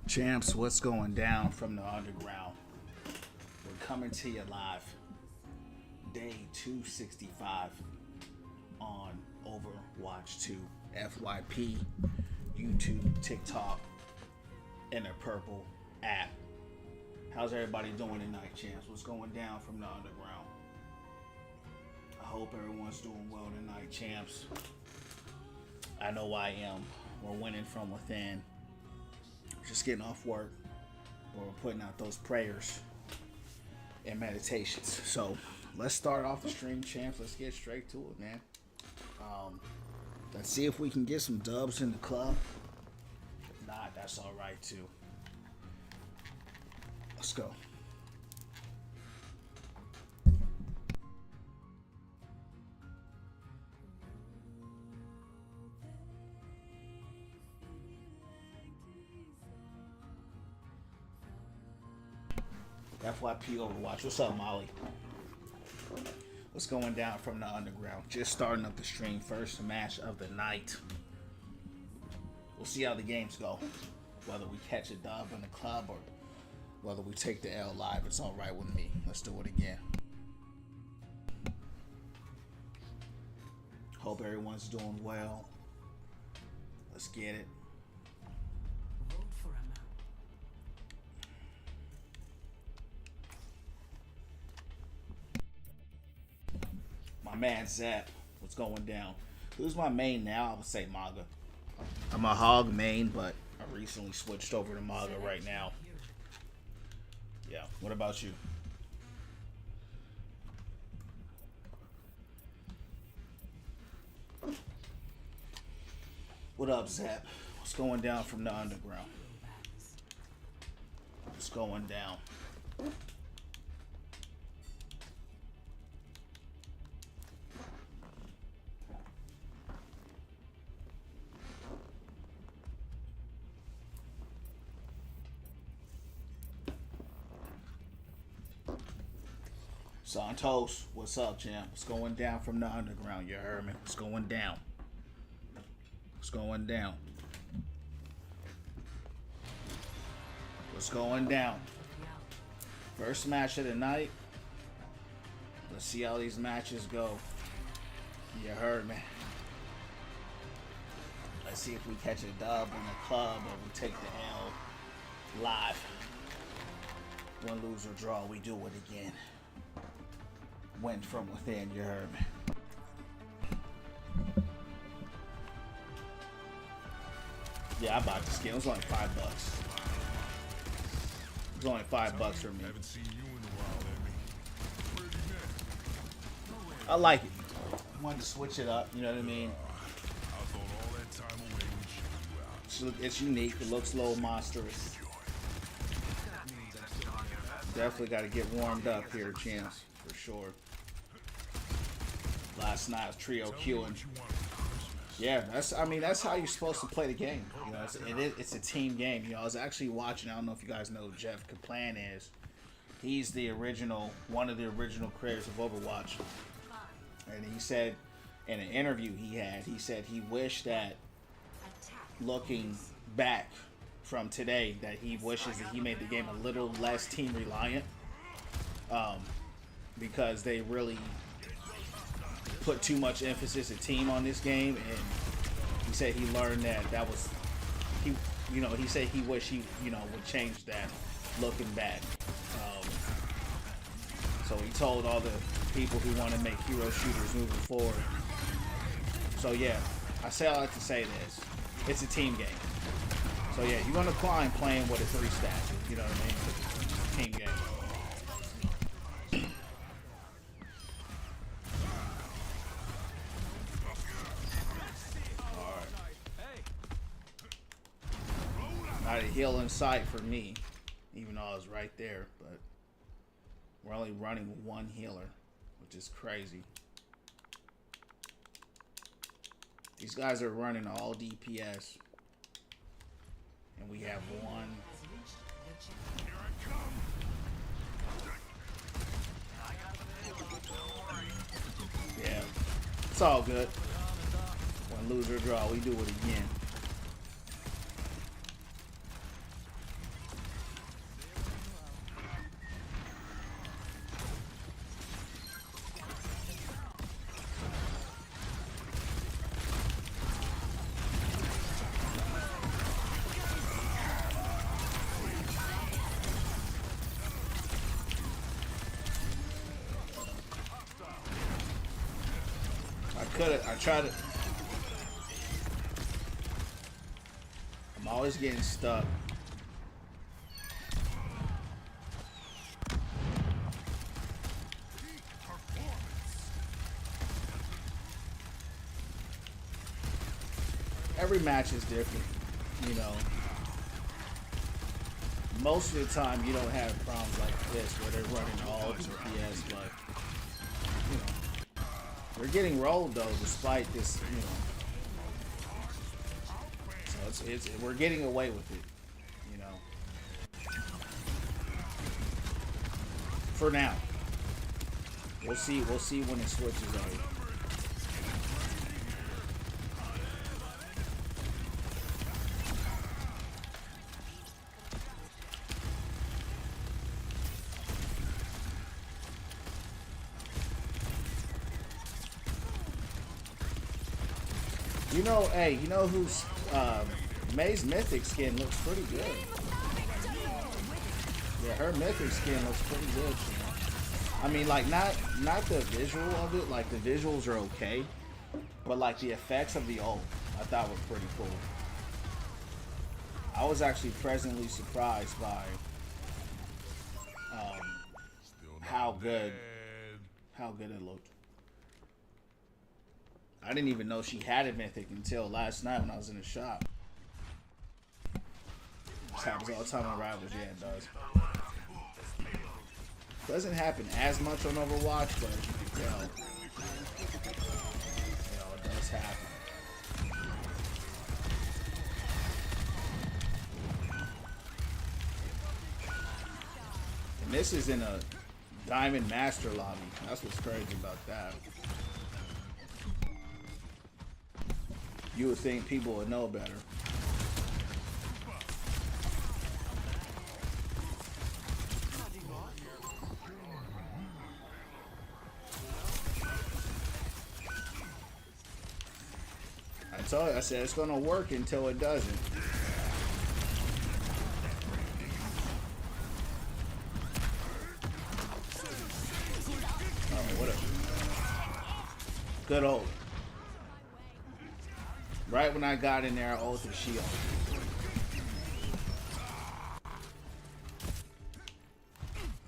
Champs, what's going down from the underground? We're coming to you live. Day 265 on Overwatch 2. FYP, YouTube, TikTok, and the Purple app. How's everybody doing tonight, champs? What's going down from the underground? I hope everyone's doing well tonight, champs. I know I am. We're winning from within. Just getting off work, but we're putting out those prayers and meditations. So let's start off the stream, champs. Let's get straight to it, man. Let's see if we can get some dubs in the club. If not, that's all right too. Let's go. FYP Overwatch. What's up, Molly? What's going down from the underground? Just starting up the stream. First match of the night. We'll see how the games go. Whether we catch a dub in the club or whether we take the L live. It's all right with me. Let's do it again. Hope everyone's doing well. Let's get it. My man Zap, what's going down? Who's my main now? I would say Mauga. I'm a hog main, but I recently switched over to Mauga right now. Yeah, what about you? What up, Zap? What's going down from the underground? What's going down? Santos, what's up, champ? What's going down from the underground? You heard me. What's going down? What's going down? What's going down? First match of the night. Let's see how these matches go. You heard me. Let's see if we catch a dub in the club or we take the L live. Win, lose, or draw, we do it again. Win from within, you heard me. Yeah, I bought the skin. It was only $5. It was only $5 for me. I like it. Wanted to switch it up, you know what I mean? It's unique. It looks a little monstrous. Definitely got to get warmed up here, champs, for sure. Last night was trio queuing. Yeah, that's how you're supposed to play the game. You know, it's a team game. You know, I was actually watching. I don't know if you guys know who Jeff Kaplan is. He's one of the original creators of Overwatch. And he said in an interview he said he wished that, looking back from today, that he wishes that he made the game a little less team reliant. Because they really put too much emphasis at team on this game, and he said he learned that was he said he wished he would change that looking back. So he told all the people who want to make hero shooters moving forward. So yeah, I say all that to say this: it's a team game. So yeah, you're gonna climb playing with a 3 stack. You know what I mean? It's a team game. Not a heal in sight for me, even though I was right there, but we're only running 1 healer, which is crazy. These guys are running all DPS, and we have 1. Yeah, it's all good. When lose or draw, we do it again. I tried to. I'm always getting stuck. Every match is different, you know. Most of the time, you don't have problems like this where they're running all DPS, but you know, we're getting rolled though, despite this, you know. So it's we're getting away with it, you know. For now, we'll see when it switches out. You know, hey, you know who's May's mythic skin looks pretty good. Yeah, her mythic skin looks pretty good. You know? I mean, like not the visual of it. Like the visuals are okay, but like the effects of the ult, I thought were pretty cool. I was actually pleasantly surprised by how good it looked. I didn't even know she had a mythic until last night when I was in the shop. This happens all the time on Rivals, yeah it does. Doesn't happen as much on Overwatch, but you know, it does happen. And this is in a Diamond Master lobby. That's what's crazy about that. You would think people would know better. I told you, I said it's gonna work until it doesn't. Oh, whatever. Good old. Right when I got in there, I ulted shield.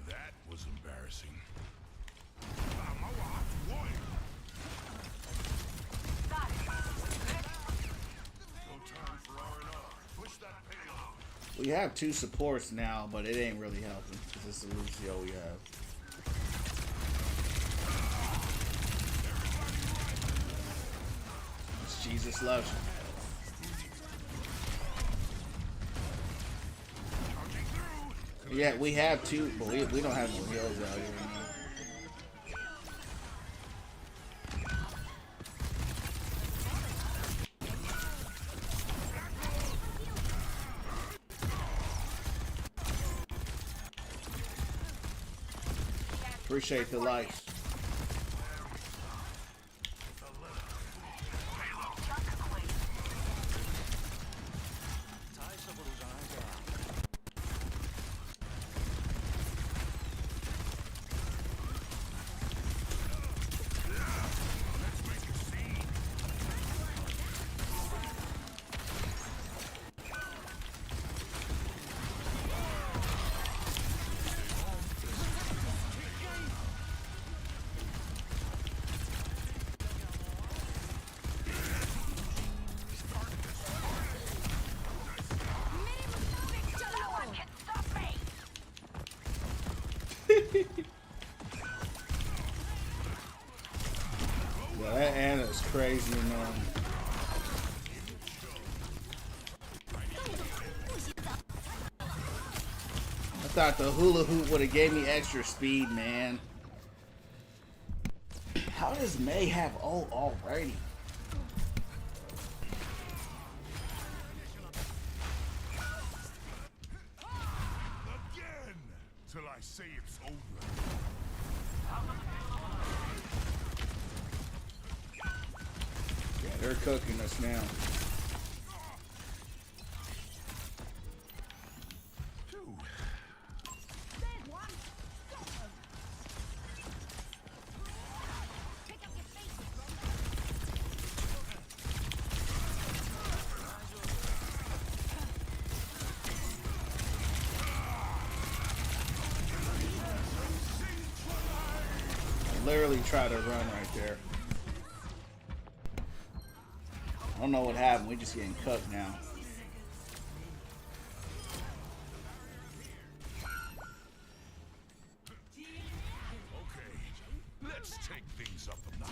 That was embarrassing. We have 2 supports now, but it ain't really helping because it's the Lucio we have. Jesus loves you. Yeah, we have 2, but we don't have no heals out here. Appreciate the likes. Yeah, that Anna's crazy, man. I thought the hula hoop would have gave me extra speed, man. How does May have ult already? Again, till I say it's over. Yeah, they're cooking us now. literally tried to run right there. I don't know what happened. We just getting cooked now. Let's take things up a notch.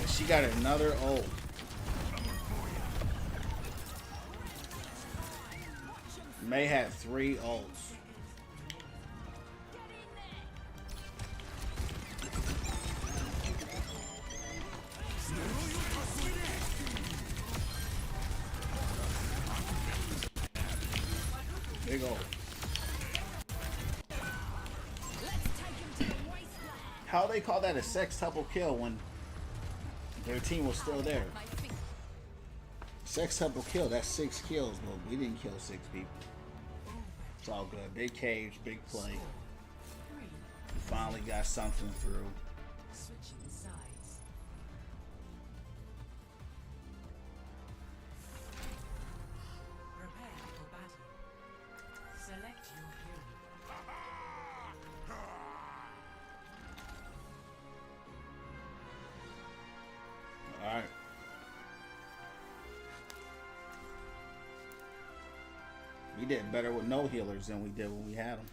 She got another ult. May had 3 ults. Big ult. How they call that a sextuple kill when their team was still there? Sextuple kill, that's 6 kills, but we didn't kill 6 people. It's all good. Big cage, big play. We finally got something through. Switching sides. Prepare for battle. Select your hero. Alright. We did better with no healers than we did when we had them.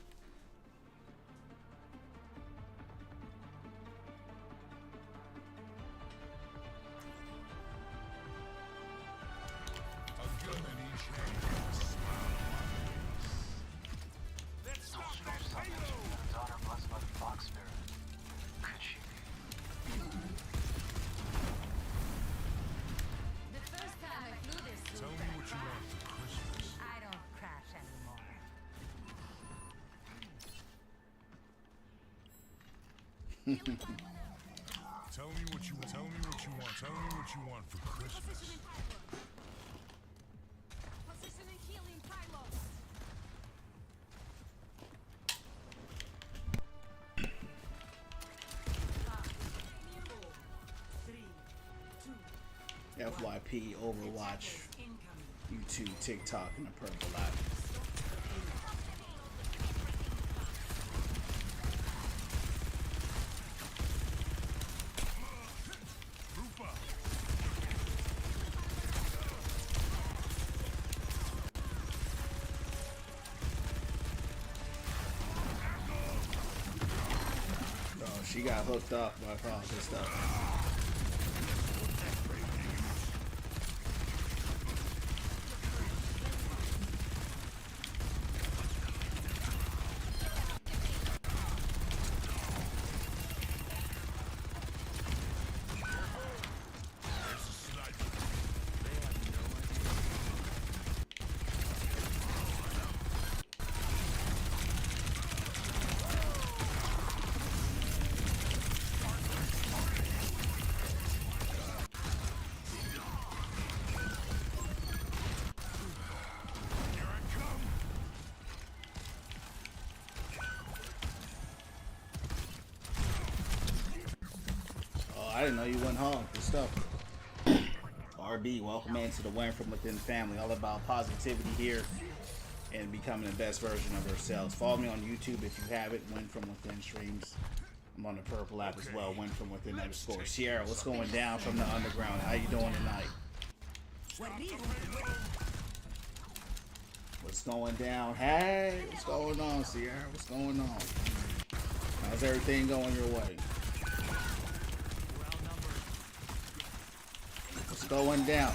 A gun in each hand, a smile on my face. Let's start that payload! Daughter blessed by the fox spirit. Could she be? The first time I flew this Tell suit, me what you want for Christmas. I don't crash anymore. Tell me what you want. Tell me what you want. Tell me what you want for Christmas. Positioning healing pylons. FYP, Overwatch, YouTube, TikTok, and the purple app. Group up. Oh, she got hooked up by all this stuff. There's a sniper. Here I come. Oh, I didn't know you went home. Good stuff. RB, welcome into the Win From Within family. All about positivity here and becoming the best version of ourselves. Follow me on YouTube if you have it. Win From Within streams. I'm on the purple app as well. Win From Within _ Sierra, what's going down from the underground? How you doing tonight? What's going down? Hey, what's going on, Sierra? What's going on? How's everything going your way? What's going down?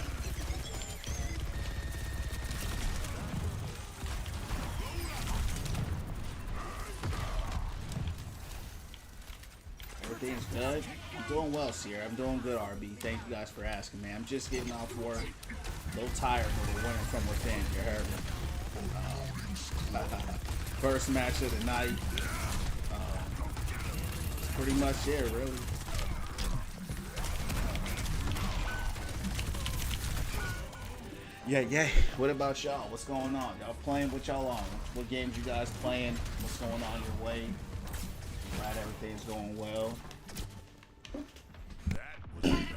Everything's good? I'm doing well, Sierra. I'm doing good, RB. Thank you guys for asking, man. I'm just getting off work. A little tired, but we're winning from within. You heard me? First match of the night. pretty much it, really. Yeah. What about y'all? What's going on? Y'all playing? What y'all on? What games you guys playing? What's going on your way? Glad everything's going well. That was embarrassing.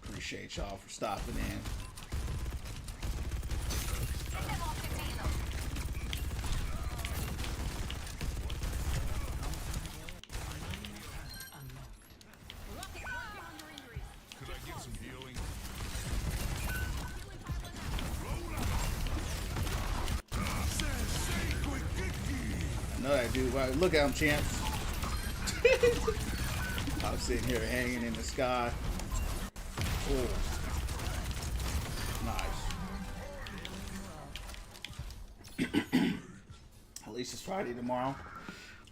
Appreciate y'all for stopping in. Could I get some healing? I know that dude. Right, look at him, champs. I'm sitting here hanging in the sky. Oh, nice. At least it's Friday tomorrow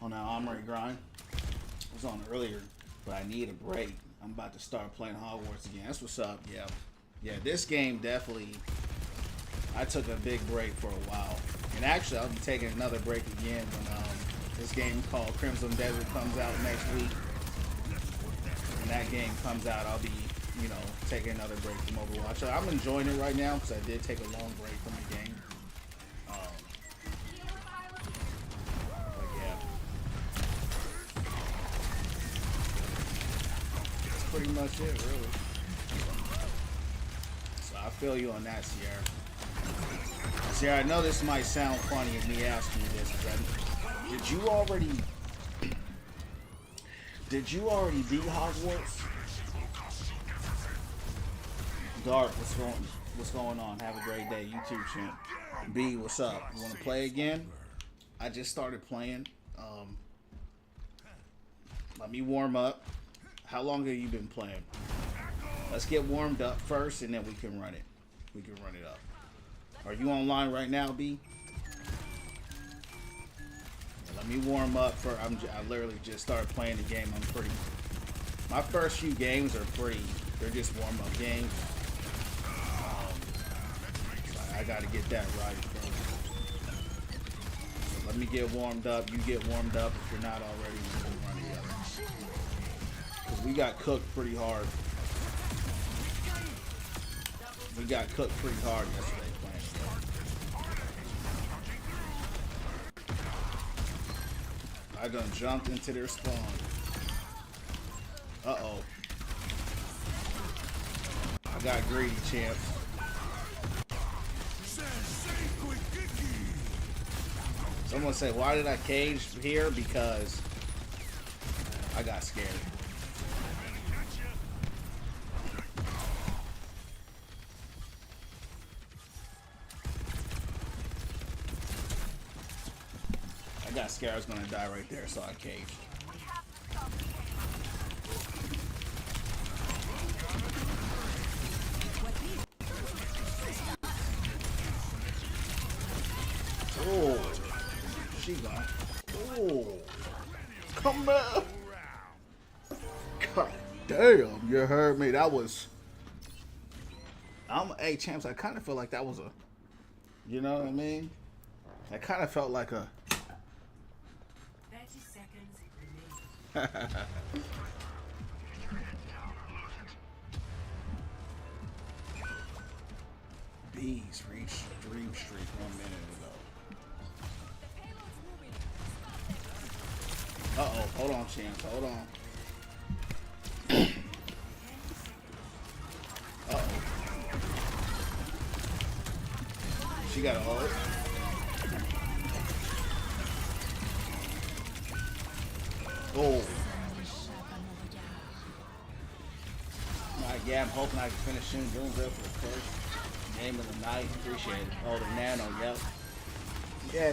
on that Armory grind. I was on earlier, but I need a break. I'm about to start playing Hogwarts again. That's what's up. Yeah. This game definitely. I took a big break for a while, and actually I'll be taking another break again when this game called Crimson Desert comes out next week. When that game comes out, I'll be, taking another break from Overwatch. So I'm enjoying it right now because I did take a long break from the game. But yeah, that's pretty much it, really. So I feel you on that, Sierra. Sierra, I know this might sound funny of me asking you this, but did you already beat Hogwarts? Dark, what's going on? Have a great day. YouTube champ. B, what's up? You want to play again? I just started playing. Let me warm up. How long have you been playing? Let's get warmed up first, and then we can run it. We can run it up. Are you online right now, B? Yeah, let me warm up. I literally just started playing the game. My first few games are they're just warm-up games. I got to get that right, bro. So let me get warmed up. You get warmed up. If you're not already, we can run together. Because we got cooked pretty hard. We got cooked pretty hard yesterday playing. I done jumped into their spawn. Uh-oh. I got greedy, champs. Someone say, why did I cage here? Because I got scared. I got scared I was gonna die right there, so I caged. Oh, she gone. Oh, come back. God damn, you heard me. That was. Hey, champs, I kind of feel like that was a. You know what I mean? That kind of felt like a. 30 seconds remaining. Bees reached Dream Streak 1 minute ago. Uh-oh, hold on, champs, hold on. Uh-oh. She got a ult. Oh. Yeah, I'm hoping I can finish soon. Doing good for the first game of the night. Appreciate it. Oh, the nano, yep.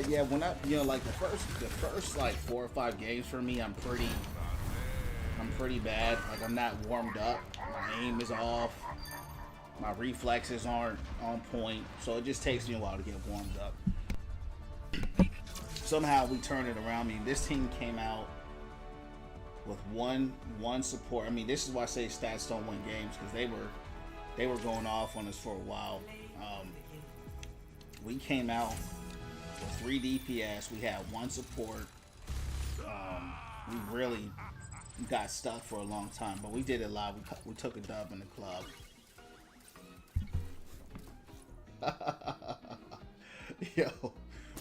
Yeah, when I, like the first like 4 or 5 games for me, I'm pretty bad. Like, I'm not warmed up. My aim is off. My reflexes aren't on point. So it just takes me a while to get warmed up. Somehow we turned it around. I mean, this team came out with one support. I mean, this is why I say stats don't win games, because they were going off on us for a while. We came out with 3 DPS. We had 1 support. We really got stuck for a long time, but we did it live. We took a dub in the club. Yo,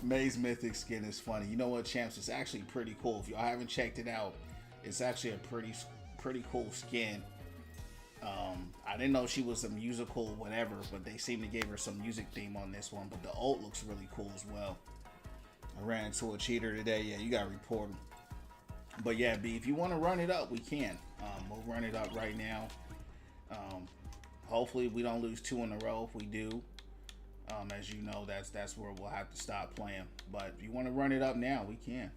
Maze Mythic skin is funny. You know what, champs? It's actually pretty cool. If y'all haven't checked it out, it's actually a pretty cool skin. I didn't know she was a musical whatever, but they seem to give her some music theme on this one. But the ult looks really cool as well. I ran into a cheater today. Yeah, you gotta report him. But yeah, B, if you want to run it up, we can. We'll run it up right now. Hopefully we don't lose 2 in a row. If we do, as you know, that's where we'll have to stop playing. But if you want to run it up now, we can.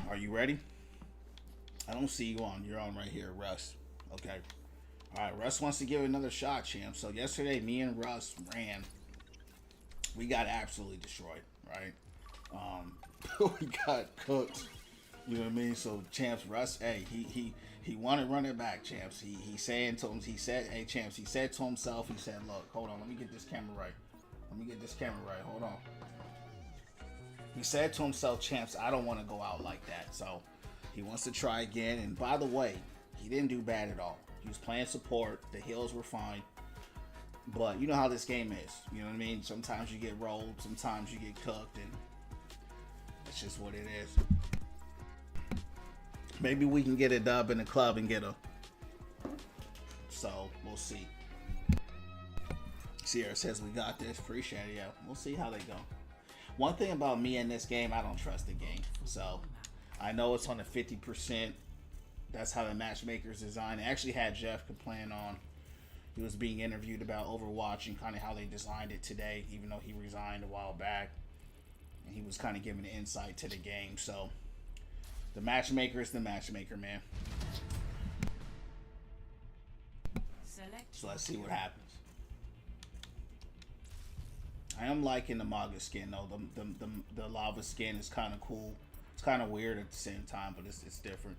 Are you ready? I don't see you on. You're on right here, Russ. Okay. All right, Russ wants to give it another shot, champ. So yesterday, me and Russ ran. We got absolutely destroyed, right? We got cooked. You know what I mean? So champs, Russ, hey, he wanted to run it back, champs. He said to himself, he said, look, hold on, let me get this camera right. Hold on. He said to himself, champs, I don't want to go out like that. So he wants to try again. And by the way, he didn't do bad at all. He was playing support. The heals were fine. But you know how this game is. You know what I mean? Sometimes you get rolled. Sometimes you get cooked. And that's just what it is. Maybe we can get a dub in the club and get a... So, we'll see. Sierra says we got this. Appreciate it. Yeah, we'll see how they go. One thing about me in this game, I don't trust the game. So, I know it's on the 50%. That's how the matchmaker's designed. I actually had Jeff complain on. He was being interviewed about Overwatch and kind of how they designed it today, even though he resigned a while back. And he was kind of giving an insight to the game. So, the matchmaker is the matchmaker, man. So let's see what happens. I am liking the Mauga skin though. The lava skin is kind of cool. It's kind of weird at the same time, but it's different.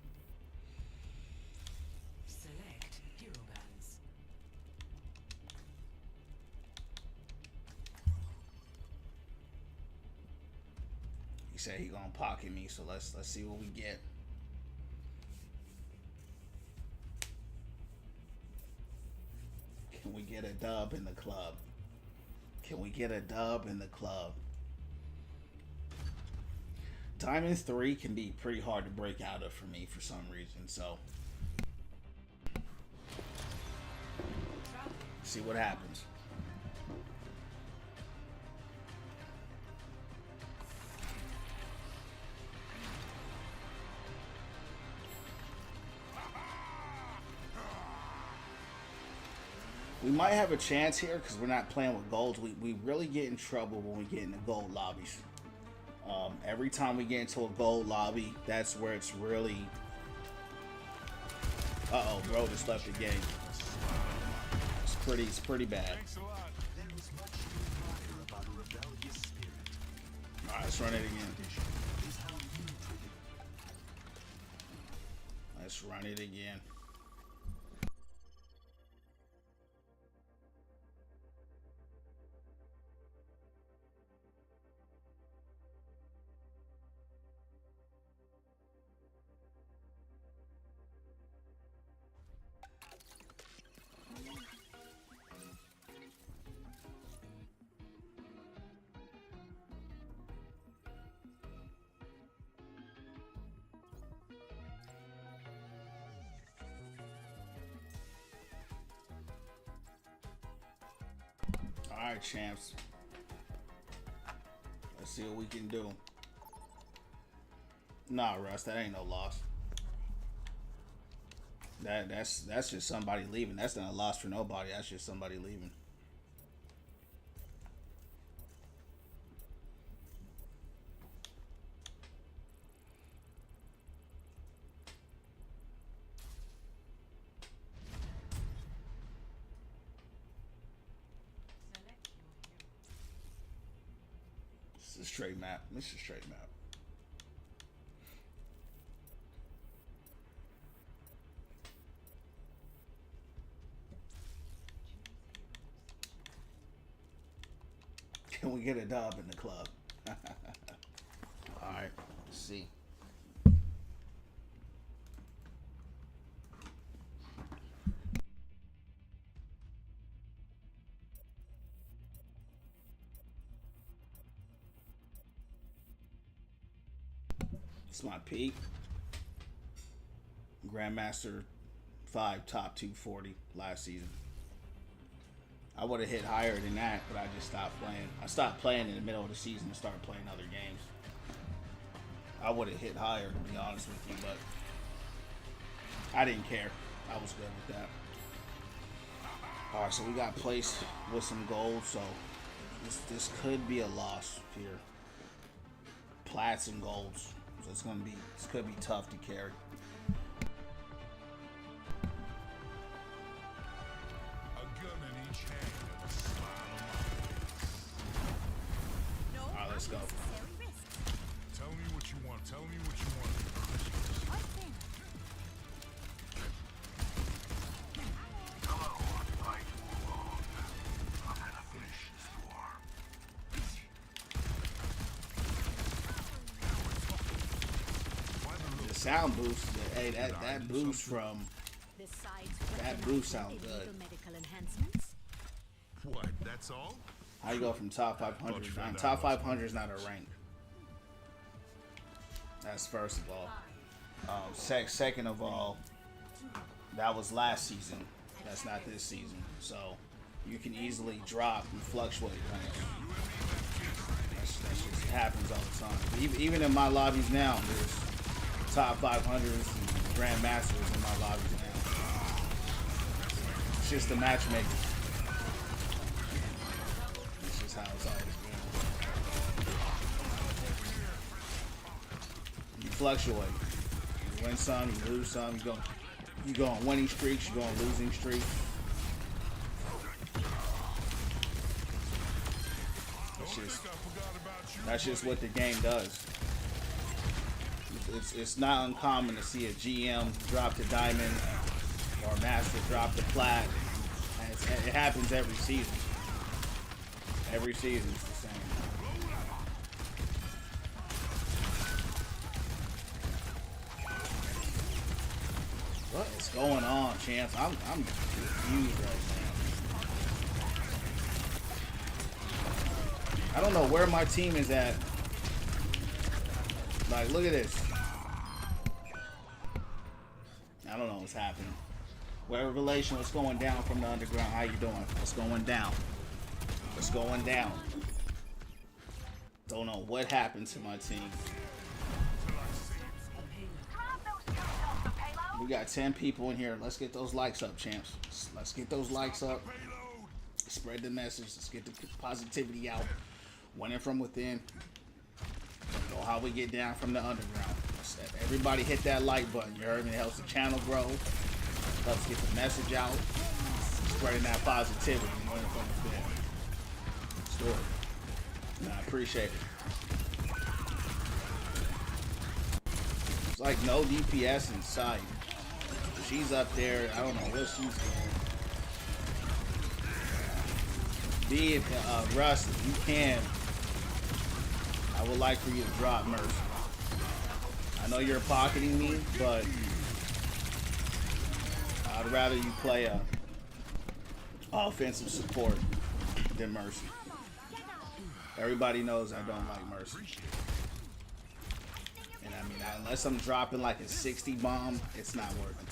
Select hero balance. He said he gonna pocket me, so let's see what we get. Can we get a dub in the club? Can we get a dub in the club? Diamond 3 can be pretty hard to break out of for me for some reason, so see what happens. We might have a chance here because we're not playing with golds. We really get in trouble when we get into gold lobbies. Every time we get into a gold lobby, that's where it's really... Uh-oh, bro just left the game. It's pretty bad. Alright, let's run it again. Let's run it again. Alright, champs. Let's see what we can do. Nah, Russ, that ain't no loss. That's just somebody leaving. That's not a loss for nobody. That's just somebody leaving. This is a straight map. This is a straight map. Can we get a dub in the club? All right, let's see. It's my peak. Grandmaster 5 top 240 last season. I would have hit higher than that, but I just stopped playing. I stopped playing in the middle of the season and started playing other games. I would have hit higher, to be honest with you, but I didn't care. I was good with that. Alright, so we got placed with some gold, so this could be a loss here. Plats and golds. So this could be tough to carry. Alright, let's go. Tell me what you want. Tell me what you want. The sound boost, hey, that boost from that boost sounds good. What? That's all? How you go from top 500? Top 500 is not a rank. That's first of all. Second of all, that was last season. That's not this season. So you can easily drop and fluctuate ranks. That just happens all the time. Even in my lobbies now, there's top 500s and grandmasters in my lobbies now. It's just the matchmaking. It's just how it's always been. You fluctuate. You win some, you lose some. You go on winning streaks, you go on losing streaks. That's just what the game does. It's not uncommon to see a GM drop to diamond or a master drop to plat. And it happens every season. Every season is the same. What is going on, champs? I'm confused right now. I don't know where my team is at. Like, look at this. I don't know what's happening. Well, Revelation, what's going down from the underground? How you doing? What's going down? What's going down? Don't know what happened to my team. We got 10 people in here. Let's get those likes up, champs. Let's get those likes up. Spread the message. Let's get the positivity out. Winning from within. Know how we get down from the underground. Everybody hit that like button. You heard me? It helps the channel grow. Helps get the message out. Spreading that positivity. Winning from within. Story. I appreciate it. It's like no DPS in sight. She's up there. I don't know what she's doing. Be it, Russ, if you can, I would like for you to drop Mercy. I know you're pocketing me, but I'd rather you play a offensive support than Mercy. Everybody knows I don't like Mercy. And I mean, unless I'm dropping like a 60 bomb, it's not working.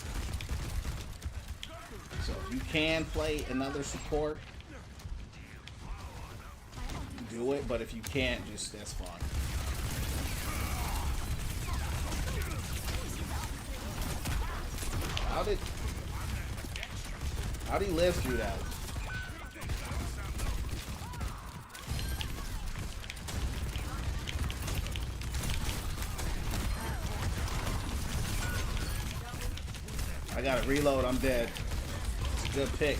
So if you can play another support, do it, but if you can't, just that's fine. How'd he live through that? I gotta reload, I'm dead. It's a good pick.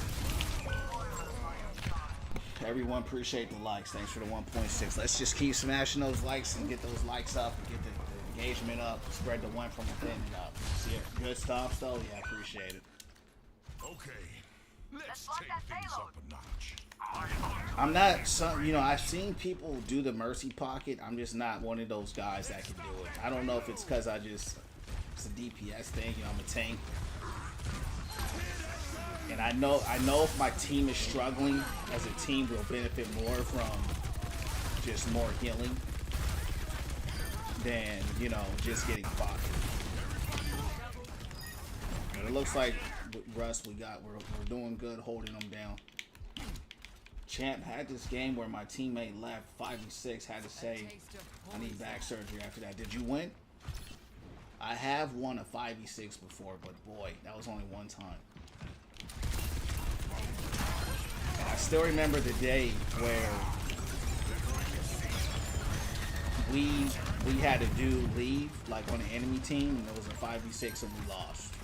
Everyone appreciate the likes. Thanks for the 1.6. Let's just keep smashing those likes and get those likes up and get the engagement up. Spread the one from within up. See it? Good stuff though? Yeah, appreciate it. Okay. Let's take things up a notch. I'm not some, you know, I've seen people do the mercy pocket. I'm just not one of those guys that can do it. I don't know if it's because it's a DPS thing. You know, I'm a tank, and I know if my team is struggling, as a team, we'll benefit more from just more healing than, you know, just getting pocket. But it looks like with Russ, we're doing good holding them down. Champ had this game where my teammate left 5v6, had to say, I need back surgery after that. Did you win? I have won a 5v6 before, but boy, that was only one time. And I still remember the day where we had to do leave, like on the enemy team, and it was a 5v6 and we lost.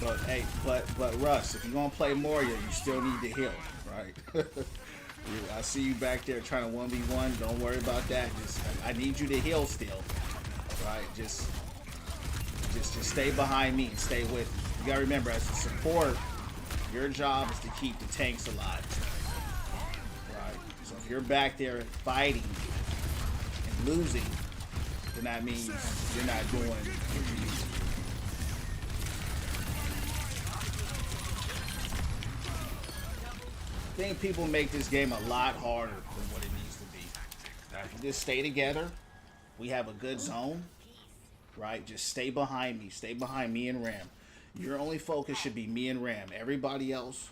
But hey, but Russ, if you're gonna play Moria, you still need to heal, right? I see you back there trying to 1v1. Don't worry about that. I need you to heal still, right? Just stay behind me and stay with me. You gotta remember, as a support, your job is to keep the tanks alive, right? So if you're back there fighting and losing, then that means you're not doing what you need to do. I think people make this game a lot harder than what it needs to be. If you just stay together, we have a good zone, right? Just stay behind me. Stay behind me and Ram. Your only focus should be me and Ram. Everybody else,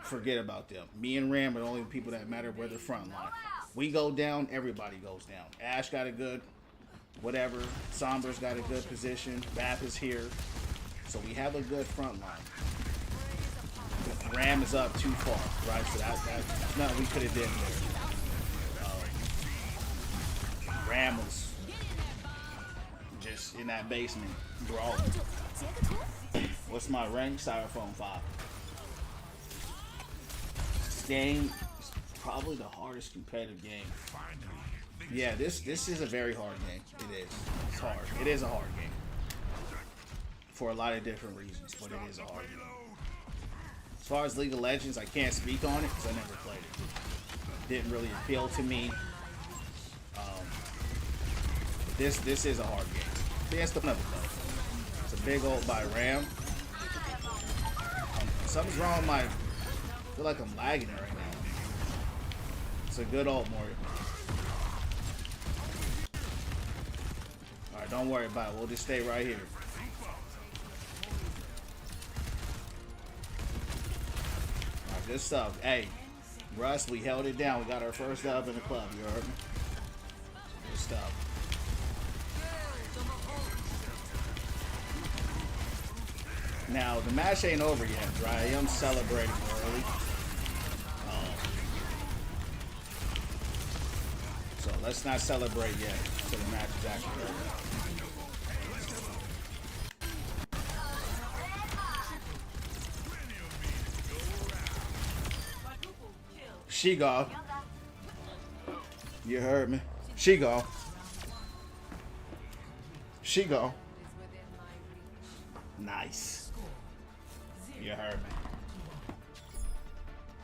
forget about them. Me and Ram are the only people that matter where the front line. We go down, everybody goes down. Ash got a good whatever. Sombra's got a good position. Bath is here. So we have a good front line. Ram is up too far, right? So that's nothing we could have done there. Ram was just in that basement brawling. What's my rank? Styrofoam 5. This game is probably the hardest competitive game. Yeah, this is a very hard game. It is. It's hard. It is a hard game. For a lot of different reasons, but it is a hard game. As far as League of Legends, I can't speak on it because I never played it. Didn't really appeal to me. This is a hard game. That's the fun of it though. It's a big ult by Ram. Something's wrong with my... I feel like I'm lagging it right now. It's a good ult, Morgan. Alright, don't worry about it. We'll just stay right here. Good stuff. Hey, Russ, we held it down. We got our first dub in the club. You heard me? Good stuff. Now, the match ain't over yet, right? I am celebrating early. So let's not celebrate yet until the match is actually over. She go. You heard me. She go. She go. Nice. You heard me.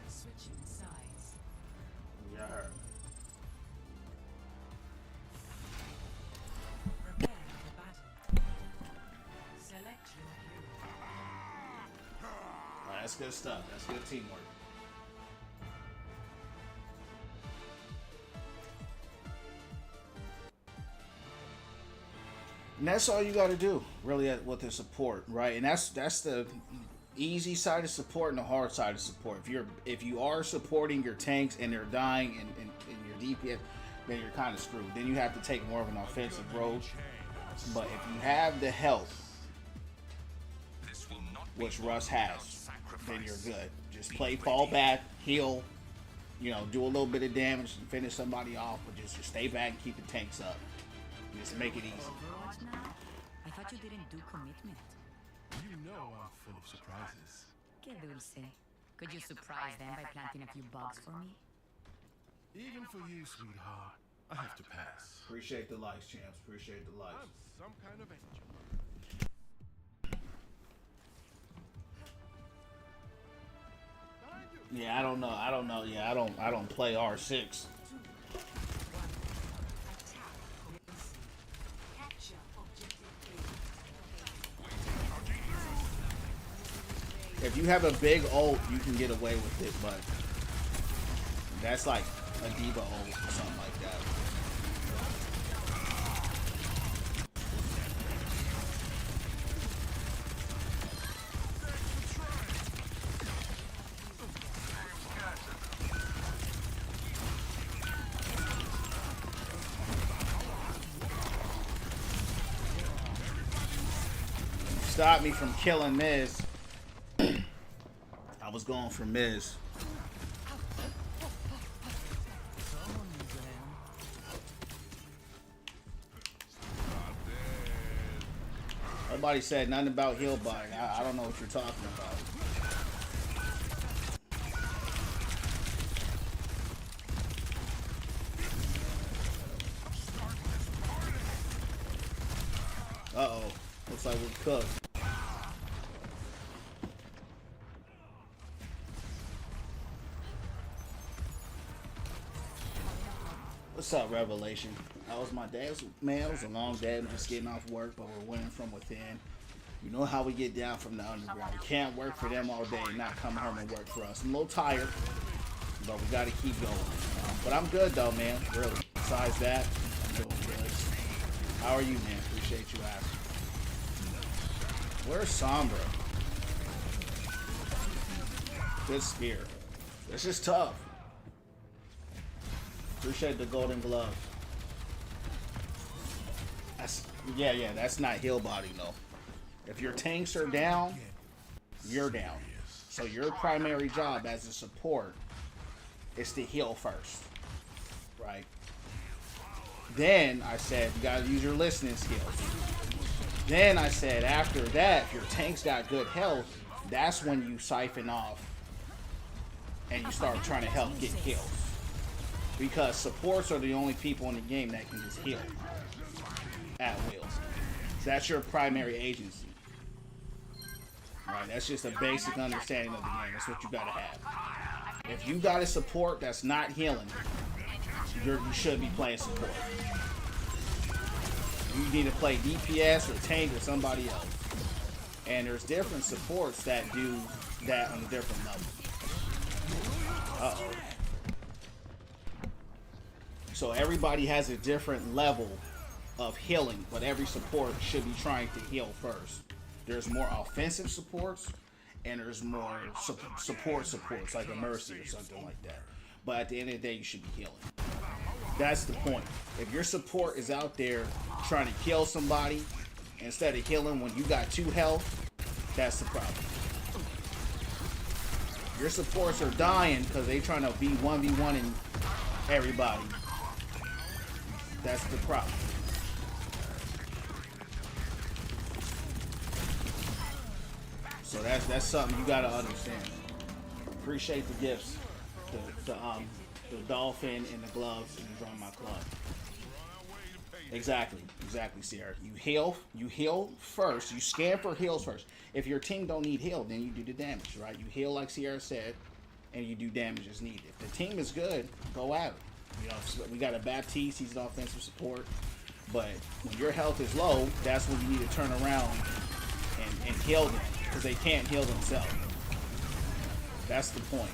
Switching sides. You heard me. Prepare for battle. Select your hero. Alright, that's good stuff. That's good teamwork. And that's all you got to do, really, with the support, right? And that's the easy side of support and the hard side of support. If you are supporting your tanks and they're dying in your DPS, then you're kind of screwed. Then you have to take more of an offensive road. But if you have the health, which Russ has, then you're good. Just play fall back, heal, you know, do a little bit of damage and finish somebody off, but just stay back and keep the tanks up. Just make it easy. Overwatch now? I thought you didn't do commitment. You know I'm full of surprises. Que dulce. Could you surprise them by planting a few bugs for me? Even for you, sweetheart, I have to pass. Appreciate the likes, champs. Appreciate the likes. I'm some kind of angel. Yeah, I don't know. I don't know. Yeah, I don't play R6. Capture objective If you have a big ult, you can get away with it, but that's like a diva ult or something like that. Stop me from killing Miz. I was going for Miz. Everybody said nothing about heal buying. I don't know what you're talking about. Uh-oh. Looks like we're cooked. What's up, Revelation? How was my day? Man, it was a long day. I'm just getting off work, but we're winning from within. You know how we get down from the underground. We can't work for them all day and not come home and work for us. I'm a little tired, but we got to keep going. But I'm good, though, man. Really. Besides that, I'm doing good. How are you, man? Appreciate you asking. Where's Sombra? Good spear. This is tough. Appreciate the golden glove. That's, yeah, that's not heal body, though. If your tanks are down, you're down. So your primary job as a support is to heal first. Right? Then I said you gotta use your listening skills. Then I said after that, if your tank's got good health, that's when you siphon off and you start trying to help get kills. Because supports are the only people in the game that can just heal at will. So that's your primary agency. Right? That's just a basic understanding of the game. That's what you gotta have. If you got a support that's not healing, you should be playing support. You need to play DPS or tank or somebody else. And there's different supports that do that on a different level. Uh-oh. So everybody has a different level of healing, but every support should be trying to heal first. There's more offensive supports, and there's more supports, like a Mercy or something like that. But at the end of the day, you should be healing. That's the point. If your support is out there trying to kill somebody instead of healing when you got 2 health, that's the problem. Your supports are dying because they trying to be 1v1ing everybody. That's the problem. So that's something you gotta understand. Appreciate the gifts, the dolphin and the gloves, and join my club. Exactly, Sierra. You heal first. You scan for heals first. If your team don't need heal, then you do the damage, right? You heal like Sierra said, and you do damage as needed. If the team is good, go at it. You know, we got a Baptiste, he's an offensive support. But when your health is low, that's when you need to turn around and heal them, because they can't heal themselves. That's the point.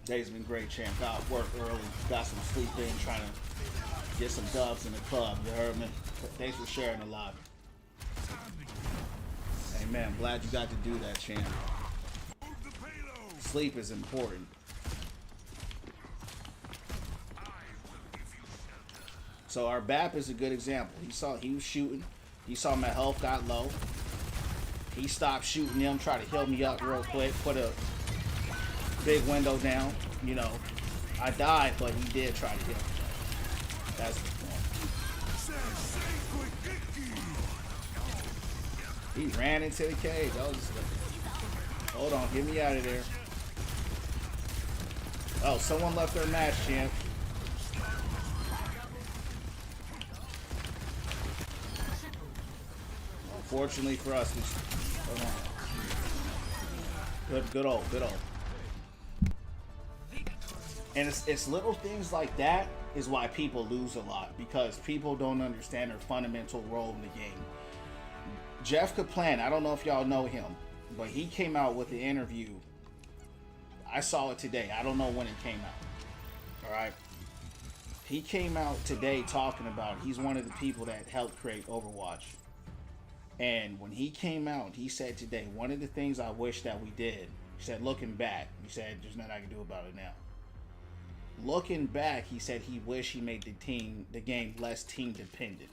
Day's been great, champ. Got off work early, got some sleep in, trying to get some dubs in the club. You heard me? Thanks for sharing the lobby. Hey man, I'm glad you got to do that, champ. Sleep is important. So our BAP is a good example. He was shooting. He saw my health got low. He stopped shooting him, tried to heal me up real quick, put a big window down. You know, I died, but he did try to heal me. That's the point. He ran into the cage. Hold on, get me out of there. Oh, someone left their match, champ. Unfortunately for us, hold on. Good old. And it's little things like that is why people lose a lot, because people don't understand their fundamental role in the game. Jeff Kaplan, I don't know if y'all know him, but he came out with the interview. I saw it today. I don't know when it came out. All right. He came out today talking about he's one of the people that helped create Overwatch. And when he came out, he said today, one of the things I wish that we did, he said, looking back, he said, there's nothing I can do about it now. Looking back, he said he wished he made the game less team dependent.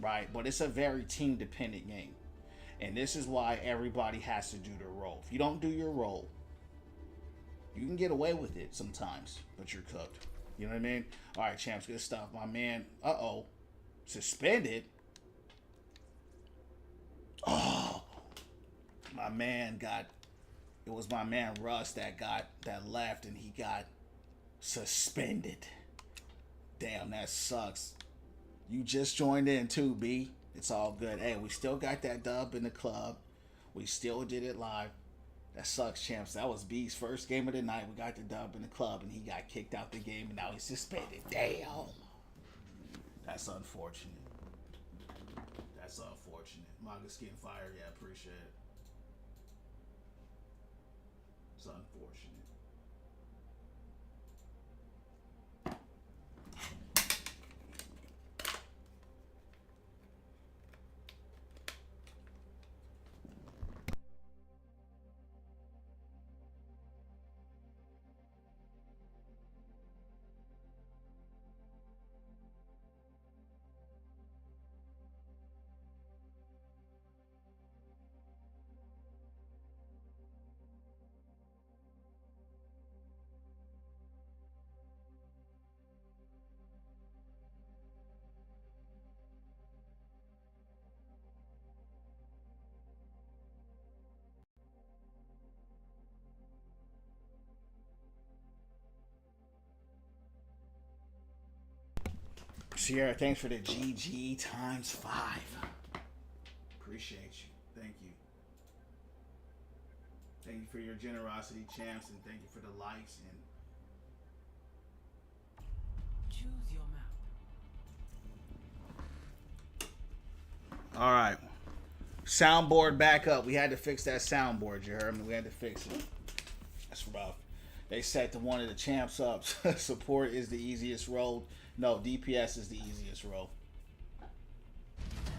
Right? But it's a very team dependent game. And this is why everybody has to do their role. If you don't do your role, you can get away with it sometimes, but you're cooked. You know what I mean? All right, champs, good stuff. My man, suspended. Oh, my man it was my man Russ that left, and he got suspended. Damn, that sucks. You just joined in too, B. It's all good. Hey, we still got that dub in the club. We still did it live. That sucks, champs. That was B's first game of the night. We got the dub in the club, and he got kicked out the game, and now he's suspended. Damn. That's unfortunate. That's unfortunate. Mauga's getting fired. Yeah, appreciate it. It's unfortunate. Sierra, thanks for the GG times 5. Appreciate you. Thank you. Thank you for your generosity, champs, and thank you for the likes. And Choose your map. all right, soundboard back up. We had to fix that soundboard. You heard me? We had to fix it. That's rough. They set the one of the champs up. Support is the easiest role. No, DPS is the easiest role.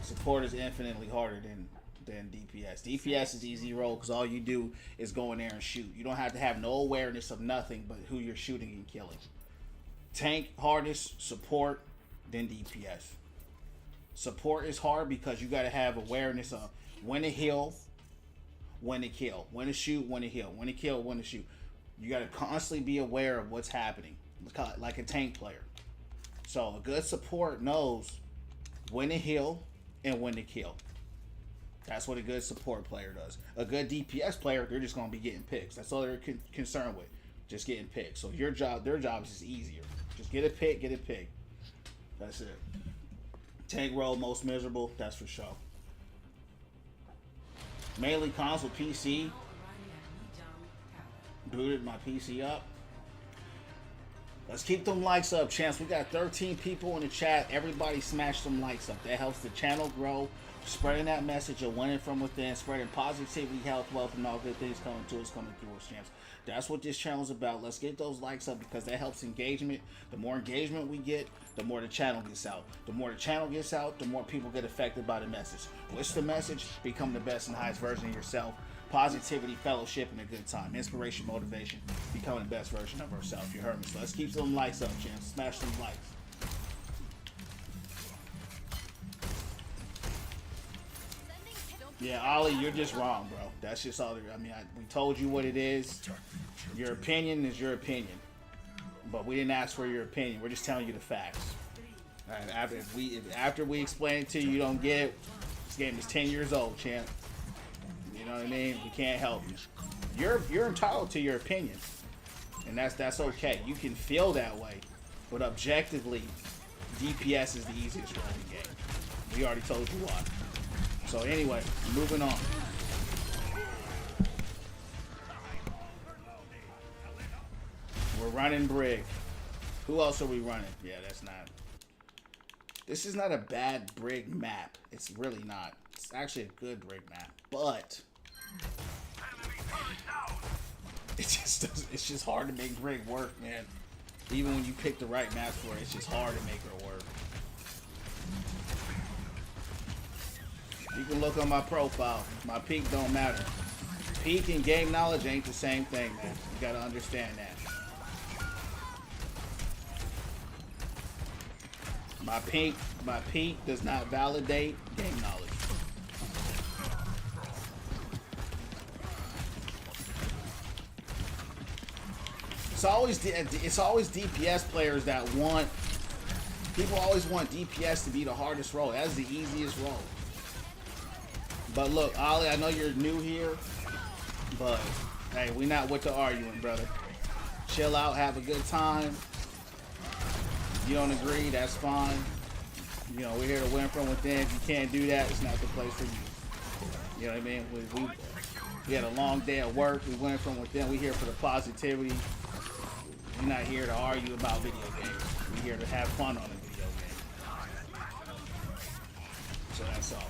Support is infinitely harder than DPS. DPS is easy role because all you do is go in there and shoot. You don't have to have no awareness of nothing but who you're shooting and killing. Tank, hardest, support, then DPS. Support is hard because you got to have awareness of when to heal, when to kill, when to shoot, when to heal, when to kill, when to shoot. You got to constantly be aware of what's happening, like a tank player. So a good support knows when to heal and when to kill. That's what a good support player does. A good DPS player, they're just going to be getting picks. That's all they're concerned with, just getting picks. So their job is just easier. Just get a pick, get a pick. That's it. Tank role, most miserable, that's for sure. Mainly console PC. Booted my PC up. Let's keep them likes up, champs. We got 13 people in the chat. Everybody smash some likes up. That helps the channel grow. Spreading that message of winning from within, spreading positivity, health, wealth, and all good things coming to us, coming through us, champs. That's what this channel is about. Let's get those likes up because that helps engagement. The more engagement we get, the more the channel gets out. The more the channel gets out, the more people get affected by the message. What's the message? Become the best and highest version of yourself. Positivity, fellowship, and a good time. Inspiration, motivation, becoming the best version of ourselves. You heard me. So let's keep some likes up, champs. Smash some likes. Yeah, Ollie, you're just wrong, bro. That's just all. I mean, we told you what it is. Your opinion is your opinion, but we didn't ask for your opinion. We're just telling you the facts. All right, after we explain it to you, you don't get it. This game is 10 years old, champ. You know what I mean? We can't help you. You're entitled to your opinion, and that's okay. You can feel that way, but objectively, DPS is the easiest role in the game. We already told you why. So anyway, moving on. We're running Brig. Who else are we running? Yeah, that's not. This is not a bad Brig map. It's really not. It's actually a good Brig map, but it just doesn't. It's just hard to make Brig work, man. Even when you pick the right maps for it, it's just hard to make her work. You can look on my profile. My peak don't matter. Peak and game knowledge ain't the same thing, man. You gotta understand that. My peak does not validate game knowledge. It's always DPS players that want. People always want DPS to be the hardest role. That's the easiest role. But look, Ollie, I know you're new here, but hey, we not with the arguing, brother. Chill out, have a good time. If you don't agree, that's fine. You know, we're here to win from within. If you can't do that, it's not the place for you. You know what I mean? We had a long day at work. We went from within. We're here for the positivity. We're not here to argue about video games. We're here to have fun on a video game. So that's all.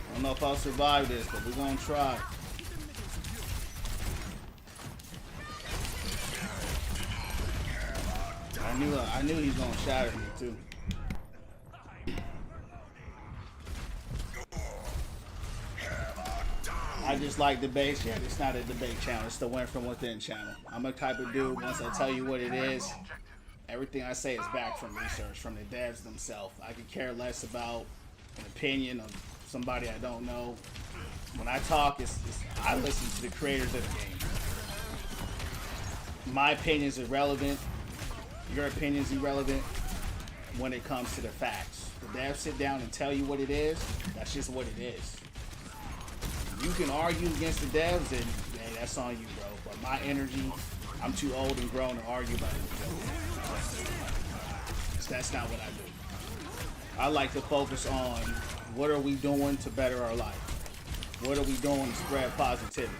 I don't know if I'll survive this, but we're gonna try. I knew he was gonna shatter me too. I just like debates. Yeah, it's not a debate channel. It's the Win From Within channel. I'm a type of dude, once I tell you what it is, everything I say is back from research, from the devs themselves. I could care less about an opinion of somebody I don't know. When I talk, I listen to the creators of the game. My opinion is irrelevant. Your opinion is irrelevant when it comes to the facts. The devs sit down and tell you what it is. That's just what it is. You can argue against the devs, and hey, that's on you, bro. But my energy, I'm too old and grown to argue about it. That's not what I do. I like to focus on what are we doing to better our life. What are we doing to spread positivity?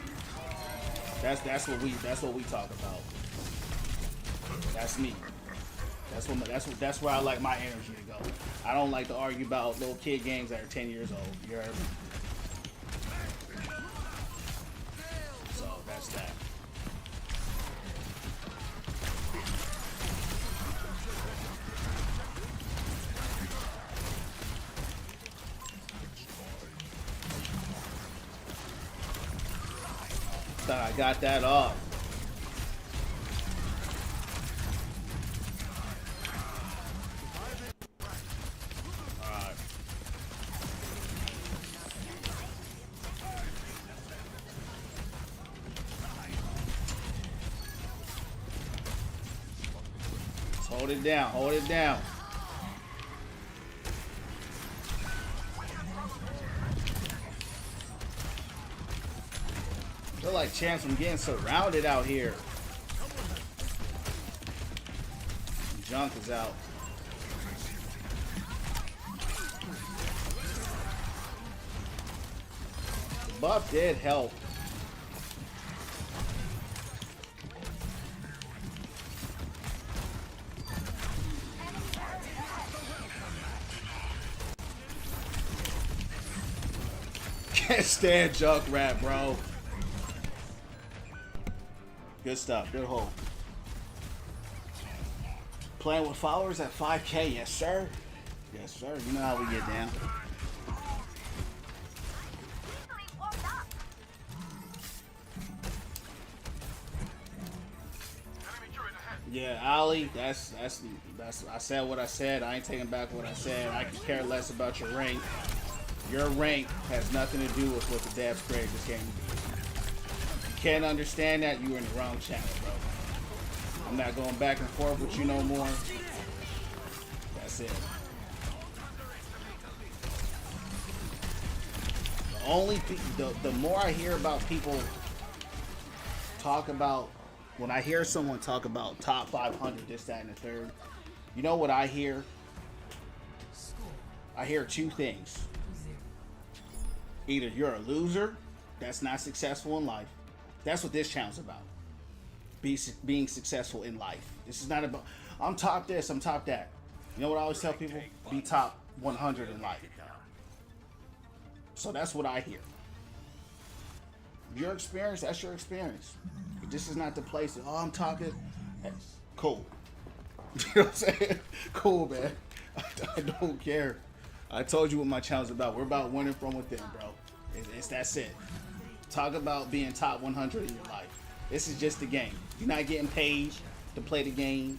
That's what we talk about. That's me. That's where I like my energy to go. I don't like to argue about little kid games that are 10 years old. You heard me? So that's that. Thought I got that off. Alright. Let's hold it down, hold it down. I feel like Chance from getting surrounded out here. Junk is out. The buff did help. Can't stand junk rat, bro. Good stuff. Good hold. Playing with followers at 5K. Yes, sir. Yes, sir. You know how we get down. Enemy turret ahead. Yeah, Ali, that's I said what I said. I ain't taking back what I said. I can care less about your rank. Your rank has nothing to do with what the devs created this game to be. If you can't understand that, you're in the wrong channel, bro. I'm not going back and forth with you no more. That's it. The more I hear about people talk about, when I hear someone talk about top 500, this, that, and the third, you know what I hear? I hear two things. Either you're a loser that's not successful in life. That's what this channel's about. Being successful in life. This is not about, I'm top this, I'm top that. You know what I always tell people? Be top 100 in life. So that's what I hear. Your experience, that's your experience. But this is not the place that, oh, I'm talking. Cool. You know what I'm saying? Cool, man. I don't care. I told you what my channel's about. We're about winning from within, bro. That's it. Talk about being top 100 in your life. This is just the game. You're not getting paid to play the game.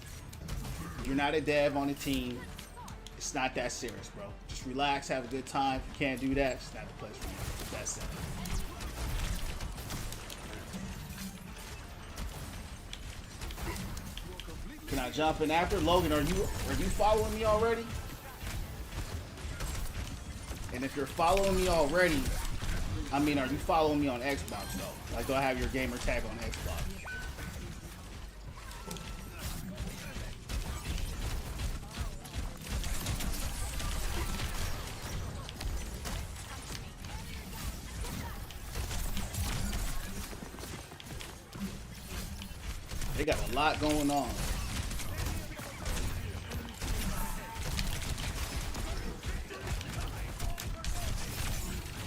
You're not a dev on the team. It's not that serious, bro. Just relax, have a good time. If you can't do that, it's not the place for you. That's it. Can I jump in after? Logan, are you following me already? And if you're following me already, I mean, are you following me on Xbox though? Like, do I have your gamer tag on Xbox? They got a lot going on.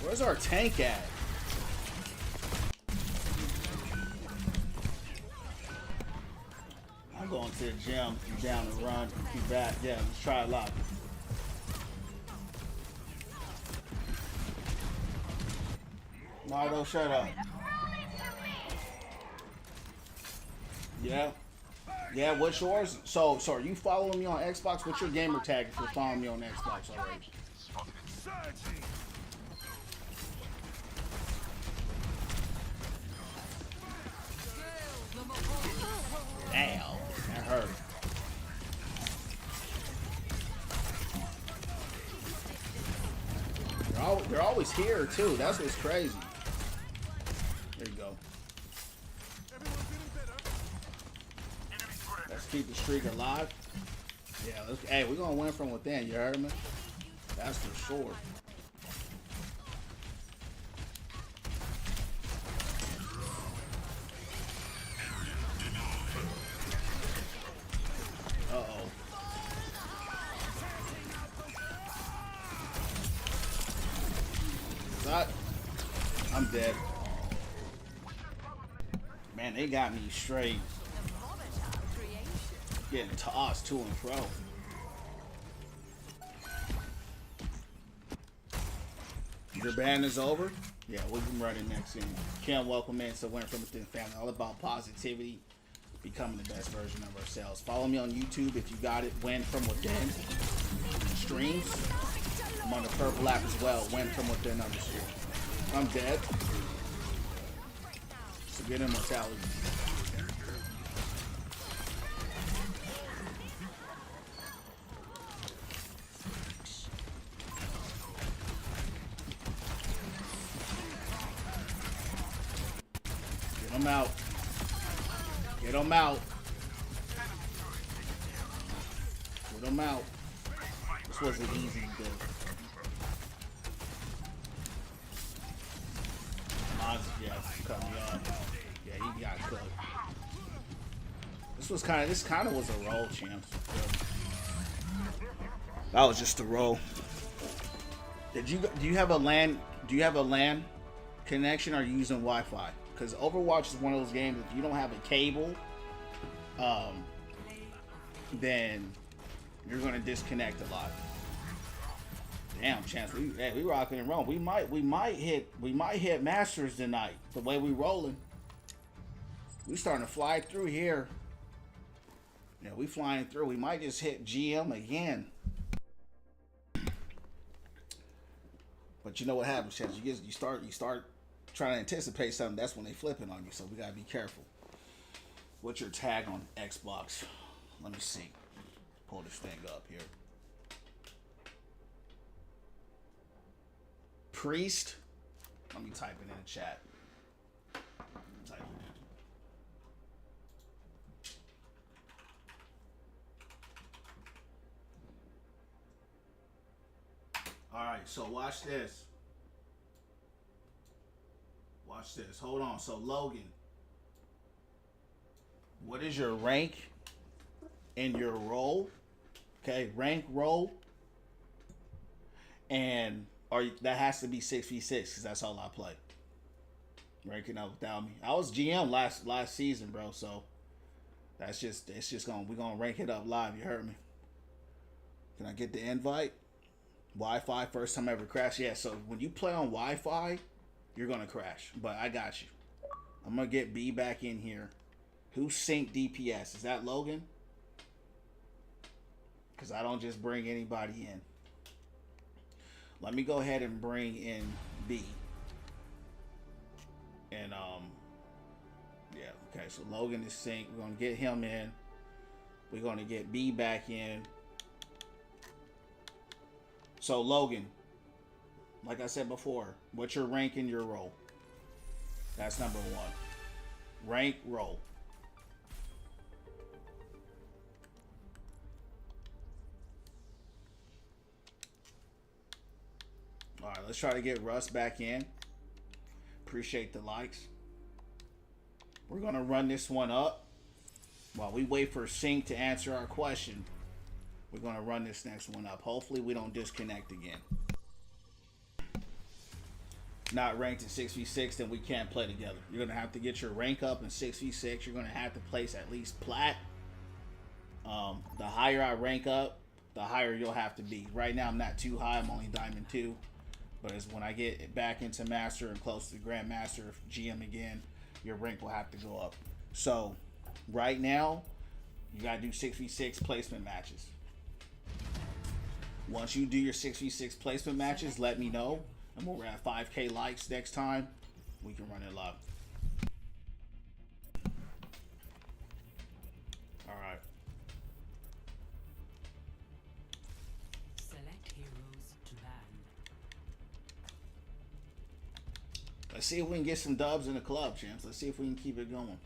Where's our tank at? I'm going to the gym. You down to run? You back? Yeah, let's try a lot. Mardo, shut up. Yeah. Yeah, what's yours? So are you following me on Xbox? What's your gamer tag if you're following me on Xbox already? Damn, that hurt. They're always here too. That's what's crazy. There you go. Let's keep the streak alive. Yeah, hey, we're gonna win from within. You heard me? That's for sure. I'm dead. Man, they got me straight. Getting tossed to and fro. Your ban is over? Yeah, we can run it next scene. Kim, welcome in to Win From Within family. All about positivity, becoming the best version of ourselves. Follow me on YouTube if you got it. Win From Within streams. I'm on the purple app as well. Win From Within _ I'm dead. So get immortality. Get him out. Get him out. Get him out. This wasn't easy to do. Yeah, cut me off. Yeah, he got cooked. This kind of was a roll, champs. That was just a roll. Do you have a LAN connection, or are you using Wi-Fi? Because Overwatch is one of those games, if you don't have a cable, then you're gonna disconnect a lot. Damn, chance, we rocking and rolling. We might hit Masters tonight. The way we rolling, we starting to fly through here. Yeah, we flying through. We might just hit GM again. But you know what happens, Chance? You start trying to anticipate something. That's when they flipping on you. So we gotta be careful. What's your tag on Xbox? Let me see. Pull this thing up here. Priest. Let me type it in the chat. Type it in. All right, so watch this. Watch this. Hold on. So Logan, what is your rank in your role? Okay, rank role, and that has to be 6v6 because that's all I play. Ranking up without me. I was GM last season, bro. So we're gonna rank it up live. You heard me? Can I get the invite? Wi-Fi, first time ever crash. Yeah. So when you play on Wi-Fi, you're gonna crash. But I got you. I'm gonna get B back in here. Who synced DPS? Is that Logan? Because I don't just bring anybody in. Let me go ahead and bring in B. And yeah, okay, so Logan is synced. We're gonna get him in. We're gonna get B back in. So Logan, like I said before, what's your rank in your role? That's number one. Rank role. All right, let's try to get Russ back in. Appreciate the likes. We're going to run this one up. While we wait for Sync to answer our question, we're going to run this next one up. Hopefully we don't disconnect again. Not ranked in 6v6, then we can't play together. You're going to have to get your rank up in 6v6. You're going to have to place at least plat. The higher I rank up, the higher you'll have to be. Right now I'm not too high. I'm only Diamond 2. But it's when I get back into Master and close to Grandmaster, GM again, your rank will have to go up. So, right now, you got to do 6v6 placement matches. Once you do your 6v6 placement matches, let me know. And when we're at 5K likes next time, we can run it live. All right. Select heroes to ban. Let's see if we can get some dubs in the club, champs. Let's see if we can keep it going.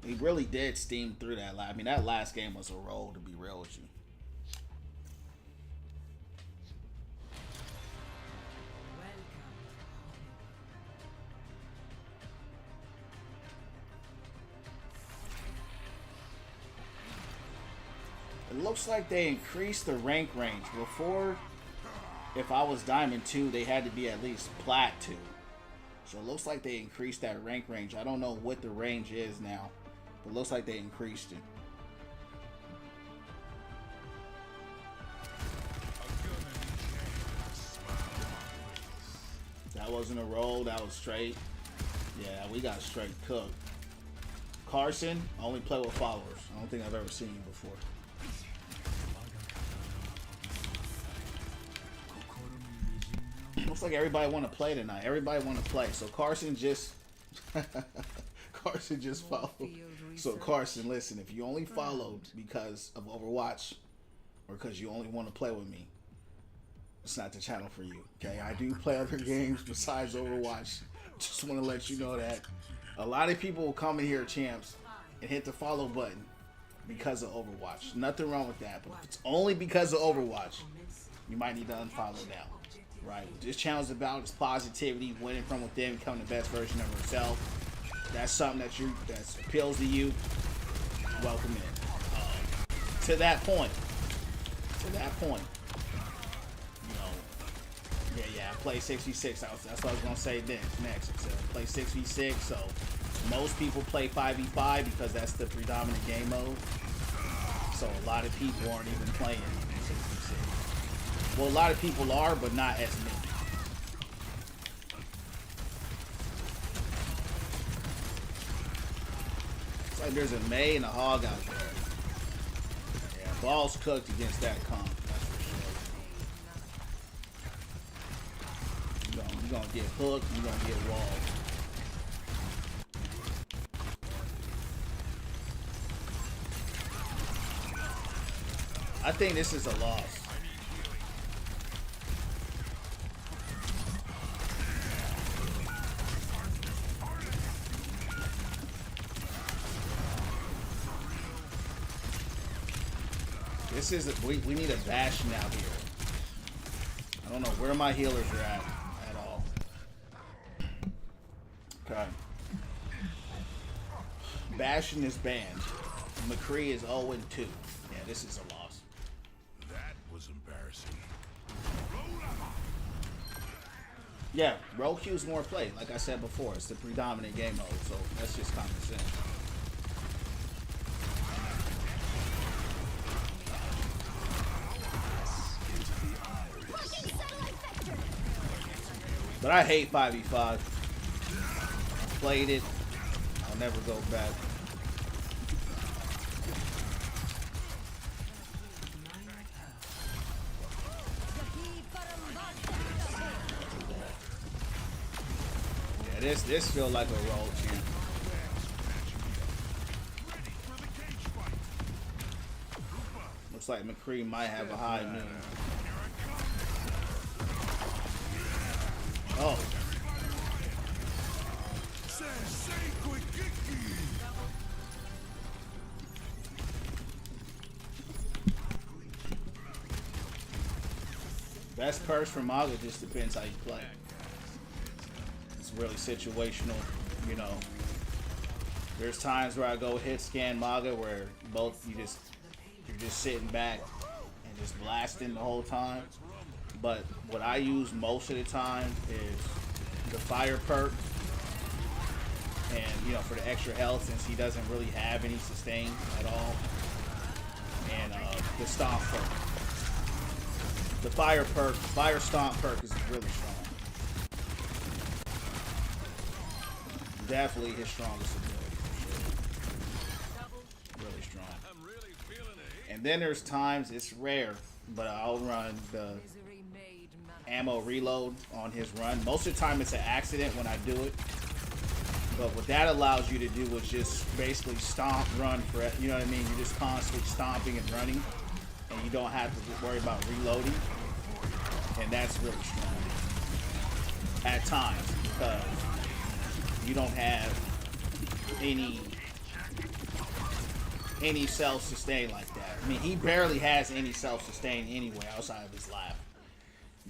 We really did steam through that. I mean, that last game was a roll, to be real with you. It looks like they increased the rank range. Before, if I was Diamond 2, they had to be at least Plat 2. So it looks like they increased that rank range. I don't know what the range is now, but it looks like they increased it. That wasn't a roll, that was straight. Yeah, we got straight cooked. Carson, I only play with followers. I don't think I've ever seen you before. Looks like everybody want to play tonight. Everybody want to play. So Carson just Carson just followed. So Carson, listen, if you only followed because of Overwatch or because you only want to play with me, it's not the channel for you. Okay, I do play other games besides Overwatch. Just want to let you know that a lot of people will come in here, champs, and hit the follow button because of Overwatch. Nothing wrong with that, but if it's only because of Overwatch, you might need to unfollow now. Right? What this channel is about is positivity, winning from within, becoming the best version of yourself. That's something that appeals to you. Welcome in. To that point, you know, yeah, I play 6v6. That's what I was gonna say next. So I play 6v6. So most people play 5v5 because that's the predominant game mode. so a lot of people aren't even playing 66. Well, a lot of people are, but not as many. It's like there's a May and a Hog out there. Yeah, ball's cooked against that comp. That's for sure. You're gonna get hooked. You're gonna get walled. I think this is a loss. This is we need a Bastion out here. I don't know where my healers are at all. Okay. Bastion is banned. McCree is 0-2. Yeah, this is a loss. That was embarrassing. Yeah, roll Q's more play. Like I said before, it's the predominant game mode, so that's just common sense. But I hate 5v5. Played it. I'll never go back. Yeah, this feel like a roll champ. Looks like McCree might have a high noon. Oh. Best purse for Mauga just depends how you play. It's really situational, you know. There's times where I go hit scan Mauga where you're just sitting back and just blasting the whole time. But what I use most of the time is the fire perk, and you know, for the extra health since he doesn't really have any sustain at all, and the stomp perk. The fire stomp perk is really strong. Definitely his strongest ability. Really strong. And then there's times it's rare, but I'll run the ammo reload on his run. Most of the time it's an accident when I do it, but what that allows you to do is just basically stomp, run for it. You know what I mean? You're just constantly stomping and running, and you don't have to worry about reloading, and that's really strong at times because you don't have any self-sustain like that. I mean, he barely has any self-sustain anyway outside of his life.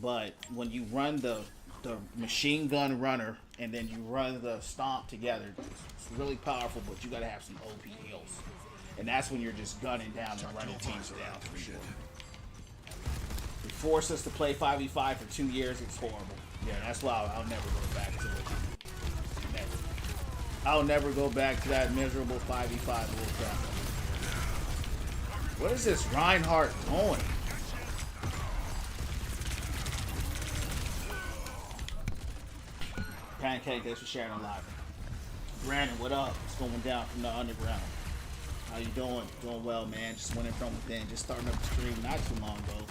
But when you run the machine gun runner and then you run the stomp together, it's really powerful, but you gotta have some OP heals. And that's when you're just gunning down and running teams down for sure. They forced us to play 5v5 for 2 years, it's horrible. Yeah, that's why I'll never go back to it. Never. I'll never go back to that miserable 5v5 bullcrap. What is this Reinhardt doing? Pancake, thanks for sharing a live. Brandon, what up? What's going down from the underground? How you doing? Doing well, man. Just winning from within. Just starting up the stream not too long ago.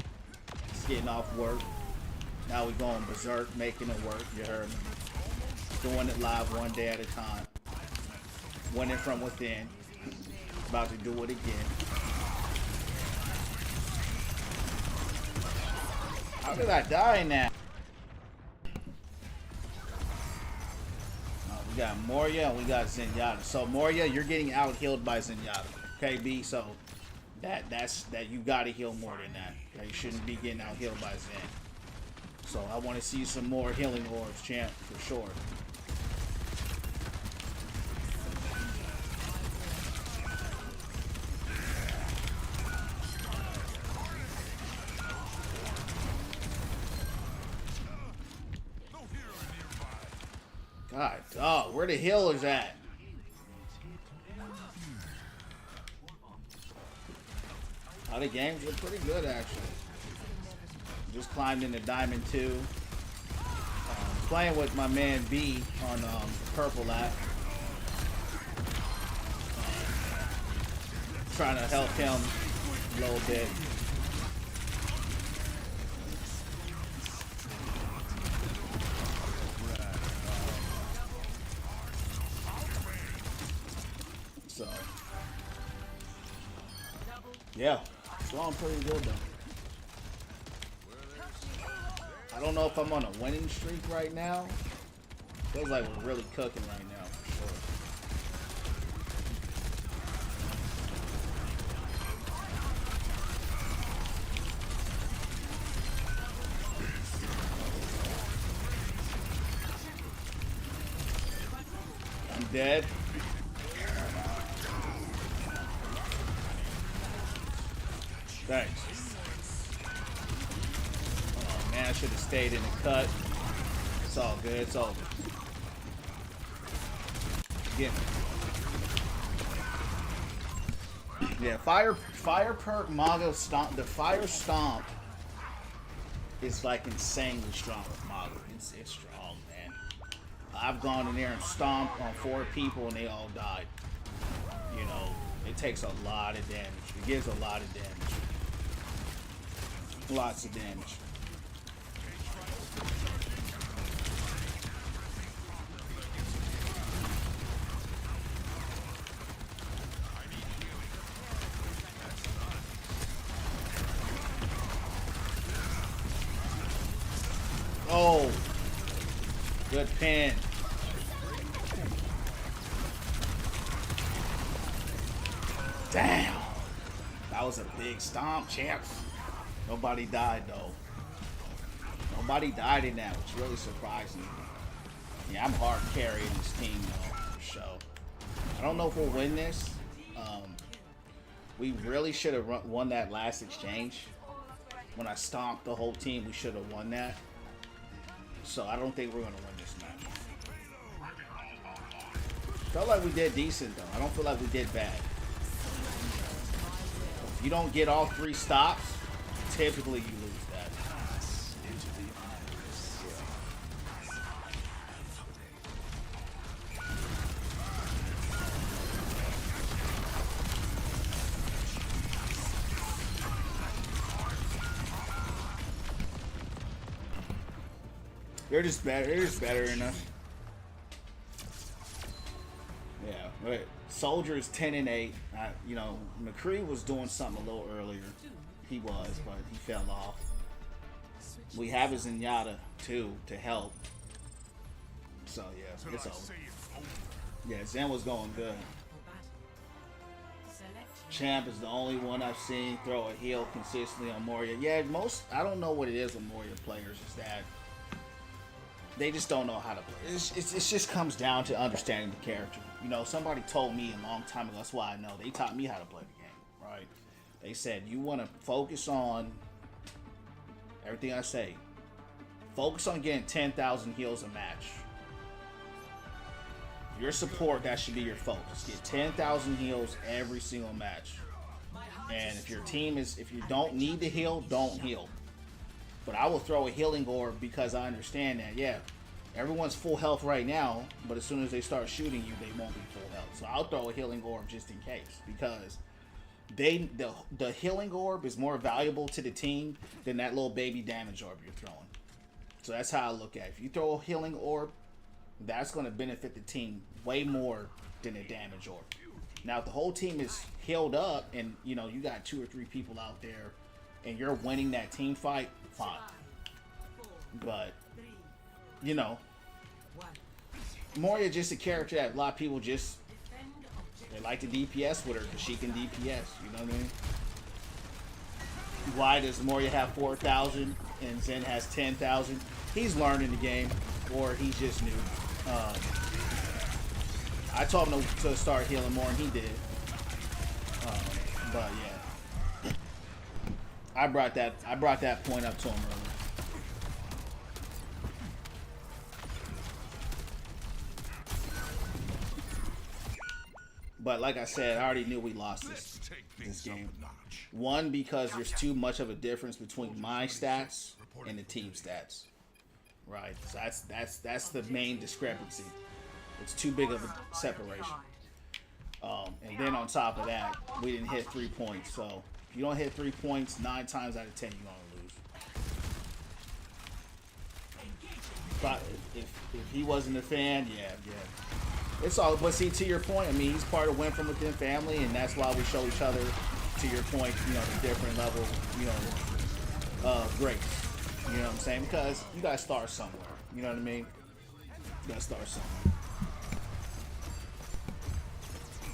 Just getting off work. Now we going berserk, making it work. You heard me. Doing it live one day at a time. Winning from within. About to do it again. How did I die now? We got Moria and we got Zenyatta. So Moria, you're getting out healed by Zenyatta. Okay, B. So that's you gotta heal more than that. Okay? You shouldn't be getting out healed by Zen. So I want to see some more healing orbs, champ, for sure. God, oh, where the healers at? Other games are pretty good actually. Just climbed into Diamond 2. Playing with my man B on the Purple app. Trying to help him a little bit. So, yeah, it's going pretty good though. I don't know if I'm on a winning streak right now. Feels like we're really cooking right now, for sure. I'm dead. Thanks. Oh man, I should have stayed in the cut. It's all good. It's over. Get me. Yeah, fire perk Mauga stomp. The fire stomp is like insanely strong with Mauga. It's strong, man. I've gone in there and stomped on 4 people and they all died. You know, it takes a lot of damage. It gives a lot of damage. Lots of damage. Oh, good pin. Damn. That was a big stomp, champs. Nobody died, though. Nobody died in that, which really surprised me. Yeah, I'm hard carrying this team, though, for sure. I don't know if we'll win this. We really should have won that last exchange. When I stomped the whole team, we should have won that. So I don't think we're going to win this match. Felt like we did decent, though. I don't feel like we did bad. If you don't get all 3 stops, typically you lose that. They're just better. They're just better than us. Yeah, but Soldier is 10-8. You know, McCree was doing something a little earlier. He was, but he fell off. We have his Zenyatta too to help. So yeah, it's over. Yeah, Zen was going good. Champ is the only one I've seen throw a heal consistently on Moria. Yeah, I don't know what it is with Moria players. Is that they just don't know how to play. It just comes down to understanding the character. You know, somebody told me a long time ago. That's why I know. They taught me how to play the game, right? They said you want to focus on everything I say. Focus on getting 10,000 heals a match. Your support, that should be your focus. Get 10,000 heals every single match. And if your team is, if you don't need to heal, don't heal. But I will throw a healing orb because I understand that, yeah, everyone's full health right now, but as soon as they start shooting you, they won't be full health. So I'll throw a healing orb just in case, because the healing orb is more valuable to the team than that little baby damage orb you're throwing. So that's how I look at it. If you throw a healing orb, that's going to benefit the team way more than a damage orb. Now, if the whole team is healed up and, you know, you got 2 or 3 people out there and you're winning that team fight, fine. But, you know, Moria just a character that a lot of people just, they like to DPS with her because she can DPS, you know what I mean? Why does Moria have 4,000 and Zen has 10,000? He's learning the game, or he's just new. I told him to start healing more, and he did. But yeah, I brought that point up to him earlier. But like I said, I already knew we lost Let's take this things up game. a notch. One, because there's too much of a difference between my stats and the team stats. Right. So that's the main discrepancy. It's too big of a separation. And then on top of that, we didn't hit 3 points. So if you don't hit 3 points, 9 times out of 10 you're gonna lose. But if he wasn't a fan, yeah. It's all. But see, to your point, I mean, he's part of Win From Within family, and that's why we show each other. To your point, you know, the different levels, you know, grace. You know what I'm saying? Because you gotta start somewhere. You know what I mean? You gotta start somewhere.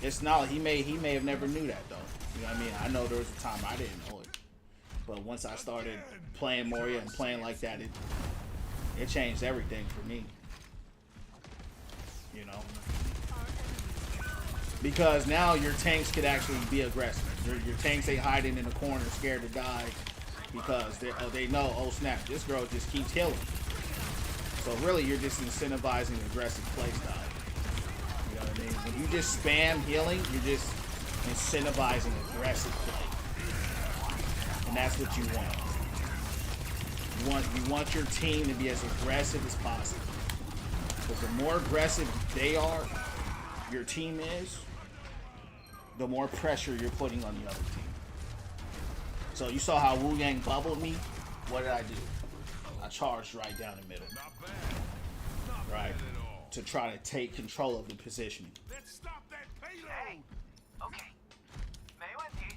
It's not like he may have never knew that though. You know what I mean? I know there was a time I didn't know it, but once I started playing Moria and playing like that, it changed everything for me. You know, because now your tanks could actually be aggressive. Your tanks ain't hiding in the corner, scared to die, because they know, oh snap, this girl just keeps healing. So really, you're just incentivizing aggressive playstyle. You know what I mean? When you just spam healing, you're just incentivizing aggressive play, and that's what you want. You want your team to be as aggressive as possible. Because the more aggressive they are, your team is, the more pressure you're putting on the other team. So you saw how Wu Yang bubbled me. What did I do? I charged right down the middle. Not bad. Not Right. bad at all. To try to take control of the positioning. Let's stop that payload. Hey, okay. 没问题.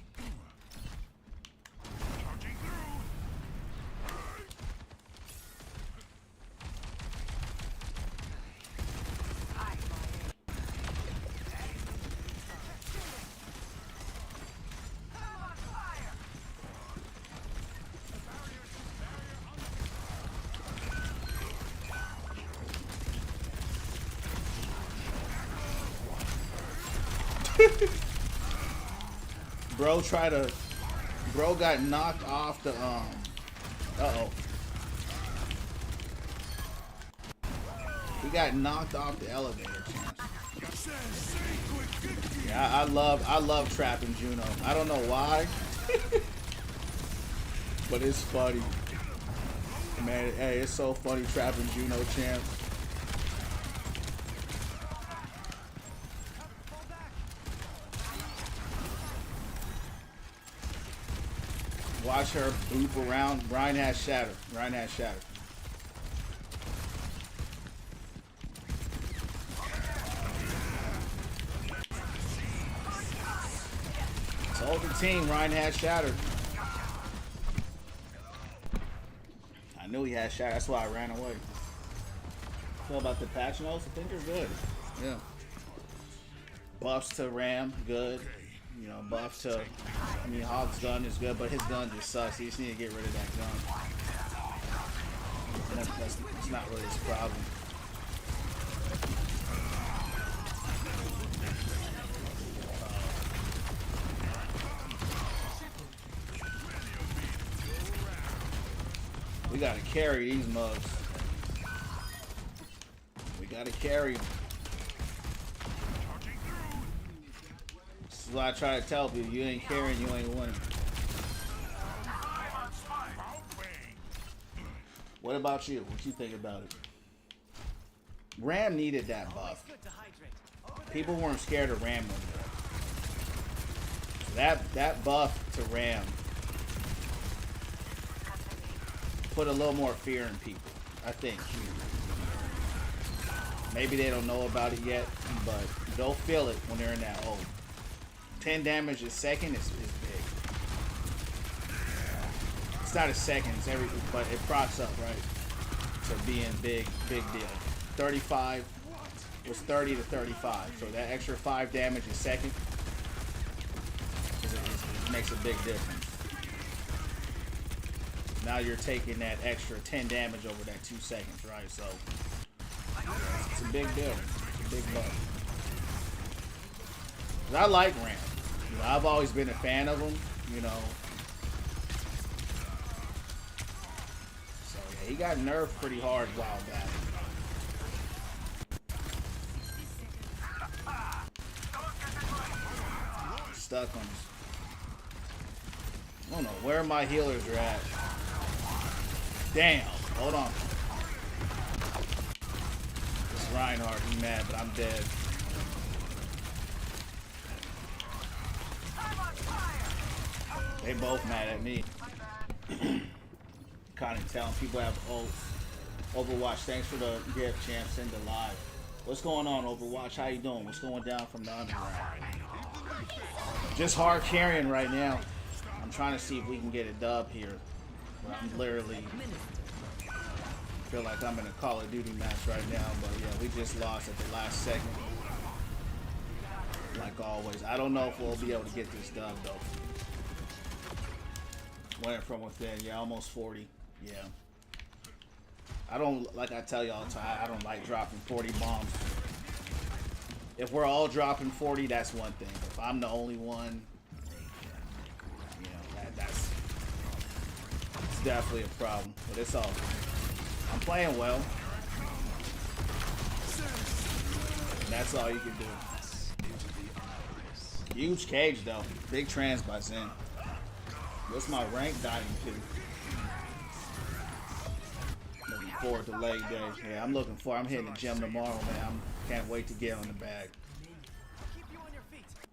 Charging through. Bro got knocked off the he got knocked off the elevator. Yeah, I love trapping Juno. I don't know why, but it's funny. Man, hey, it's so funny trapping Juno, champ. Watch her loop around. Ryan has shatter. Told the team Ryan had shatter. I knew he had shatter. That's why I ran away. Feel about the patch notes? I think they're good. Yeah. Buffs to Ram, good. You know, buff to, I mean, Hog's gun is good, but his gun just sucks. He just need to get rid of that gun. That's not really his problem. We gotta carry these mugs. We gotta carry them. This is what I try to tell people. You ain't carrying, you ain't winning. What about you? What you think about it? Ram needed that buff. People weren't scared of Ram no more. So that buff to Ram put a little more fear in people, I think. Maybe they don't know about it yet, but they'll feel it when they're in that hole. 10 damage a second is big. It's not a second, it's everything, but it procs up, right? So being big deal. 35 was 30 to 35. So that extra 5 damage a second it makes a big difference. Now you're taking that extra 10 damage over that 2 seconds, right? So it's a big deal. It's a big buff. I like Ram. You know, I've always been a fan of him, you know. So yeah, he got nerfed pretty hard a while back. stuck on this. I don't know where my healers are at. Damn. Hold on. This Reinhardt, he mad, but I'm dead. They both mad at me. Kind of telling people have ults. Overwatch, thanks for the gift, champ. Send it live. What's going on, Overwatch? How you doing? What's going down from the underground? Just hard carrying right now. I'm trying to see if we can get a dub here. But I'm literally feel like I'm in a Call of Duty match right now. But yeah, we just lost at the last second. Like always. I don't know if we'll be able to get this dub though. Went from within, yeah, almost 40. Yeah. I don't, like I tell you all the time, I don't like dropping 40 bombs. If we're all dropping 40, that's one thing. If I'm the only one, you know, that's definitely a problem. But it's all good. I'm playing well. That's all you can do. Huge cage though. Big trans by Zen. What's my rank diving to? Looking forward to leg day. Yeah, I'm hitting the gym tomorrow, man. Can't wait to get on the bag.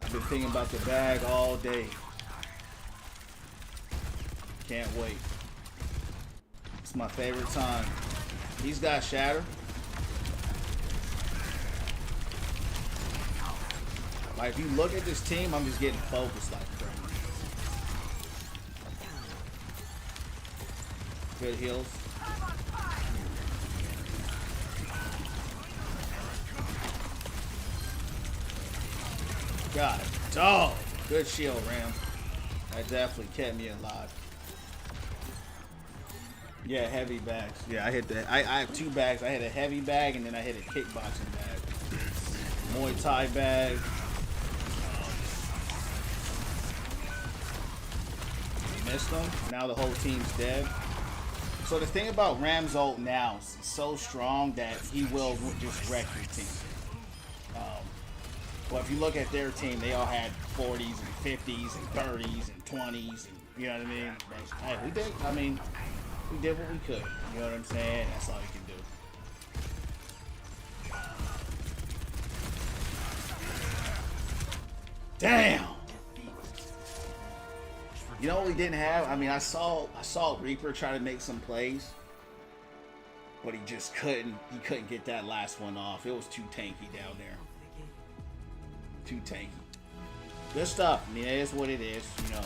I've been thinking about the bag all day. Can't wait. It's my favorite time. He's got shatter. Like, if you look at this team, I'm just getting focused like crazy. Good heals. Got it. Oh, good shield, Ram. That definitely kept me alive. Yeah, heavy bags. Yeah, I hit the. I have 2 bags. I hit a heavy bag and then I hit a kickboxing bag. Muay Thai bag. Missed them. Now the whole team's dead. So the thing about Ram's ult now is it's so strong that he will just wreck your team. But if you look at their team, they all had 40s and 50s and 30s and 20s, and you know what I mean? But, hey, we did what we could. You know what I'm saying? That's all you can do. Damn. You know what we didn't have? I mean, I saw Reaper try to make some plays, but he just couldn't. He couldn't get that last one off. It was too tanky down there. Too tanky. Good stuff. I mean, it is what it is. You know,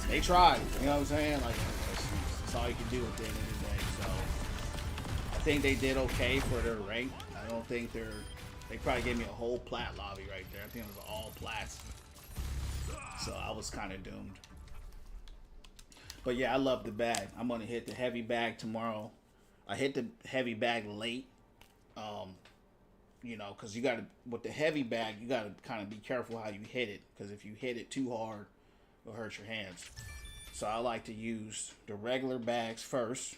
they tried. You know what I'm saying? Like, that's all you can do at the end of the day. So, I think they did okay for their rank. I don't think they probably gave me a whole plat lobby right there. I think it was all plats. So I was kind of doomed. But yeah, I love the bag. I'm going to hit the heavy bag tomorrow. I hit the heavy bag late. You know, because you got to, with the heavy bag, you got to kind of be careful how you hit it. Because if you hit it too hard, it'll hurt your hands. So I like to use the regular bags first.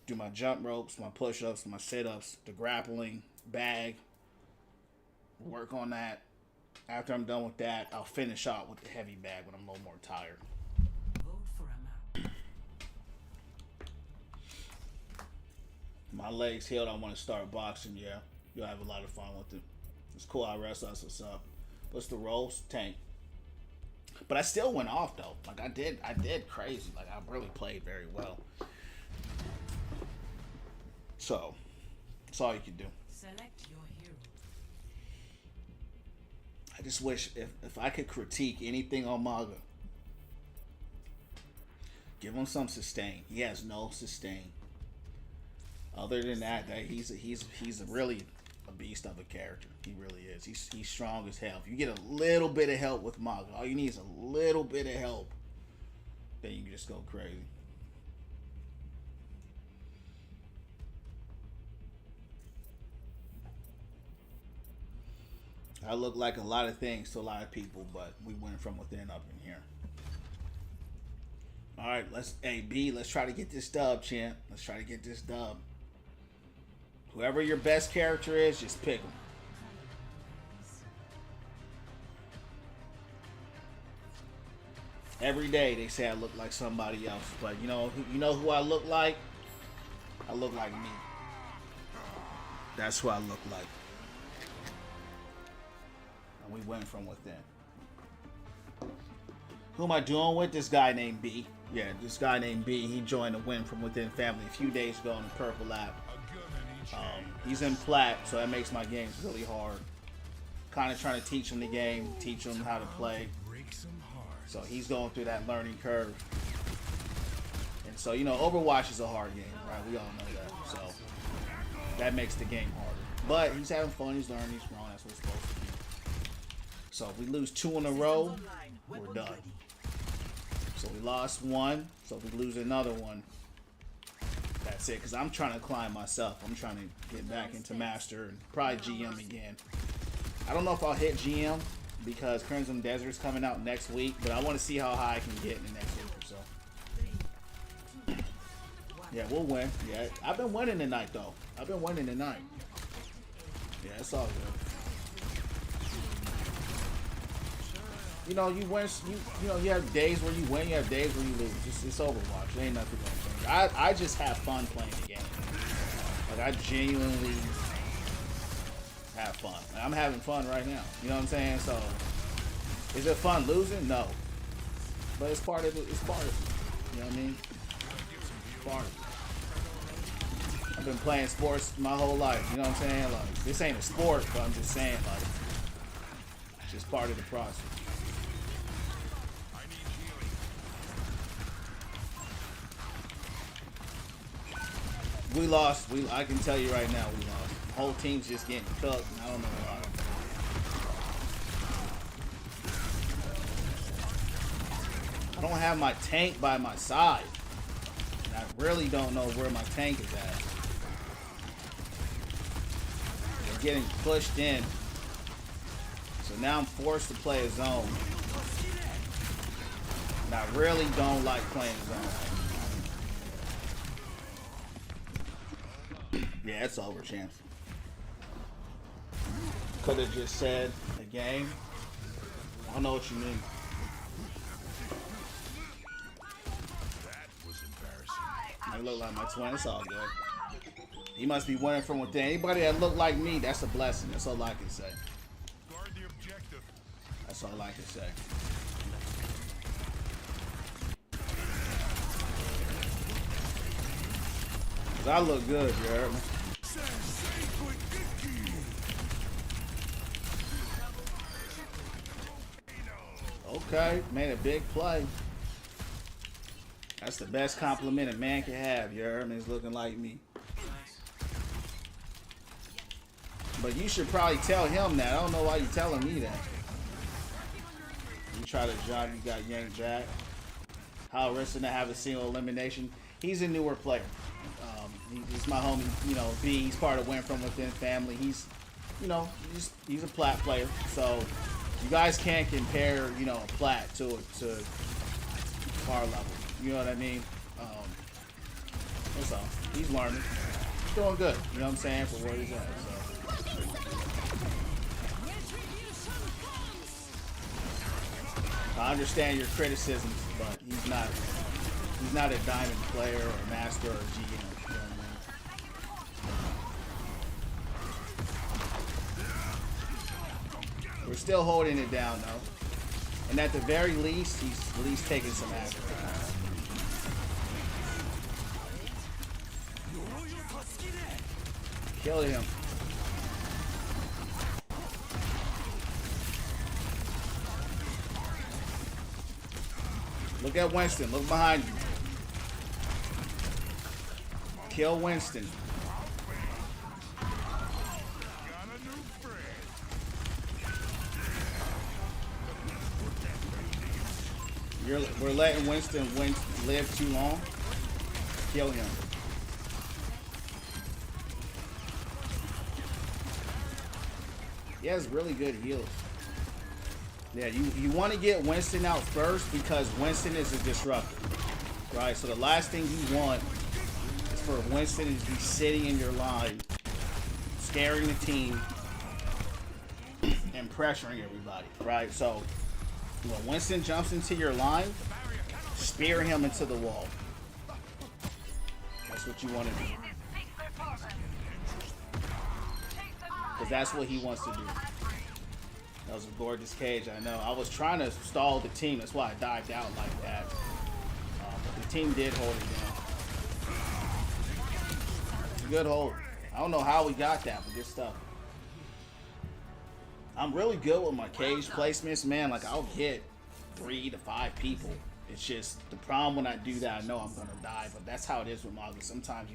Do my jump ropes, my push-ups, my sit-ups, the grappling bag. Work on that. After I'm done with that, I'll finish out with the heavy bag when I'm a little more tired. Vote for a map. My legs healed. I want to start boxing. Yeah, you'll have a lot of fun with it. It's cool. I wrestle. That's what's up. What's the rolls? Tank. But I still went off though. Like I did crazy. Like I really played very well. So that's all you can do. Select your hero. I just wish if I could critique anything on Mauga, give him some sustain. He has no sustain. Other than that, he's really a beast of a character. He really is. He's strong as hell. If you get a little bit of help with Mauga, all you need is a little bit of help, then you can just go crazy. I look like a lot of things to a lot of people, but we went from within up in here. All right, let's try to get this dub, champ. Let's try to get this dub. Whoever your best character is, just pick him. Every day they say I look like somebody else, but you know who I look like? I look like me. That's who I look like. And we win from within. Who am I doing with? This guy named B. Yeah, this guy named B. He joined the Win from Within family a few days ago on the Purple app. He's in Plat, so that makes my games really hard. Kind of trying to teach him the game, teach him how to play. So he's going through that learning curve. And so, you know, Overwatch is a hard game, right? We all know that. So that makes the game harder. But he's having fun, he's learning, he's growing. That's what it's supposed to be. So if we lose 2 in a row, we're done. So we lost 1. So if we lose another one, that's it. Because I'm trying to climb myself. I'm trying to get back into Master and probably GM again. I don't know if I'll hit GM because Crimson Desert's coming out next week, but I want to see how high I can get in the next week or so. Yeah, we'll win. Yeah, I've been winning tonight, though. I've been winning tonight. Yeah, it's all good. You know, you win. You know, you have days where you win. You have days where you lose. It's Overwatch. There ain't nothing gonna change. I just have fun playing the game. Like I genuinely have fun. Like, I'm having fun right now. You know what I'm saying? So, is it fun losing? No. But it's part of it. It's part of it. You know what I mean? It's part of it. I've been playing sports my whole life. You know what I'm saying? Like this ain't a sport, but I'm just saying like it's just part of the process. We lost. I can tell you right now, we lost. The whole team's just getting cooked, and I don't know why. I don't have my tank by my side. And I really don't know where my tank is at. They're getting pushed in. So now I'm forced to play a zone. And I really don't like playing a zone. Yeah, it's over, champs. Could have just said a game. I don't know what you mean. That was embarrassing. I look like my twin. It's all good. He must be winning from within. Anybody that look like me, that's a blessing. That's all I can say. Guard the objective. That's all I can say. Cause I look good, you heard me? Okay, made a big play. That's the best compliment a man can have. You heard me? He's looking like me. But you should probably tell him that. I don't know why you telling me that. You try to job, you got Yank Jack. How risking to have a single elimination. He's a newer player. He's my homie, you know, B. He's part of Win From Within family. He's, you know, he's a plat player. So you guys can't compare, you know, a plat to our level. You know what I mean? That's all. He's learning. He's doing good. You know what I'm saying? For where he's at. So I understand your criticisms, but he's not a diamond player or a master or a GM. You know what I mean? We're still holding it down though. And at the very least, he's at least taking some action. Kill him. Look at Winston. Look behind you. Kill Winston. We're letting Winston live too long. Kill him. He has really good heals. Yeah, you want to get Winston out first because Winston is a disruptor, right? So the last thing you want is for Winston to be sitting in your line, scaring the team and pressuring everybody, right? So When Winston jumps into your line, spear him into the wall. That's what you want to do. Because that's what he wants to do. That was a gorgeous cage, I know. I was trying to stall the team. That's why I dived out like that. But the team did hold it down. It's a good hold. I don't know how we got that, but good stuff. I'm really good with my cage placements, man. Like, I'll hit 3 to 5 people. It's just the problem when I do that, I know I'm gonna die, but that's how it is with Mauga. Sometimes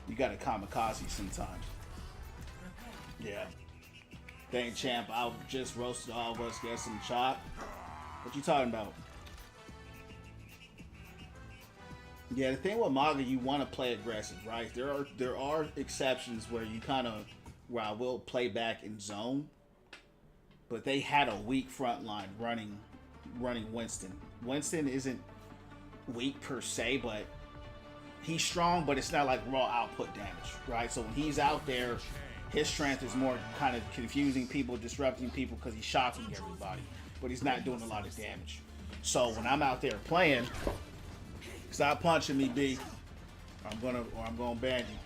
you gotta kamikaze sometimes. Yeah. Dang, champ, I just roasted all of us, get some chop. What you talking about? Yeah, the thing with Mauga, you want to play aggressive, right? There are exceptions where where I will play back in zone, but they had a weak front line running Winston. Winston isn't weak per se, but he's strong, but it's not like raw output damage, right? So when he's out there, his strength is more kind of confusing people, disrupting people because he's shocking everybody, but he's not doing a lot of damage. So when I'm out there playing, stop punching me, B. I'm gonna ban you.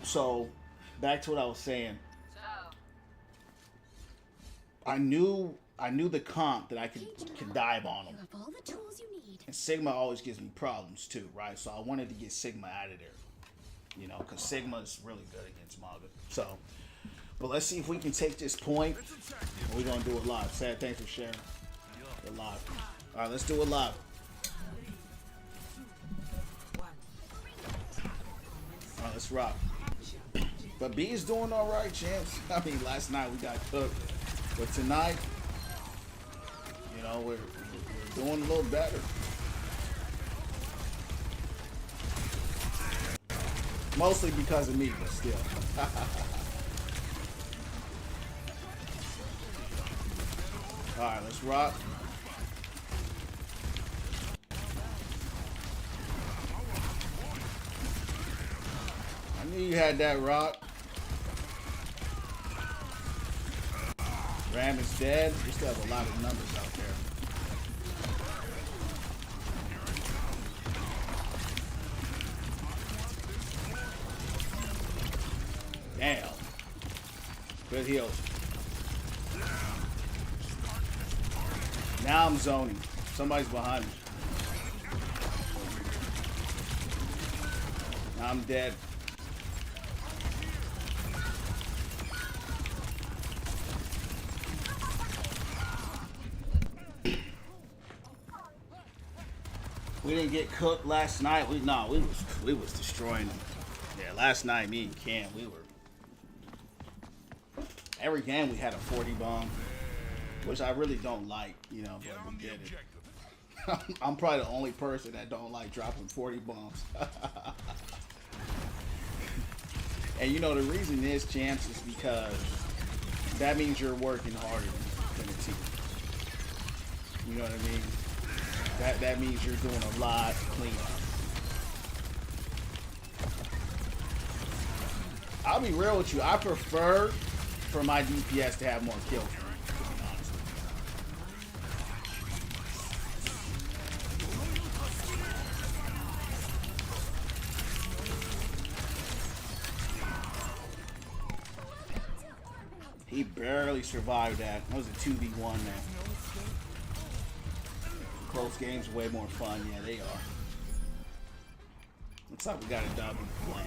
So back to what I was saying. I knew the comp that I could dive on him. You have all the tools you need. And Sigma always gives me problems too, right? So I wanted to get Sigma out of there. You know, because Sigma is really good against Mauga. So, but let's see if we can take this point. We're going to do it live. Sad, thanks for sharing. We're live. All right, let's do it live. All right, let's rock. But B is doing all right, champs. I mean, last night we got cooked. But tonight, you know, we're doing a little better. Mostly because of me, but still. Alright, let's rock. I knew you had that rock. Ram is dead. We still have a lot of numbers out there. Damn. Good heals. Now I'm zoning. Somebody's behind me. Now I'm dead. We didn't get cooked last night. We was destroying them. Yeah, last night me and Cam, we were. Every game we had a 40 bomb, which I really don't like, you know, but we did it. I'm probably the only person that don't like dropping 40 bombs. And you know the reason is, champs, is because that means you're working harder than the team. You know what I mean? That means you're doing a lot of cleanup. I'll be real with you. I prefer for my DPS to have more kills, to be honest with you. He barely survived that. That was a 2v1 man. Close games are way more fun. Yeah, they are. Looks like we got a double plan.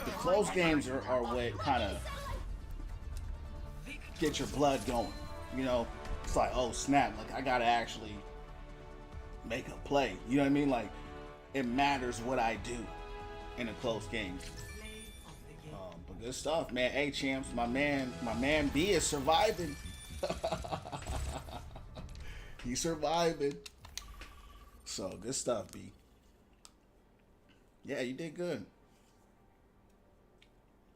The close games are what kind of get your blood going. You know, it's like, oh snap, like I gotta actually make a play. You know what I mean? Like, it matters what I do in a close game. But good stuff, man. Hey, champs, my man B is surviving. He's surviving. So good stuff, B. Yeah, you did good.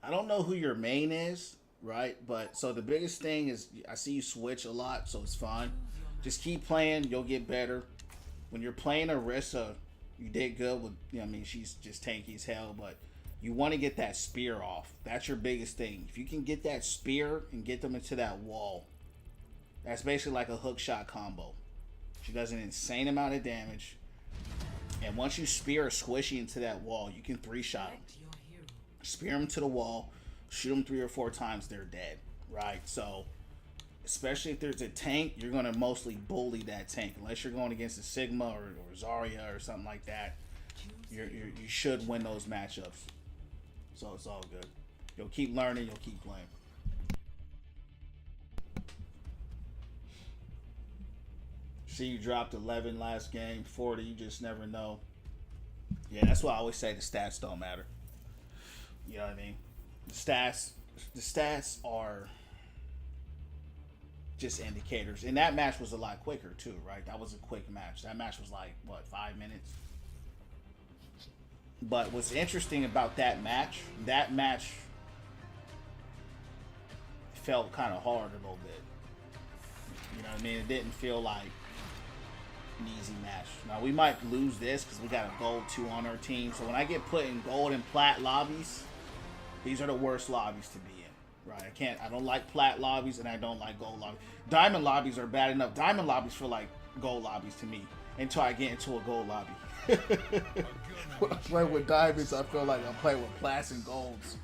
I don't know who your main is, right? But so the biggest thing is I see you switch a lot, so it's fine. Just keep playing, you'll get better. When you're playing Orisa, you did good with, you know, I mean, she's just tanky as hell, but you want to get that spear off. That's your biggest thing. If you can get that spear and get them into that wall, that's basically like a hook shot combo. She does an insane amount of damage. And once you spear a squishy into that wall, you can 3-shot them. Select your hero. Spear them to the wall, shoot them 3 or 4 times, they're dead, right? So, especially if there's a tank, you're going to mostly bully that tank. Unless you're going against a Sigma or Zarya or something like that, you should win those matchups. So it's all good. You'll keep learning, you'll keep playing. See, you dropped 11 last game, 40, you just never know. Yeah, that's why I always say the stats don't matter. You know what I mean? The stats are just indicators. And that match was a lot quicker too, right? That was a quick match. That match was like, what, 5 minutes? But what's interesting about that match felt kind of hard a little bit. You know what I mean? It didn't feel like an easy match. Now, we might lose this because we got a gold 2 on our team. So when I get put in gold and plat lobbies, these are the worst lobbies to be in. Right? I don't like plat lobbies and I don't like gold lobbies. Diamond lobbies are bad enough. Diamond lobbies feel like gold lobbies to me until I get into a gold lobby. When I play with diamonds, I feel like I'm playing with plats and golds.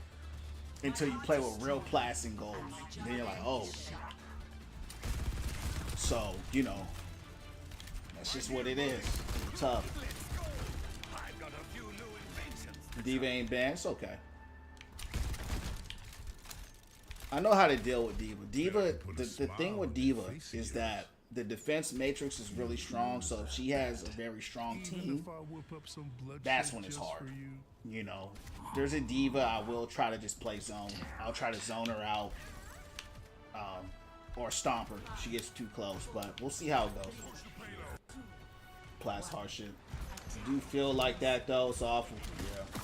Until you play with real plats and golds. And then you're like, oh. So, you know, that's just what it is. It's tough. Diva ain't banned. It's okay. I know how to deal with Diva. The thing with Diva is that the defense matrix is really strong, so if she has a very strong team, that's when it's hard. You know, there's a Diva, I will try to just play zone. I'll try to zone her out, or stomp her if she gets too close, but we'll see how it goes. Plus hard shit. I do feel like that though, it's awful. Yeah.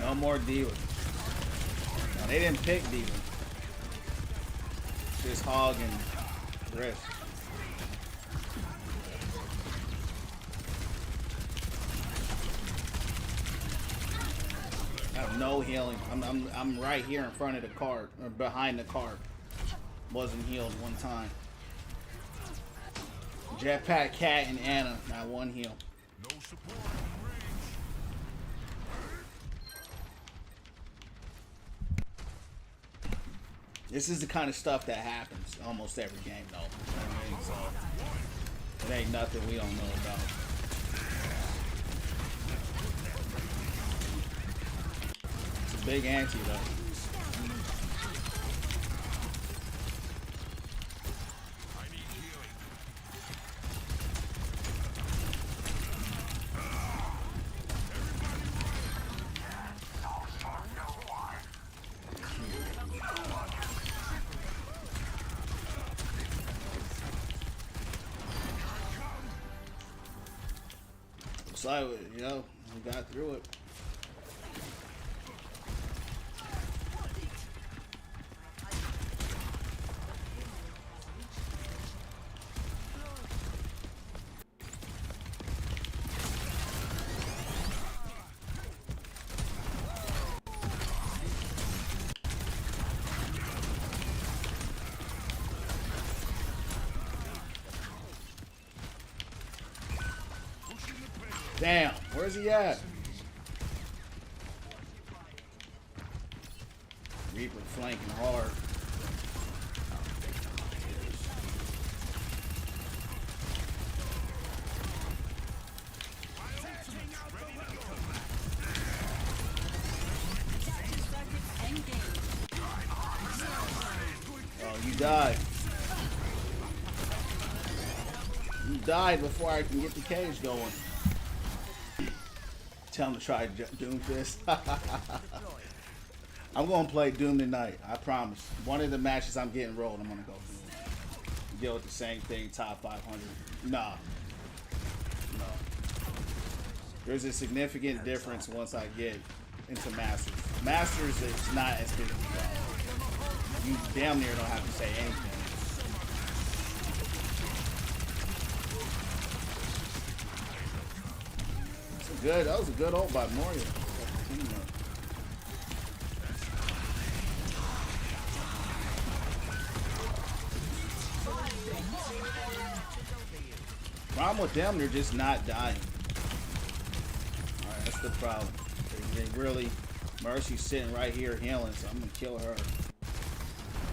No more Diva. No, they didn't pick Diva. Just Hog and Risk. I have no healing. I'm right here in front of the cart, or behind the cart. Wasn't healed one time. Jetpack, Cat, and Anna, not one heal. No support. This is the kind of stuff that happens almost every game, though. You know what I mean? So it ain't nothing we don't know about. It's a big ante, though. So, you know, we got through it. Damn, where's he at? Reaper flanking hard. Oh, you died. You died before I can get the cage going. Tell him to try Doomfist. I'm going to play Doom tonight. I promise. One of the matches I'm getting rolled, I'm going to go Doom. Deal with the same thing, top 500. Nah. No. There's a significant difference once I get into Masters. Masters is not as big of a problem. You damn near don't have to say anything. That was a good ult by Moria. Problem with them, they're just not dying. Alright, that's the problem. They really, Mercy's sitting right here healing, so I'm gonna kill her.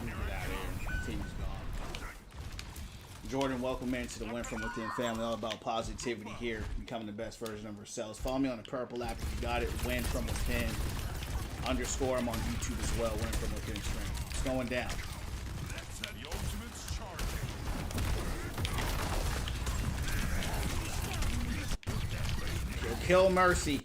I'm gonna get out of here. My team's gone. Jordan, welcome into the Win From Within family. All about positivity here, becoming the best version of ourselves. Follow me on the purple app if you got it. Win From Within _ I'm on YouTube as well. Win From Within stream. It's going down. That's the ultimate's charge. Kill Mercy.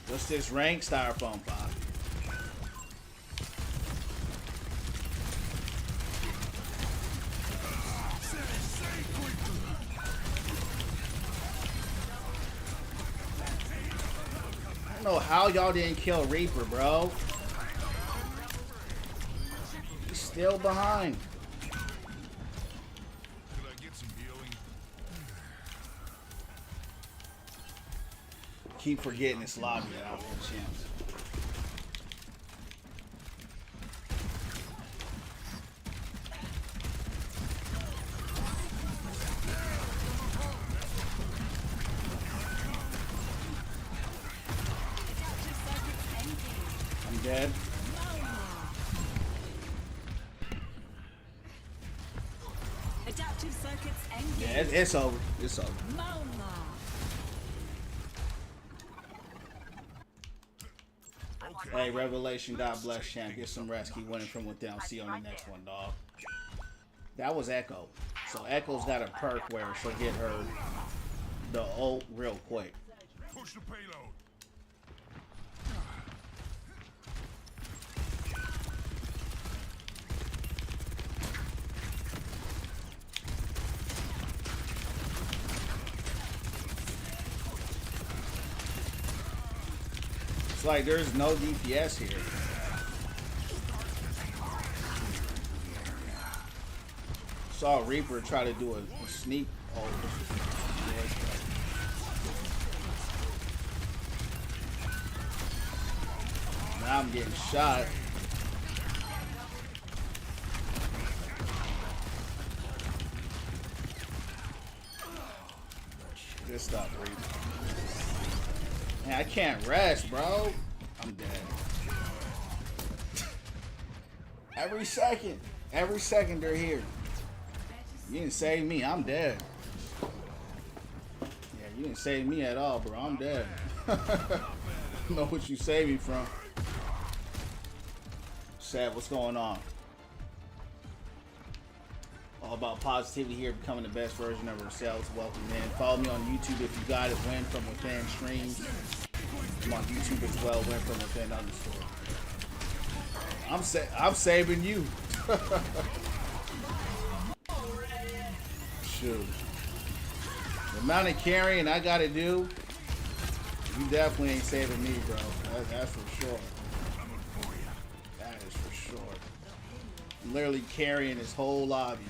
What's this rank? Styrofoam 5. I don't know how y'all didn't kill Reaper, bro. He's still behind. Could I get some healing? Keep forgetting this lobby that I want champs. I'm dead. Adaptive circuits engaged. Yeah, it's over. It's over. Mauga. Hey, Revelation, God bless champ. Get some rest. Keep winning from within. I'll see you on the next one, dog. That was Echo. So Echo's got a perk where she'll get her the ult real quick. Push the payload. It's like there's no DPS here. Saw Reaper try to do a sneak ult. Now I'm getting shot. Good stuff, Reaper. Man, I can't rest, bro. I'm dead. Every second they're here. You didn't save me, I'm dead. Yeah, you didn't save me at all, bro. I'm dead. I don't know what you saved me from. Sad, what's going on? All about positivity here, becoming the best version of ourselves. Welcome in. Follow me on YouTube if you got it. Win From Within streams. I'm on YouTube as well. Win From Within _ I'm saving you. Shoot. The amount of carrying I gotta do, you definitely ain't saving me, bro. That's for sure. That is for sure. I'm literally carrying this whole lobby.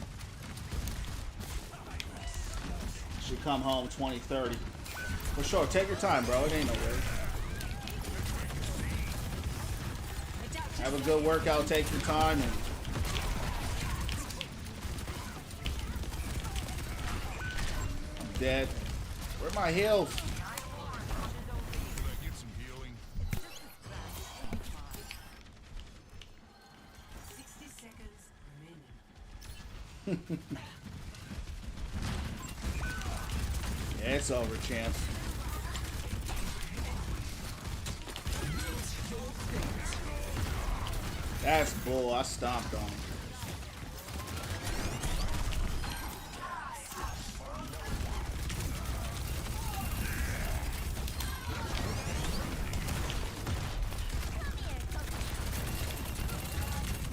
Should come home 2030. For sure. Take your time, bro. It ain't no way. Have a good workout. Take your time. And I'm dead. Where are my heals? Could I get some healing? 60 seconds remaining. Yeah, it's over, champs. That's bull. I stomped on him.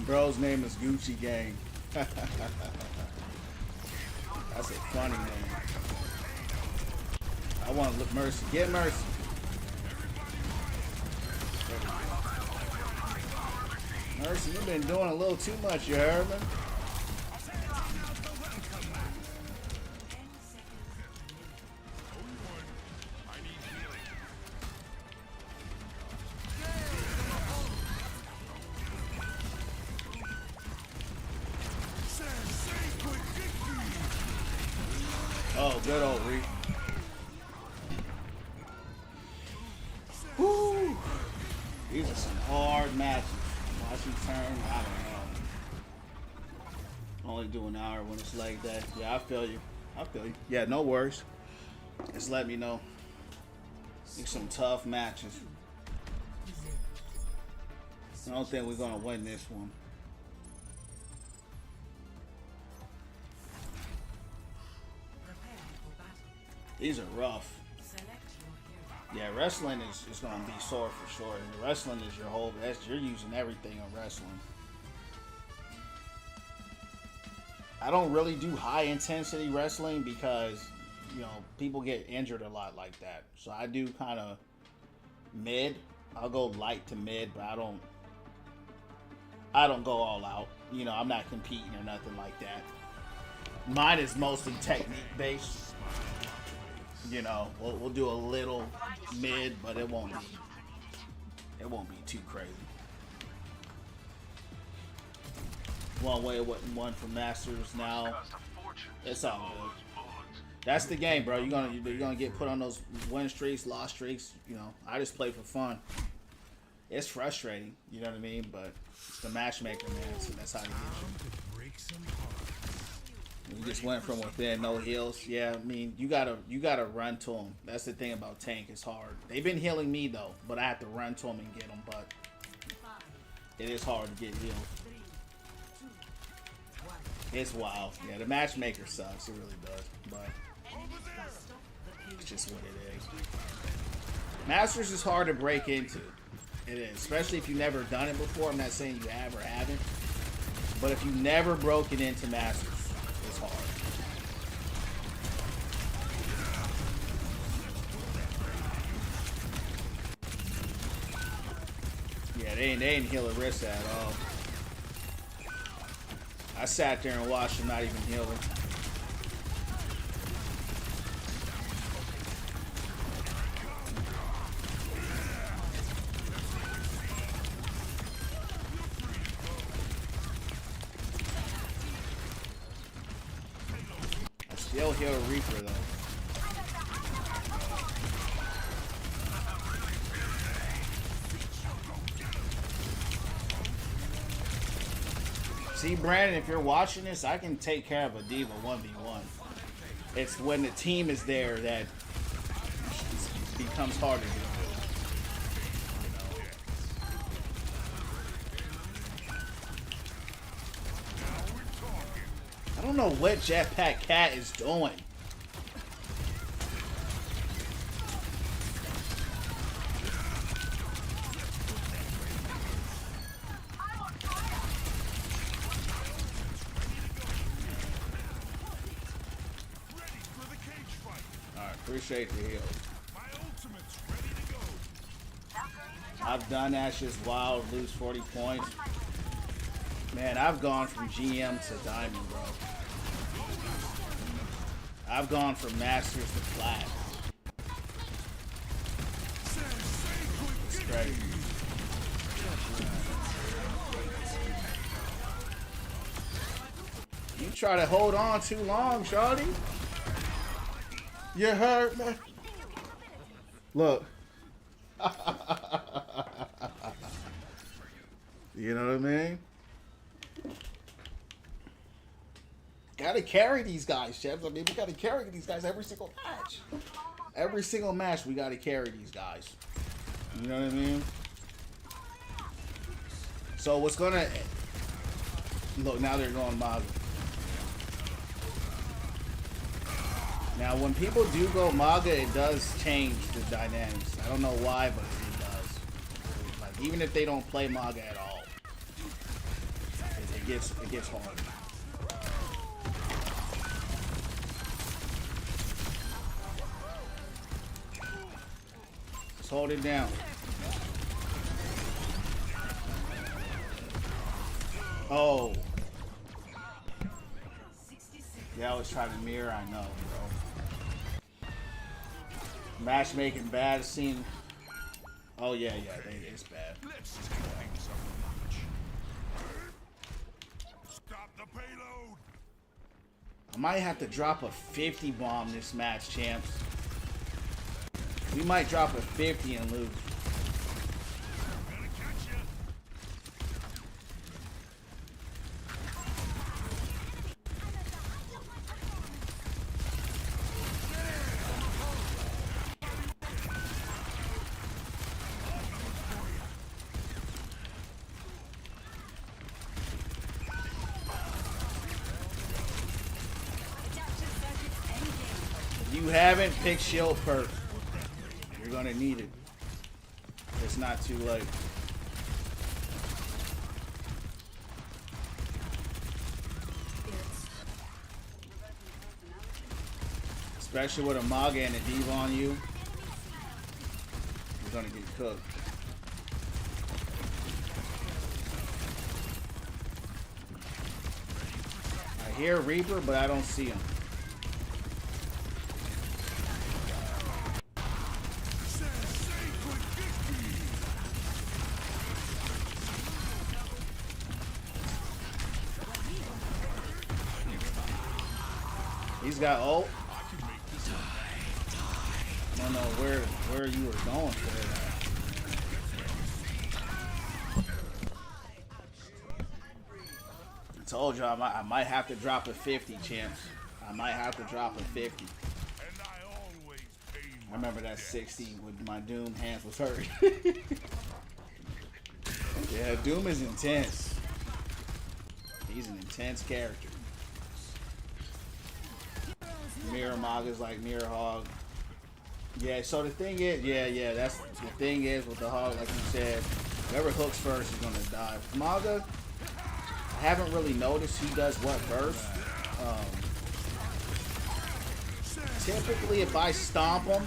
Bro's name is Gucci Gang. That's a funny name. I want to look Mercy. Get Mercy. Mercy, you've been doing a little too much, you heard me? Oh, good old Reek. Woo! These are some hard matches. Watch you turn, I don't know. Only do an hour when it's like that. Yeah, I feel you. I feel you. Yeah, no worries. Just let me know. These some tough matches. I don't think we're gonna win this one. These are rough. Yeah, wrestling is gonna be sore for sure. And wrestling is your whole. You're using everything on wrestling. I don't really do high intensity wrestling because people get injured a lot like that. So I do kind of mid. I'll go light to mid, but I don't go all out. I'm not competing or nothing like that. Mine is mostly technique based. We'll do a little mid, but it won't be too crazy. One for Masters now. It's all good. That's the game, bro. You're gonna get put on those win streaks, loss streaks. I just play for fun. It's frustrating, you know what I mean? But it's the matchmaker, man. So that's how you get you. We just went from within, no heals. Yeah, I mean, you gotta run to them. That's the thing about tank. It's hard. They've been healing me though, but I have to run to them and get them. But it is hard to get healed. It's wild. Yeah, the matchmaker sucks. It really does. But it's just what it is. Masters is hard to break into. It is, especially if you've never done it before. I'm not saying you have or haven't, but if you've never broken into Masters, it's hard. Yeah, they ain't healing wrist at all. I sat there and watched them not even healing. I still heal Reaper though. See, Brandon, if you're watching this, I can take care of a diva 1v1. It's when the team is there that it becomes harder to do. I don't know what Jetpack Cat is doing. Appreciate the heal. I've done that, just wild, lose 40 points. Man, I've gone from GM to Diamond, bro. I've gone from Masters to Plat. It's crazy. You try to hold on too long, shawty. You hurt me. Look. You know what I mean? Gotta carry these guys, Chefs. I mean, we gotta carry these guys every single match. Every single match, we gotta carry these guys. You know what I mean? So what's gonna... Look, now they're going Mauga. Now, when people do go Mauga, it does change the dynamics. I don't know why, but it does. Like, even if they don't play Mauga at all, it gets hard. Let's hold it down. Oh. Yeah, I was trying to mirror. I know, bro. Matchmaking bad. Scene. Oh yeah, it's bad. Let's take things up a notch. Stop the payload. I might have to drop a 50 bomb this match, champs. We might drop a 50 and lose. Gonna catch you. If you haven't, pick shield perk. You're gonna need it. It's not too late. Especially with a Mauga and a Diva on you. You're gonna get cooked. I hear Reaper, but I don't see him. He's got ult. I don't know where you were going for that. I told you I might have to drop a 50, champs. I might have to drop a 50. And I always pay I remember that 60 with my Doom hands was hurt. Yeah, Doom is intense. He's an intense character. Mirror Maga's like Mirror Hog. Yeah, so the thing is, yeah, that's the thing is with the Hog, like you said, whoever hooks first is gonna die. Mauga, I haven't really noticed who does what first. Typically, if I stomp him,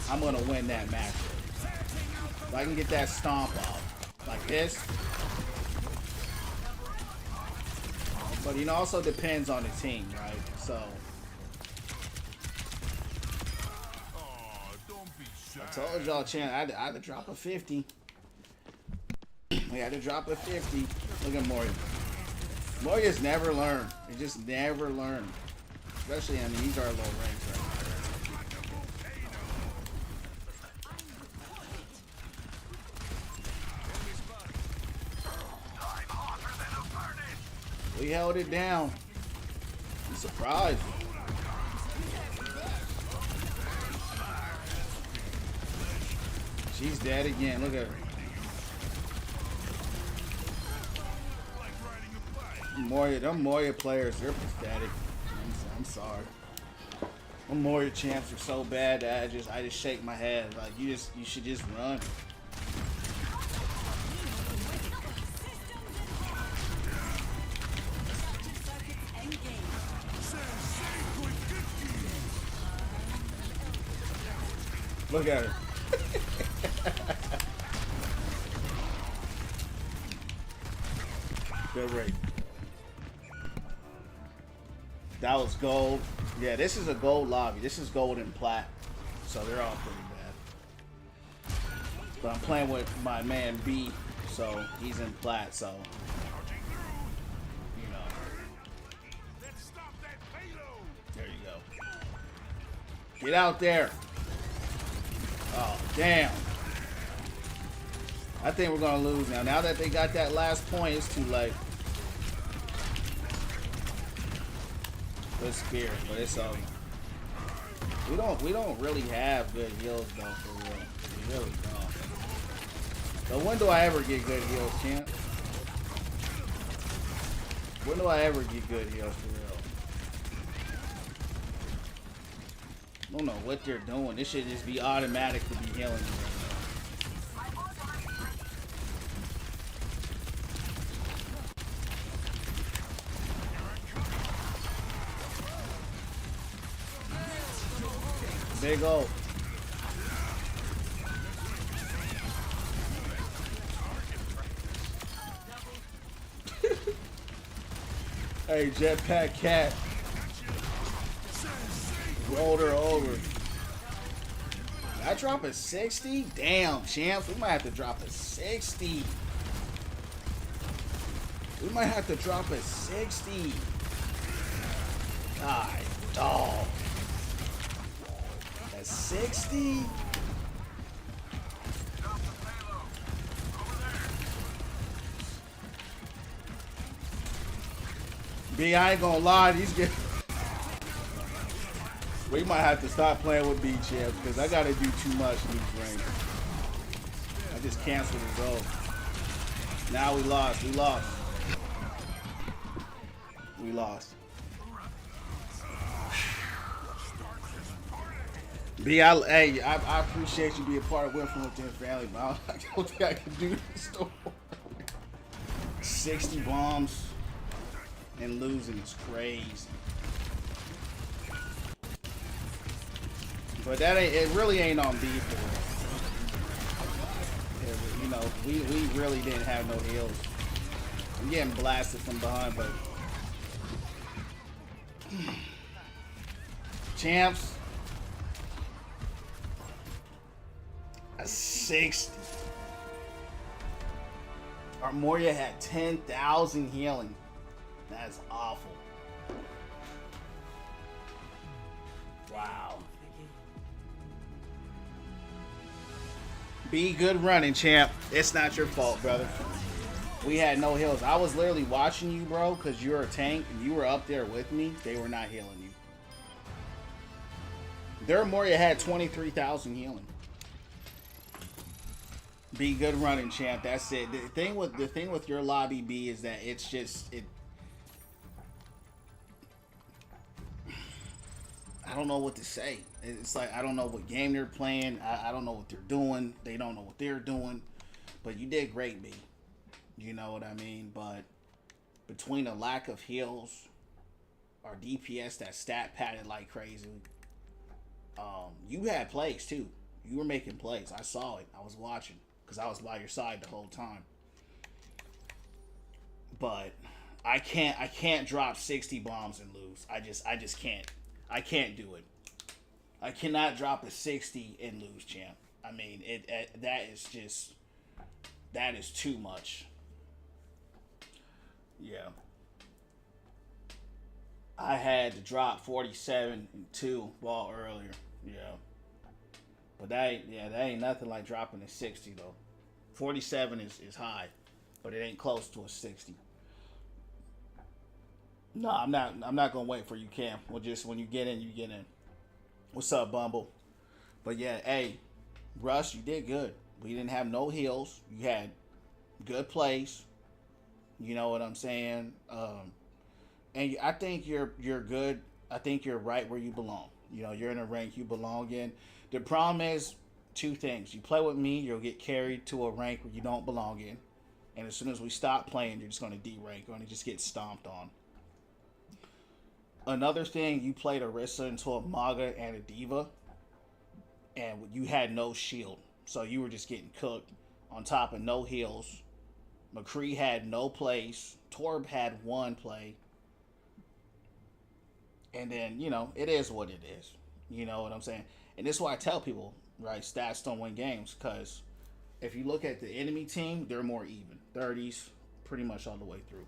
I'm gonna win that match. If I can get that stomp off, like this. But it also depends on the team, right? So don't be shy. I told y'all, Chan, I had to drop a 50. I had to drop a 50. Look at Moria. Moria's never learned. He just never learned. Especially, I mean, these are low ranks, right? We held it down. I'm surprised. She's dead again. Look at her. Moria, them Moria players, they're pathetic. I'm sorry. Them Moria champs are so bad that I just shake my head. Like you should just run. Look at her. Good rate. That was gold. Yeah, this is a gold lobby. This is gold and plat. So they're all pretty bad. But I'm playing with my man B, so he's in plat, so you know. Let's stop that payload. There you go. Get out there. Oh, damn. I think we're gonna lose now. Now that they got that last point, it's too late. Good spirit, but it's we don't really have good heals though, for real. We really don't. So when do I ever get good heals, champ? When do I ever get good heals for real? I don't know what they're doing. This should just be automatic to be healing me right now. Big ult. Hey, Jetpack Cat. Rolled her over. Did I drop a 60? Damn, champs. We might have to drop a 60. We might have to drop a 60. God, dog. A 60? B, I ain't gonna lie, these get. We might have to stop playing with B champs because I gotta do too much in these ranks. I just canceled the goal. Now we lost. We lost. We lost. B, I appreciate you being part of Winfrey Within Family, but I don't think I can do this no more. 60 bombs and losing is crazy. But that ain't, it really ain't on B for it. You know, we really didn't have no heals. I'm getting blasted from behind, but champs. A 60. Our Moria had 10,000 healing. That's awful. Wow. Be good running, champ. It's not your fault, brother. We had no heals. I was literally watching you, bro, because you're a tank and you were up there with me. They were not healing you. Their Moria had 23,000 healing. Be good running, champ. That's it. The thing with your lobby, B, is that it's just it. I don't know what to say. It's like I don't know what game they're playing. I don't know what they're doing. They don't know what they're doing. But you did great, B. You know what I mean? But between a lack of heals, our DPS that stat padded like crazy. You had plays too. You were making plays. I saw it. I was watching because I was by your side the whole time. But I can't drop 60 bombs and lose. I just can't. I can't do it. I cannot drop a 60 and lose, champ. I mean, that is too much. Yeah. I had to drop 47 and 2 ball earlier. Yeah. But that ain't nothing like dropping a 60 though. 47 is high, but it ain't close to a 60. No, I'm not gonna wait for you, Cam. We'll just when you get in, you get in. What's up, Bumble? But yeah, hey, Russ, you did good. We didn't have no heals. You had good plays. You know what I'm saying? And I think you're good. I think you're right where you belong. You know, you're in a rank you belong in. The problem is two things. You play with me, you'll get carried to a rank where you don't belong in. And as soon as we stop playing, you're just going to D-rank. You're going to just get stomped on. Another thing, you played Orisa into a Mauga and a Diva. And you had no shield. So you were just getting cooked on top of no heals. McCree had no plays. Torb had one play. And then, you know, it is what it is. You know what I'm saying? And this is why I tell people, right, stats don't win games. Because if you look at the enemy team, they're more even. 30s, pretty much all the way through.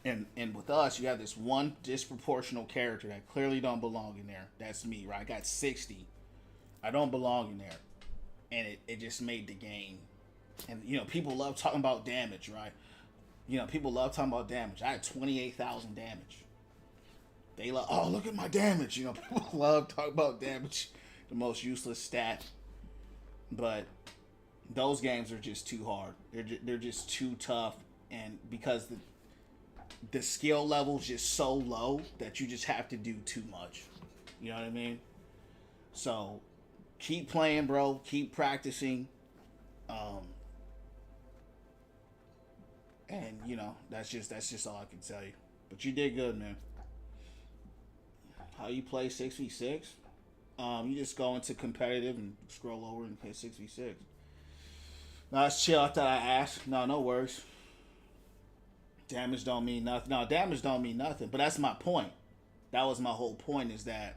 And with us, you have this one disproportional character that clearly don't belong in there. That's me, right? I got 60. I don't belong in there. And it just made the game. And, you know, people love talking about damage, right? You know, people love talking about damage. I had 28,000 damage. They love, oh, look at my damage. You know, people love talking about damage. The most useless stat. But those games are just too hard. They're just too tough. And because the skill level is just so low that you just have to do too much. You know what I mean? So keep playing, bro. Keep practicing. And you know, that's just all I can tell you. But you did good, man. How you play 6v6? You just go into competitive and scroll over and play 6v6. No, that's chill. I thought I asked. No worries. Damage don't mean nothing. No, damage don't mean nothing. But that's my point. That was my whole point, is that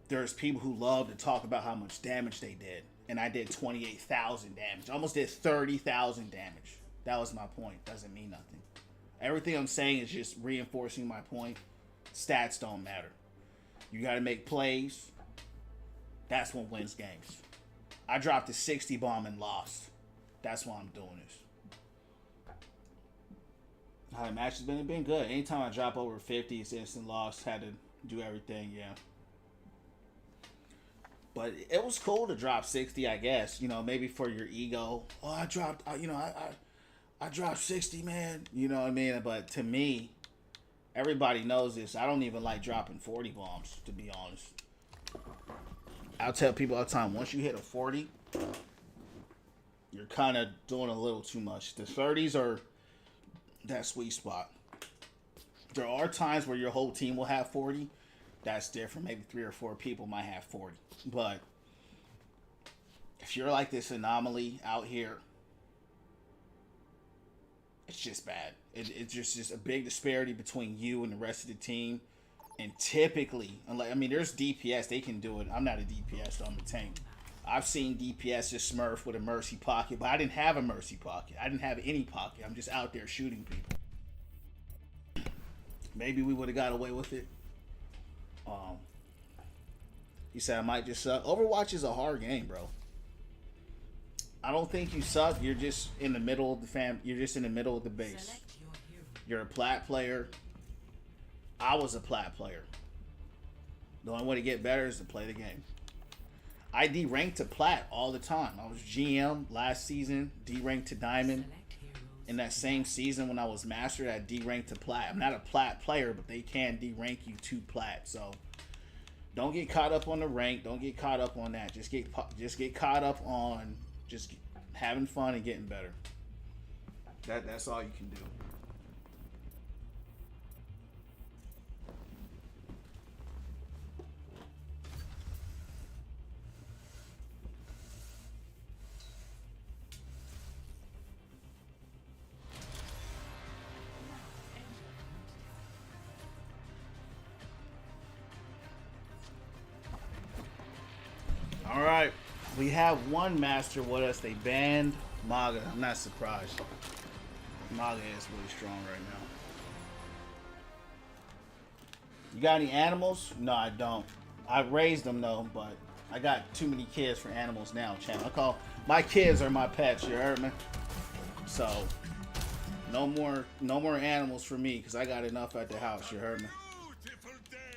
there's people who love to talk about how much damage they did. And I did 28,000 damage. Almost did 30,000 damage. That was my point. Doesn't mean nothing. Everything I'm saying is just reinforcing my point. Stats don't matter. You got to make plays. That's what wins games. I dropped a 60 bomb and lost. That's why I'm doing this. How the match has been good. Anytime I drop over 50, it's instant loss. Had to do everything, yeah. But it was cool to drop 60, I guess. You know, maybe for your ego. Oh, I dropped, I dropped 60, man. You know what I mean? But to me, everybody knows this. I don't even like dropping 40 bombs, to be honest. I'll tell people all the time, once you hit a 40, you're kind of doing a little too much. The 30s are that sweet spot. There are times where your whole team will have 40. That's different. Maybe 3 or 4 people might have 40. But if you're like this anomaly out here, it's just bad. It's just a big disparity between you and the rest of the team. And typically, I mean, there's DPS. They can do it. I'm not a DPS, though. I'm a tank. I've seen DPS just smurf with a mercy pocket, but I didn't have a mercy pocket. I didn't have any pocket. I'm just out there shooting people. Maybe we would have got away with it. He said I might just suck. Overwatch is a hard game, bro. I don't think you suck. You're just in the middle of the You're just in the middle of the base. Select your hero. You're a plat player. I was a plat player. The only way to get better is to play the game. I D-ranked to plat all the time. I was GM last season, D-ranked to diamond. Select heroes. In that same season when I was mastered, I D-ranked to plat. I'm not a plat player, but they can D-rank you to plat. So don't get caught up on the rank. Don't get caught up on that. Just get caught up on just having fun and getting better. That's all you can do. All right, we have one master with us. They banned Mauga. I'm not surprised. Mauga is really strong right now. You got any animals? No, I don't. I raised them though, but I got too many kids for animals now, champ. I call my kids are my pets. You heard me? So no more animals for me because I got enough at the house. You heard me?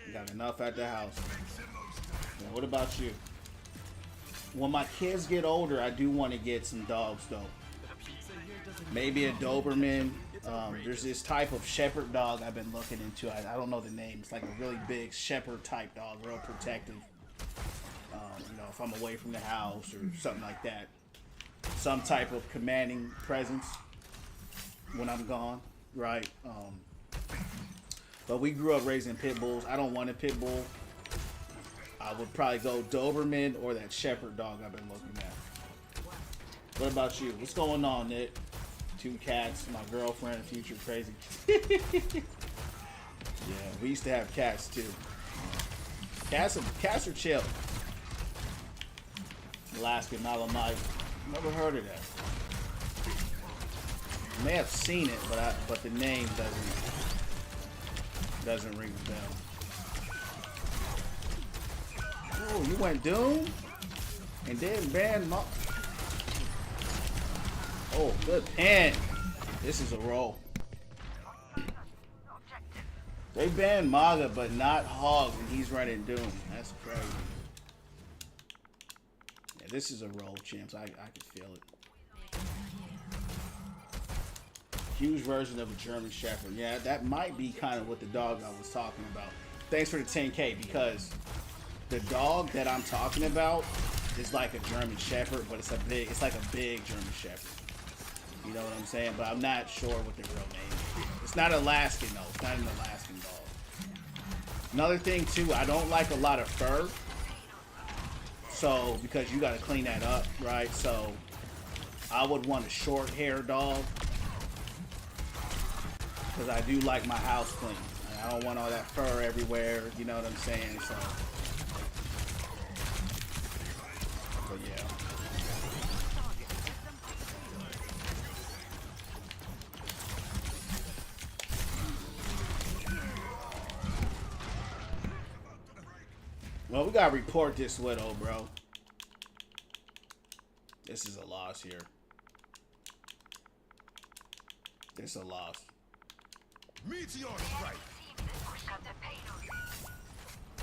I got enough at the house. Yeah, what about you? When my kids get older, I do want to get some dogs, though. Maybe a Doberman. There's this type of shepherd dog I've been looking into. I don't know the name. It's like a really big shepherd type dog, real protective. You know, if I'm away from the house or something like that. Some type of commanding presence when I'm gone, right? But we grew up raising pit bulls. I don't want a pit bull. I would probably go Doberman or that shepherd dog I've been looking at. What about you? What's going on, Nick? 2 cats, my girlfriend, future crazy. Yeah, we used to have cats too. Cats are chill. Alaskan Malamite. Never heard of that. I may have seen it, but the name doesn't ring the bell. Oh, you went Doom? And then ban Oh, good pen. This is a roll. They banned Mauga, but not Hog when he's running Doom. That's crazy. Yeah, this is a roll, champs. I can feel it. Huge version of a German Shepherd. Yeah, that might be kind of what the dog I was talking about. Thanks for the 10K, because the dog that I'm talking about is like a German Shepherd, but it's like a big German Shepherd. You know what I'm saying? But I'm not sure what the real name is. It's not Alaskan though. It's not an Alaskan dog. Another thing too, I don't like a lot of fur. So, because you gotta clean that up, right? So, I would want a short hair dog. Because I do like my house clean. I don't want all that fur everywhere, you know what I'm saying? So, but yeah. Well, we gotta report this Widow, bro. This is a loss here. This is a loss. Meteor strike.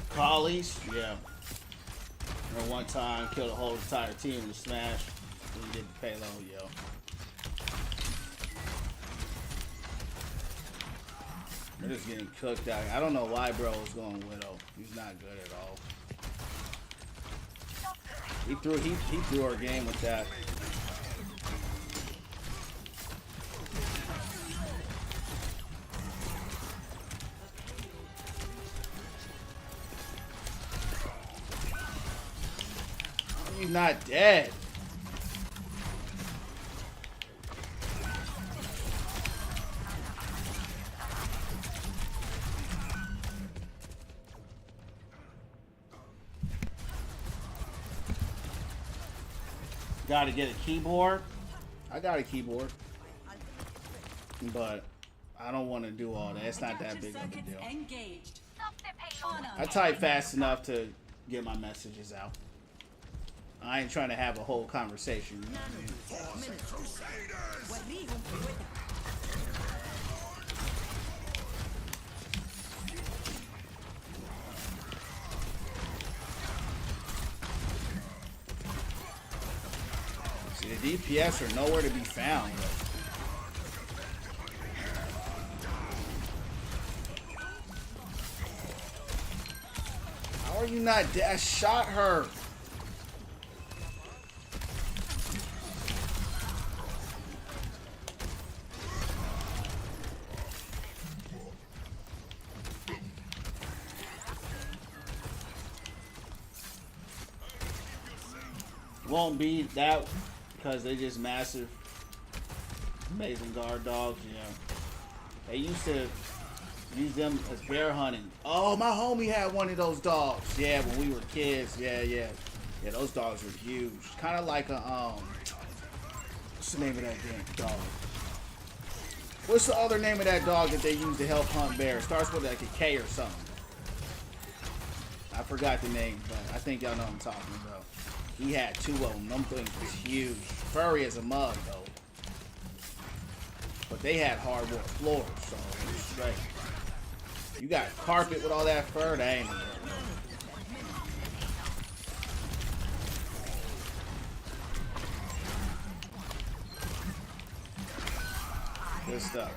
Collies, yeah. Remember one time killed a whole entire team with a smash. We did the payload, yo. We're just getting cooked out. I don't know why bro was going Widow. He's not good at all. He threw our game with that. He's not dead. Gotta get a keyboard. I got a keyboard. But I don't want to do all that. It's not that big of a deal. Engaged. I type fast enough to get my messages out. I ain't trying to have a whole conversation. You know what I mean? See, the DPS are nowhere to be found. How are you not dead? I shot her. Won't be that because they just massive, amazing guard dogs. Yeah, they used to use them as bear hunting. Oh, my homie had one of those dogs. Yeah, when we were kids. Yeah. Those dogs were huge. Kind of like a what's the name of that damn dog? What's the other name of that dog that they use to help hunt bears? Starts with like a K or something. I forgot the name, but I think y'all know what I'm talking about. He had two of them. Them things was huge. Furry as a mug, though. But they had hardwood floors, so it was straight. You got carpet with all that fur, that ain't good. Good stuff.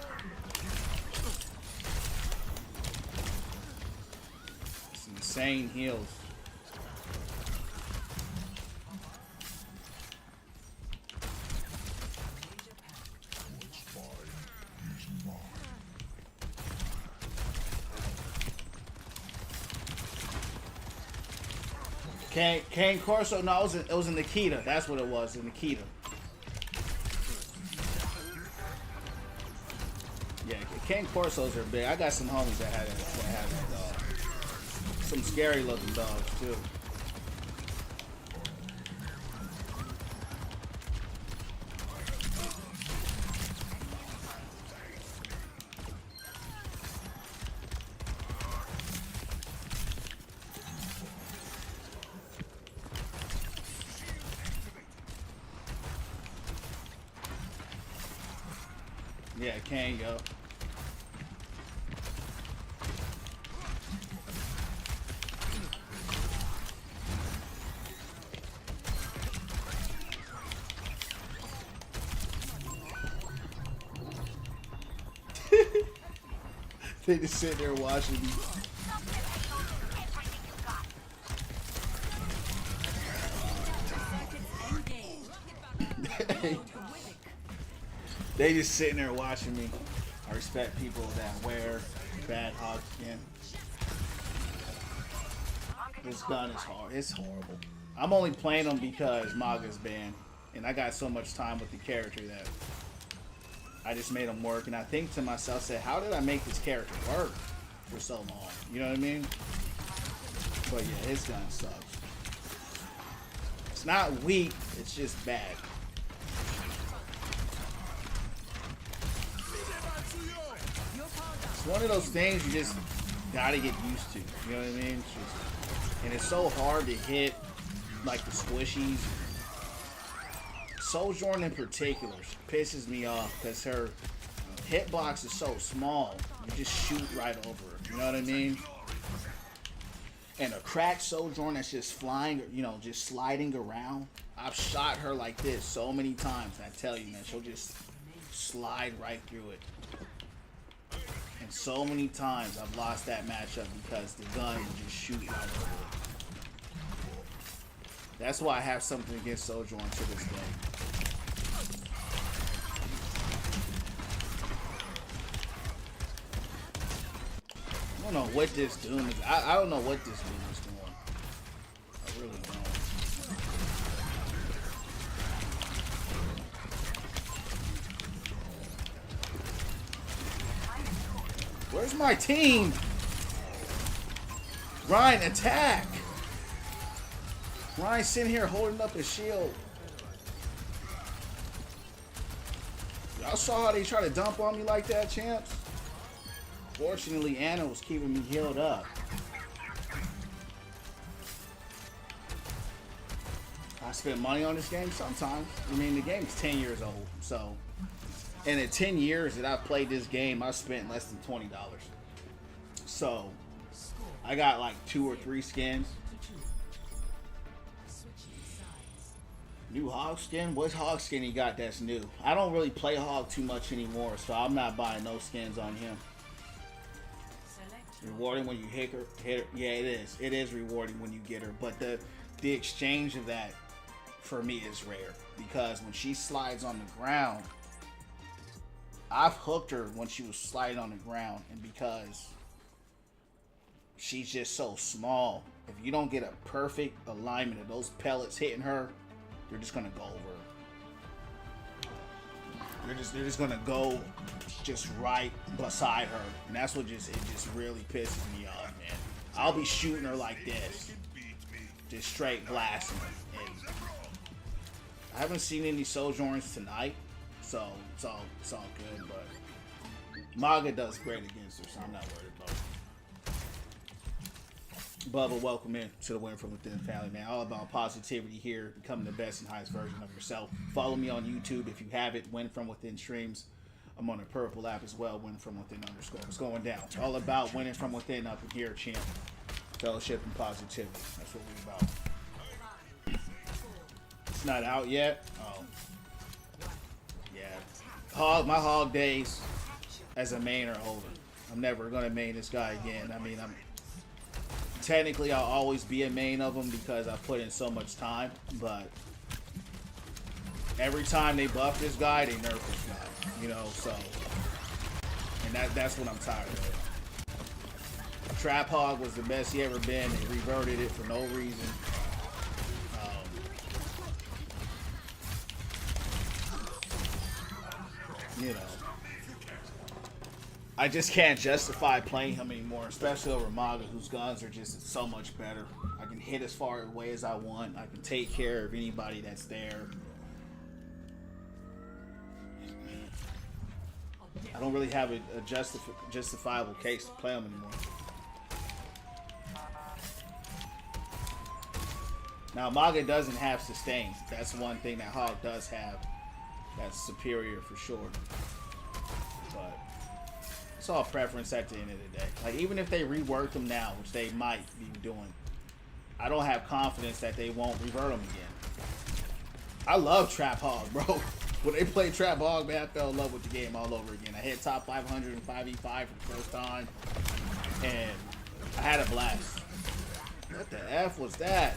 It's insane heals. Kane Corso, no, it was in Nikita. That's what it was, in Nikita. Yeah, Kane Corsos are big. I got some homies that had that dog. Some scary looking dogs too. Yeah, can go. They just sit there watching me. They just sitting there watching me. I respect people that wear bad hog skin. This gun is hard. It's horrible. I'm only playing them because Mauga's banned, and I got so much time with the character that I just made them work, and I think to myself, said, how did I make this character work for so long? You know what I mean? But yeah, his gun sucks. It's not weak, it's just bad. It's one of those things you just gotta get used to. You know what I mean? It's just, and it's so hard to hit like the squishies. Sojourn in particular pisses me off because her hitbox is so small. You just shoot right over her. You know what I mean? And a cracked Sojourn that's just flying, you know, just sliding around. I've shot her like this so many times. I tell you, man, she'll just slide right through it. And so many times I've lost that matchup because the gun will just shoot right over it. That's why I have something against Sojourn to this day. I don't know what this Doom is. I don't know what this Doom is doing. I really don't. Where's my team? Ryan, attack! Ryan's sitting here holding up his shield. Y'all saw how they try to dump on me like that, champs? Fortunately, Anna was keeping me healed up. I spent money on this game sometimes. I mean, the game's 10 years old, so... And in 10 years that I've played this game, I've spent less than $20. So, I got like 2 or 3 skins. New Hog skin? What Hog skin he got that's new? I don't really play Hog too much anymore, so I'm not buying no skins on him. Rewarding when you hit her. Yeah, it is. It is rewarding when you get her. But the exchange of that, for me, is rare. Because when she slides on the ground, I've hooked her when she was sliding on the ground. And because she's just so small, if you don't get a perfect alignment of those pellets hitting her, you're just going to go over her. They're just gonna go just right beside her, and that's what it just really pisses me off, man. I'll be shooting her like this, just straight blasting her. And I haven't seen any Sojourns tonight, so it's all good. But Mauga does great against her, so I'm not worried about it. Bubba, welcome in to the Win From Within family, man. All about positivity here, becoming the best and highest version of yourself. Follow me on YouTube if you haven't. Win From Within streams. I'm on the Purple app as well. Win From Within _ It's going down. It's all about winning from within up in here, champ. Fellowship and positivity. That's what we're about. It's not out yet. Oh, yeah. My hog days as a main are over. I'm never gonna main this guy again. I mean, technically, I'll always be a main of them because I put in so much time, but every time they buff this guy, they nerf this guy, you know, so, and that's what I'm tired of. Trap Hog was the best he ever been. They reverted it for no reason. You know, I just can't justify playing him anymore, especially over Mauga, whose guns are just so much better. I can hit as far away as I want. I can take care of anybody that's there. I don't really have a justifiable case to play him anymore. Now, Mauga doesn't have sustain. That's one thing that Hog does have. That's superior for sure. But it's all preference at the end of the day. Like, even if they rework them now, which they might be doing, I don't have confidence that they won't revert them again. I love Trap Hog, bro. When they play Trap Hog, man, I fell in love with the game all over again. I hit top 500 in 5v5 for the first time, and I had a blast. What the F was that?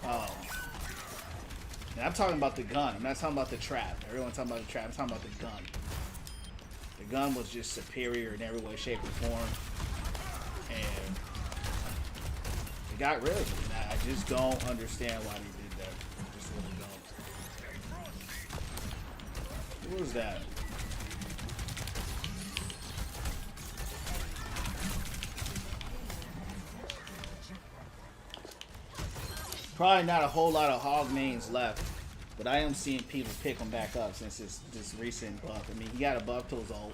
Oh. And I'm talking about the gun. I'm not talking about the trap. Everyone's talking about the trap. I'm talking about the gun. The gun was just superior in every way, shape, or form. And they got rid of it. And I just don't understand why they did that. I just really Who is that? Probably not a whole lot of hog mains left, but I am seeing people pick him back up since this recent buff. I mean, he got a buff to his ult,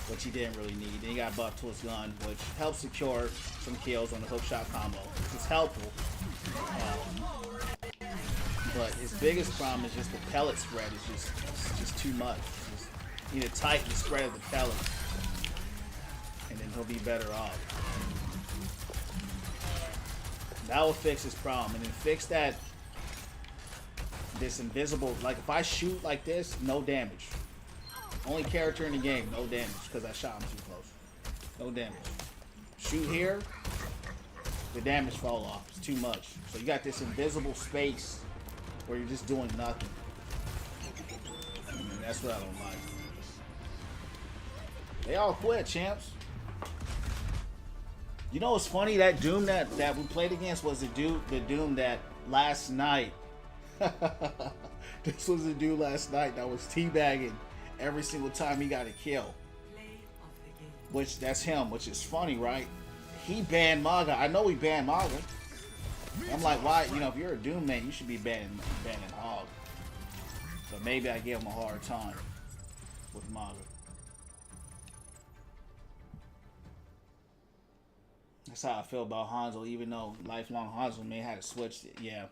which he didn't really need. Then he got a buff to his gun, which helps secure some kills on the hookshot combo. It's helpful. But his biggest problem is just the pellet spread is just too much. Just need to tighten the spread of the pellets, and then he'll be better off. That will fix his problem, and then fix this invisible. Like if I shoot like this, no damage. Only character in the game, no damage, because I shot him too close. No damage. Shoot here, the damage fall off. It's too much. So you got this invisible space where you're just doing nothing. And that's what I don't like. They all quit, champs. You know what's funny? That Doom that we played against was the Doom that last night. This was the dude last night that was teabagging every single time he got a kill. Which, that's him, which is funny, right? He banned Mauga. I know he banned Mauga. I'm like, why? You know, if you're a Doom man, you should be banning Hog. But maybe I gave him a hard time with Mauga. That's how I feel about Hanzo, even though lifelong Hanzo may have to switch it. Yeah.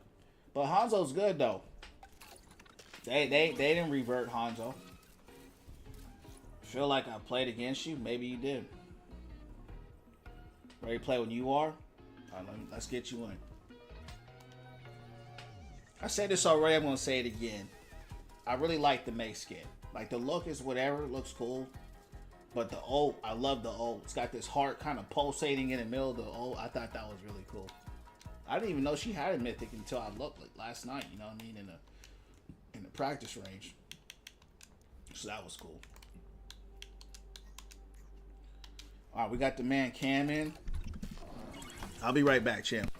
But Hanzo's good though. They didn't revert Hanzo. Feel like I played against you? Maybe you did. Ready to play when you are? Let's get you in. I said this already, I'm gonna say it again. I really like the Mei skin. Like the look is whatever, it looks cool. But the ult, I love the ult. It's got this heart kind of pulsating in the middle of the ult. I thought that was really cool. I didn't even know she had a mythic until I looked like last night, you know what I mean, in the practice range. So that was cool. Alright, we got the man Cam in. I'll be right back, champ.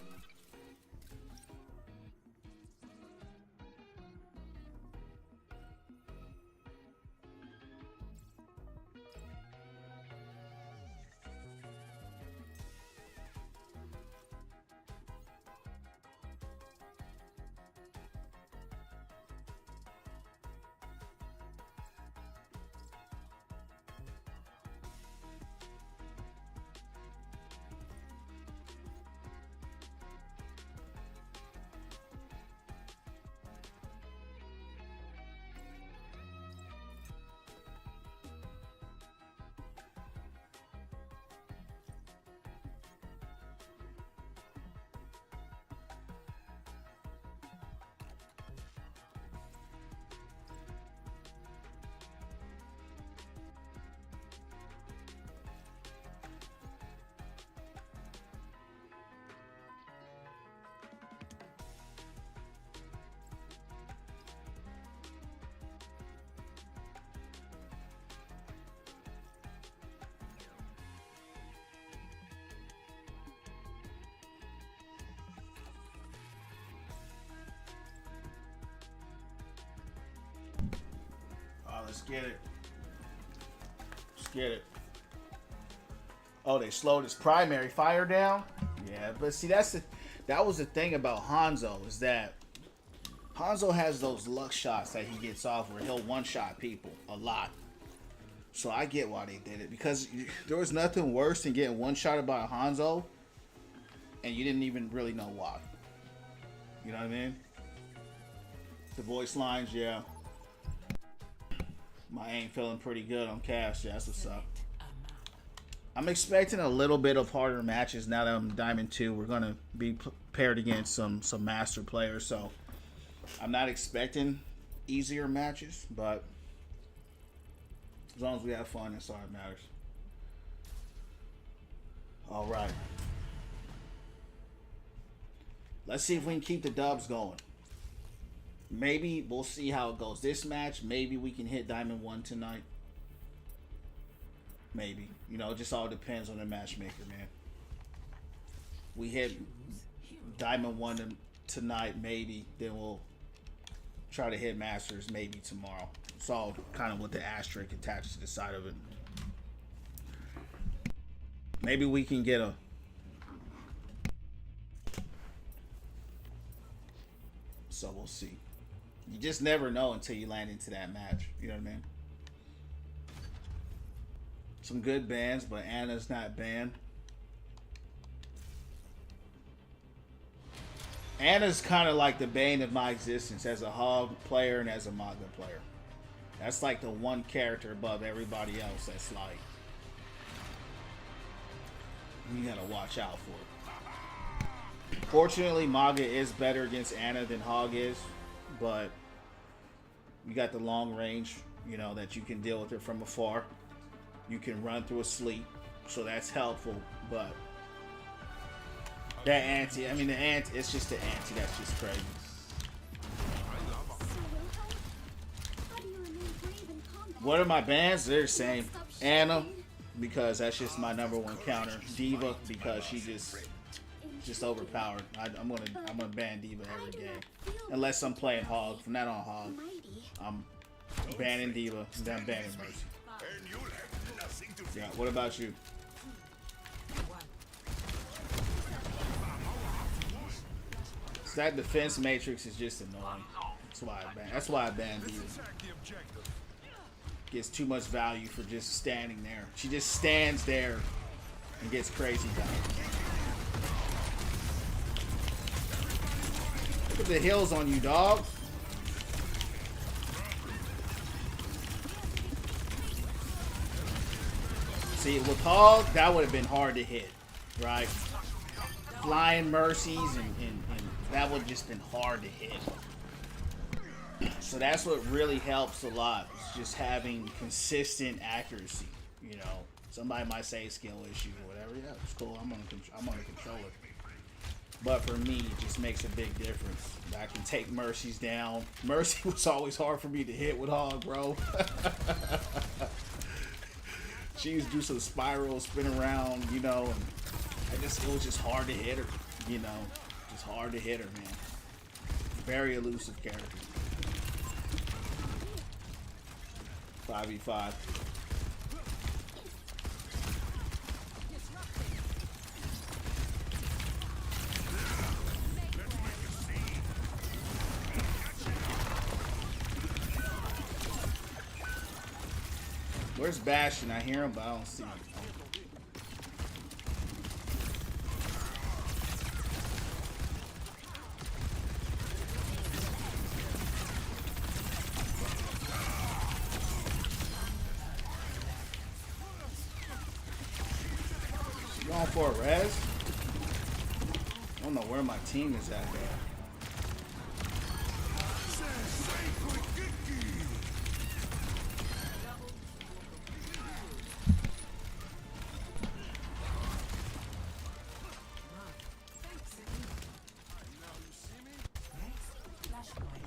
Let's get it. Let's get it. Oh, they slowed his primary fire down? Yeah, but see, that was the thing about Hanzo, is that Hanzo has those luck shots that he gets off where he'll one-shot people a lot. So I get why they did it, because there was nothing worse than getting one-shotted by a Hanzo and you didn't even really know why. You know what I mean? The voice lines, yeah. My aim feeling pretty good on cast. Yeah, that's what's up. I'm expecting a little bit of harder matches now that I'm Diamond 2. We're going to be paired against some master players, so I'm not expecting easier matches, but as long as we have fun, that's all that matters. All right. Let's see if we can keep the dubs going. Maybe we'll see how it goes. This match, maybe we can hit Diamond 1 tonight. Maybe. You know, it just all depends on the matchmaker, man. We hit Diamond 1 tonight, maybe. Then we'll try to hit Masters maybe tomorrow. It's all kind of with the asterisk attached to the side of it. Maybe we can get a... So we'll see. You just never know until you land into that match. You know what I mean? Some good bans, but Anna's not banned. Anna's kind of like the bane of my existence as a Hog player and as a Mauga player. That's like the one character above everybody else that's like, you gotta watch out for it. Fortunately, Mauga is better against Anna than Hog is, but you got the long range, you know, that you can deal with it from afar. You can run through a sleep, so that's helpful, but that anti, I mean the anti, it's just the anti that's just crazy. What are my bans? They're the same. Anna, because that's just my #1 counter. Diva, because she just overpowered. I'm gonna ban Diva every game, unless I'm playing Hog. From that on Hog, I'm banning Diva, then I'm banning Mercy. Yeah. What about you? So that defense matrix is just annoying. That's why I ban Diva. Gets too much value for just standing there. She just stands there and gets crazy value. Look at the heals on you, dog. See, with Hog, that would have been hard to hit, right? Flying Mercies and that would have just been hard to hit. So that's what really helps a lot. It's just having consistent accuracy. You know, somebody might say skill issue or whatever. Yeah, it's cool. I'm gonna control it. But for me, it just makes a big difference. I can take Mercies down. Mercy was always hard for me to hit with Hog, bro. She used to do some spiral, spin around, you know, and it was just hard to hit her, you know, just hard to hit her, man. Very elusive character. 5v5. Where's Bastion? I hear him, but I don't see him. Going for a res? I don't know where my team is at, though.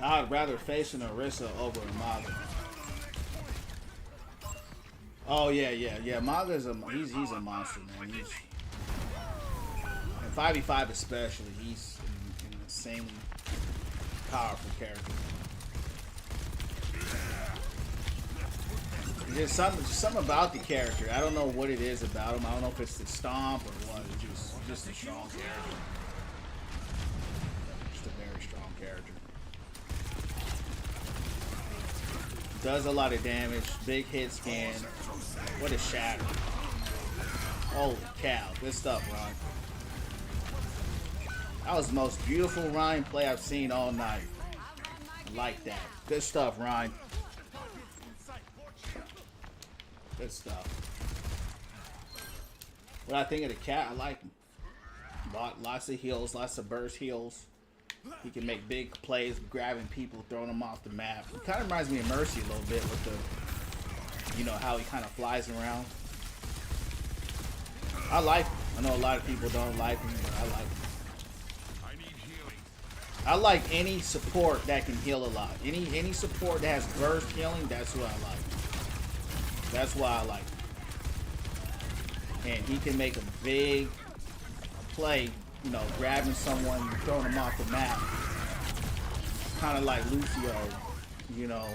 I'd rather face an Orisa over a Mauga. Oh yeah. Mauga's he's a monster, man. He's in 5v5 especially. He's an insanely powerful character. There's something about the character. I don't know what it is about him. I don't know if it's the stomp or what. It's just a strong character. Just a very strong character. Does a lot of damage. Big hit scan. What a shatter. Holy cow. Good stuff, Ryan. That was the most beautiful Ryan play I've seen all night. I like that. Good stuff, Ryan. Good stuff. What I think of the cat, I like him. Lots of heals, lots of burst heals. He can make big plays, grabbing people, throwing them off the map. It kind of reminds me of Mercy a little bit with the, you know, how he kind of flies around. I like him. I know a lot of people don't like him, but I like him. I like any support that can heal a lot. Any support that has burst healing, that's what I like. That's why I like him. And he can make a big play, you know, grabbing someone, throwing them off the map. Kind of like Lucio you know,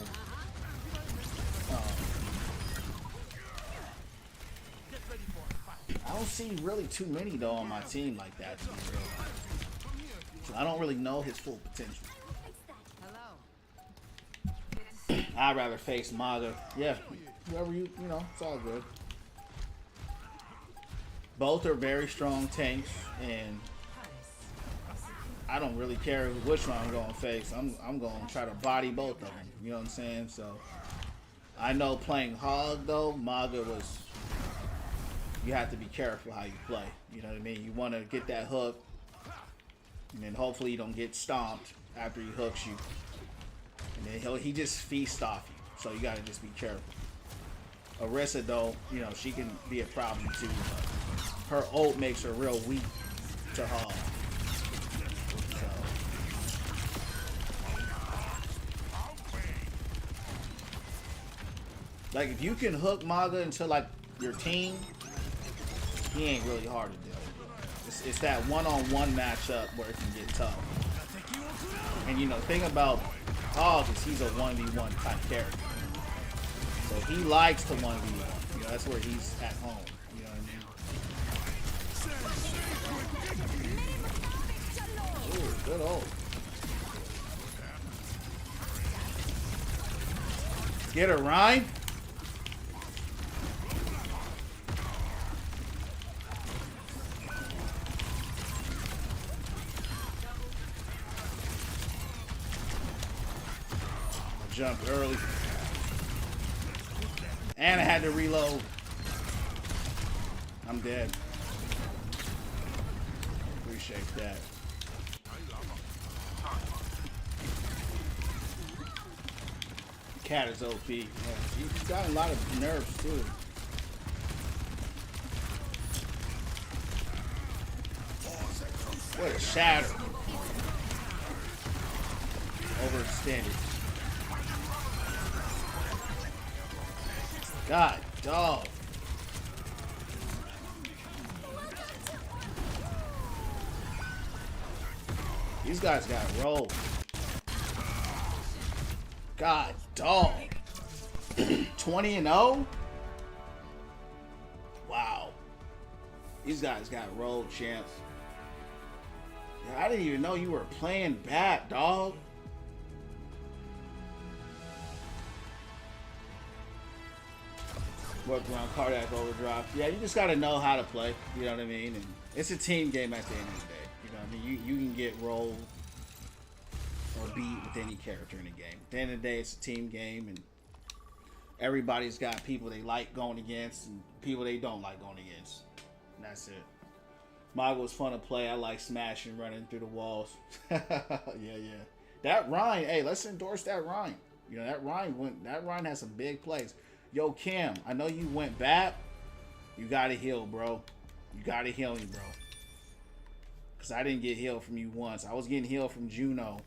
um, I don't see really too many though on my team like that, to be real. So I don't really know his full potential. Hello. I'd rather face Mauga. Yeah, whoever you know, it's all good. Both are very strong tanks, and I don't really care which one I'm going to face. I'm going to try to body both of them. You know what I'm saying? So I know playing Hog though, Mauga was. You have to be careful how you play. You know what I mean? You want to get that hook, and then hopefully you don't get stomped after he hooks you. And then he just feasts off you. So you got to just be careful. Orisa though, you know, she can be a problem too. But her ult makes her real weak to Hog. So. Like if you can hook Mauga into like your team, he ain't really hard to deal with. It's that one-on-one matchup where it can get tough. And you know, the thing about Hog is he's a 1v1 type character. So he likes to 1v1. You know, that's where he's at home. You know what I mean? Ooh, good ult. Get her, Ryan. Jumped early. And I had to reload. I'm dead. Appreciate that. Cat is OP. Yeah, he's got a lot of nerfs too. What a shatter. Overextended. God, dog. These guys got rolled. God, dog. 20-0? Wow. These guys got rolled, champs. Yeah, I didn't even know you were playing bad, dog. Worked around cardiac overdrive. Yeah, you just gotta know how to play. You know what I mean? And it's a team game at the end of the day. You know what I mean? You can get rolled or beat with any character in the game. At the end of the day, it's a team game, and everybody's got people they like going against and people they don't like going against. And that's it. Mauga was fun to play. I like smashing, running through the walls. Yeah. That Ryan, hey, let's endorse that Ryan. You know, that Ryan has some big plays. Yo, Kim, I know you went back. You gotta heal, bro. You gotta heal me, bro. Cause I didn't get healed from you once. I was getting healed from Juno.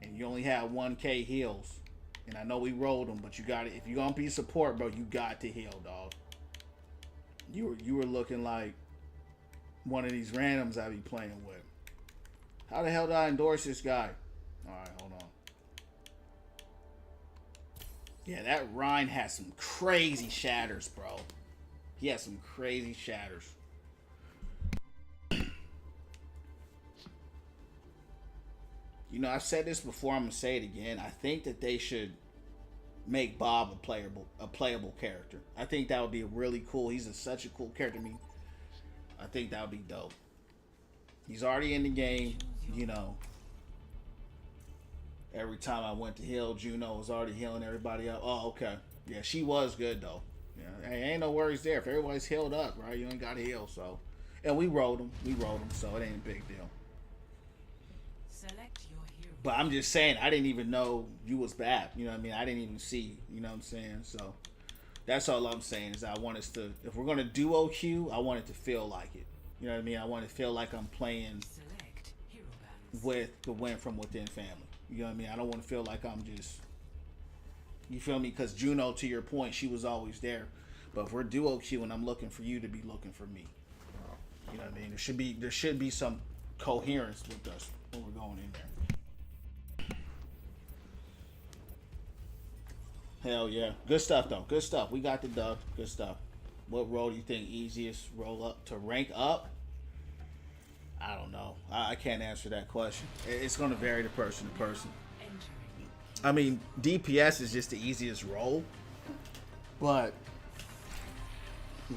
And you only had 1K heals. And I know we rolled them, but you gotta, if you're gonna be support, bro, you got to heal, dog. You were looking like one of these randoms I be playing with. How the hell did I endorse this guy? Alright, hold on. Yeah, that Ryan has some crazy shatters, bro. He has some crazy shatters. You know, I've said this before, I'm going to say it again. I think that they should make Bob a playable character. I think that would be really cool. He's such a cool character to me. I think that would be dope. He's already in the game, you know. Every time I went to heal, Juno was already healing everybody up. Oh, okay. Yeah, she was good, though. Yeah, hey, ain't no worries there. If everybody's healed up, right, you ain't got to heal, so. And we rolled them, so it ain't a big deal. Select your hero. But I'm just saying, I didn't even know you was bad. You know what I mean? I didn't even see, you know what I'm saying? So, that's all I'm saying is I want us to, if we're going to duo queue, I want it to feel like it. You know what I mean? I want it to feel like I'm playing Select hero balance. with the win from within family. You know what I mean? I don't want to feel like I'm just, you feel me? Because Juno, to your point, she was always there. But if we're duo queuing, I'm looking for you to be looking for me. You know what I mean? There should be some coherence with us when we're going in there. Hell yeah. Good stuff though. Good stuff. We got the dub. Good stuff. What role do you think easiest roll up to rank up? I don't know. I can't answer that question. It's going to vary to person to person. I mean, DPS is just the easiest role, but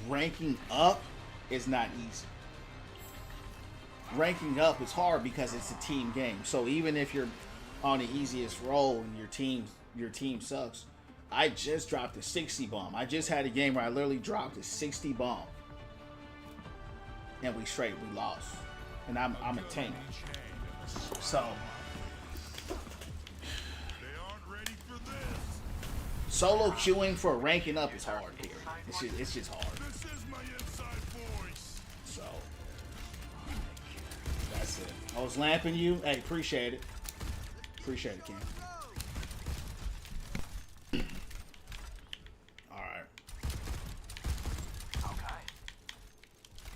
ranking up is not easy. Ranking up is hard because it's a team game. So even if you're on the easiest role and your team sucks, I just dropped a 60 bomb. I just had a game where I literally dropped a 60 bomb, and we lost. And I'm a tank. So solo queuing for ranking up is hard here. It's just hard. So that's it. I was lamping you. Hey, appreciate it. Appreciate it, Ken. Alright.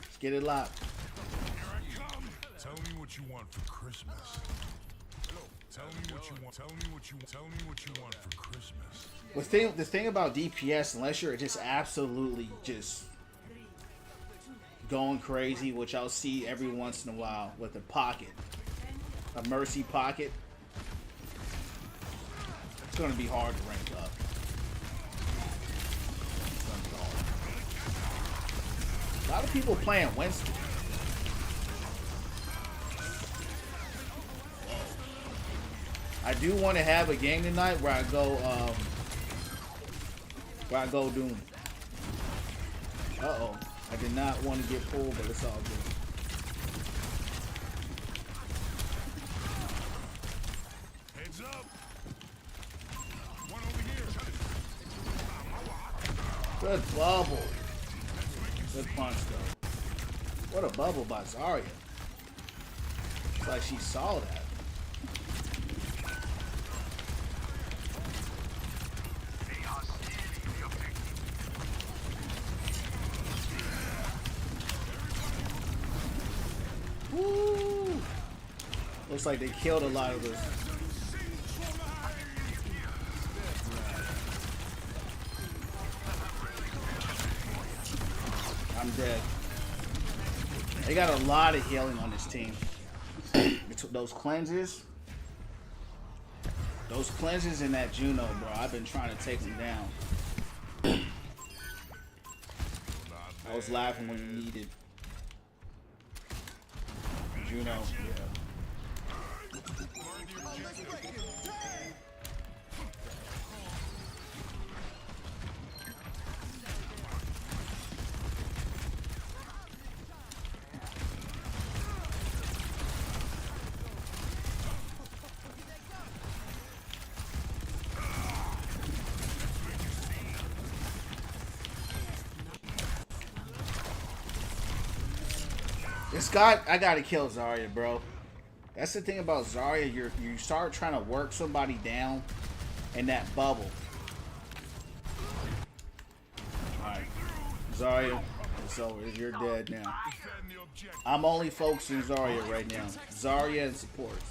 Let's get it locked. Tell me what you want for Christmas. Tell me what you want. Tell me what you want for Christmas. The thing about DPS, unless you're just absolutely just going crazy, which I'll see every once in a while with a pocket, a mercy pocket, it's going to be hard to rank up. It's going to be hard. A lot of people playing Winston. I do want to have a game tonight where I go Doom. Uh-oh. I did not want to get pulled, but it's all good. Heads up. One over here. Good bubble. Good punch, though. What a bubble by Zarya. It's like she saw that. Woo! Looks like they killed a lot of us. I'm dead. They got a lot of healing on this team. Those cleanses in that Juno, bro. I've been trying to take them down. I was laughing when you needed Juno. Yeah. I gotta kill Zarya, bro. That's the thing about Zarya. You start trying to work somebody down in that bubble. Alright. Zarya, it's over. You're dead now. I'm only focusing Zarya right now. Zarya and supports.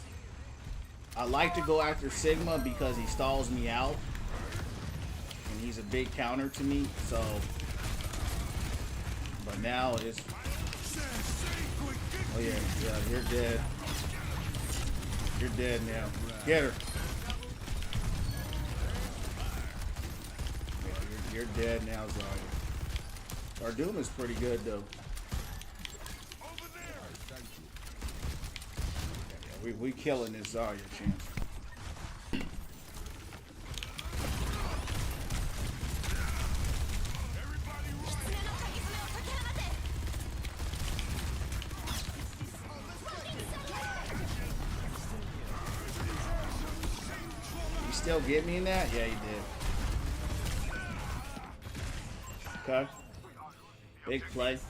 I like to go after Sigma because he stalls me out. And he's a big counter to me, so. But now it's. Oh yeah, you're dead. You're dead now. Get her. Yeah, you're dead now, Zarya. Our Doom is pretty good though. Yeah, we killing this Zarya, champ. Still get me in that? Yeah, you did. Okay. Big play.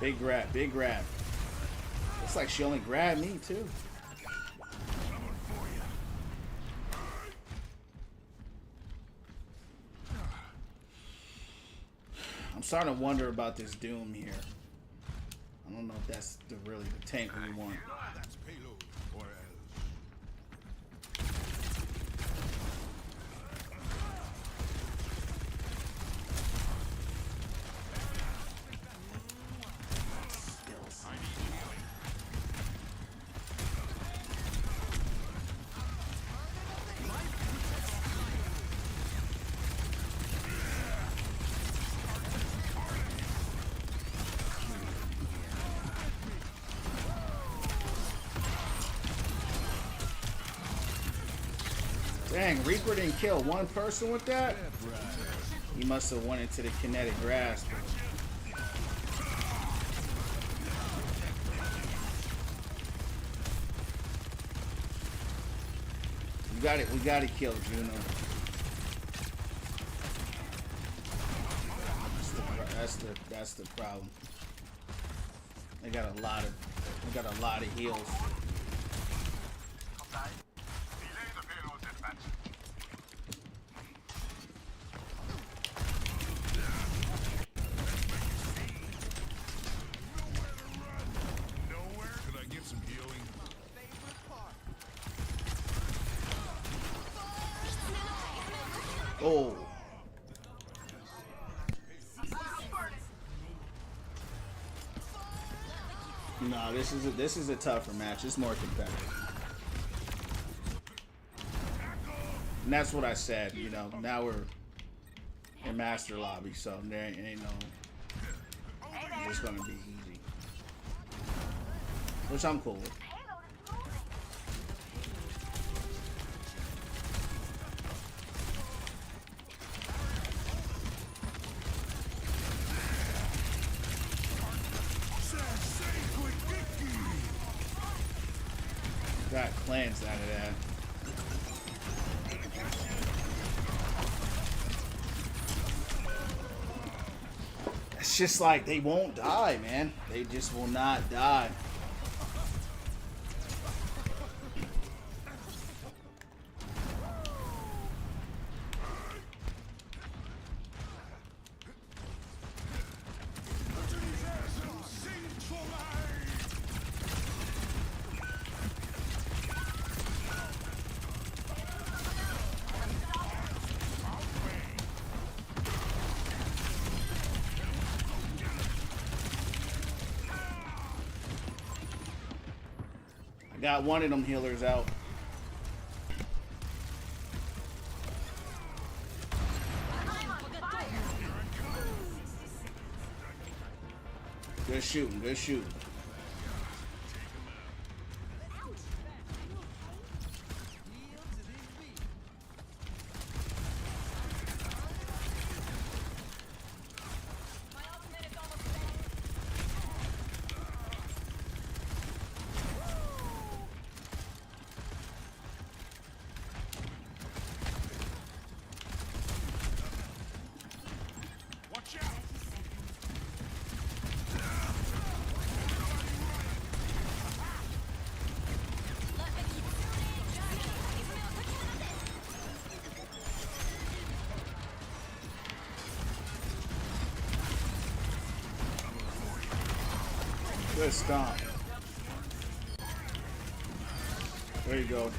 Big grab, big grab. Looks like she only grabbed me too. I'm starting to wonder about this Doom here. I don't know if that's really the tank we want. That's payload or Dang, Reaper didn't kill one person with that? He must have went into the kinetic grasp. We got to kill Juno. That's the problem. They got a lot of heals. Oh. No, this is a tougher match. It's more competitive. And that's what I said, you know. Now we're in Master Lobby, so there ain't no it's gonna be easy. Which I'm cool with. Got cleansed out of that. It's just like they won't die, man. They just will not die. Got one of them healers out. Good shooting, good shooting. Good stomp. There you go. What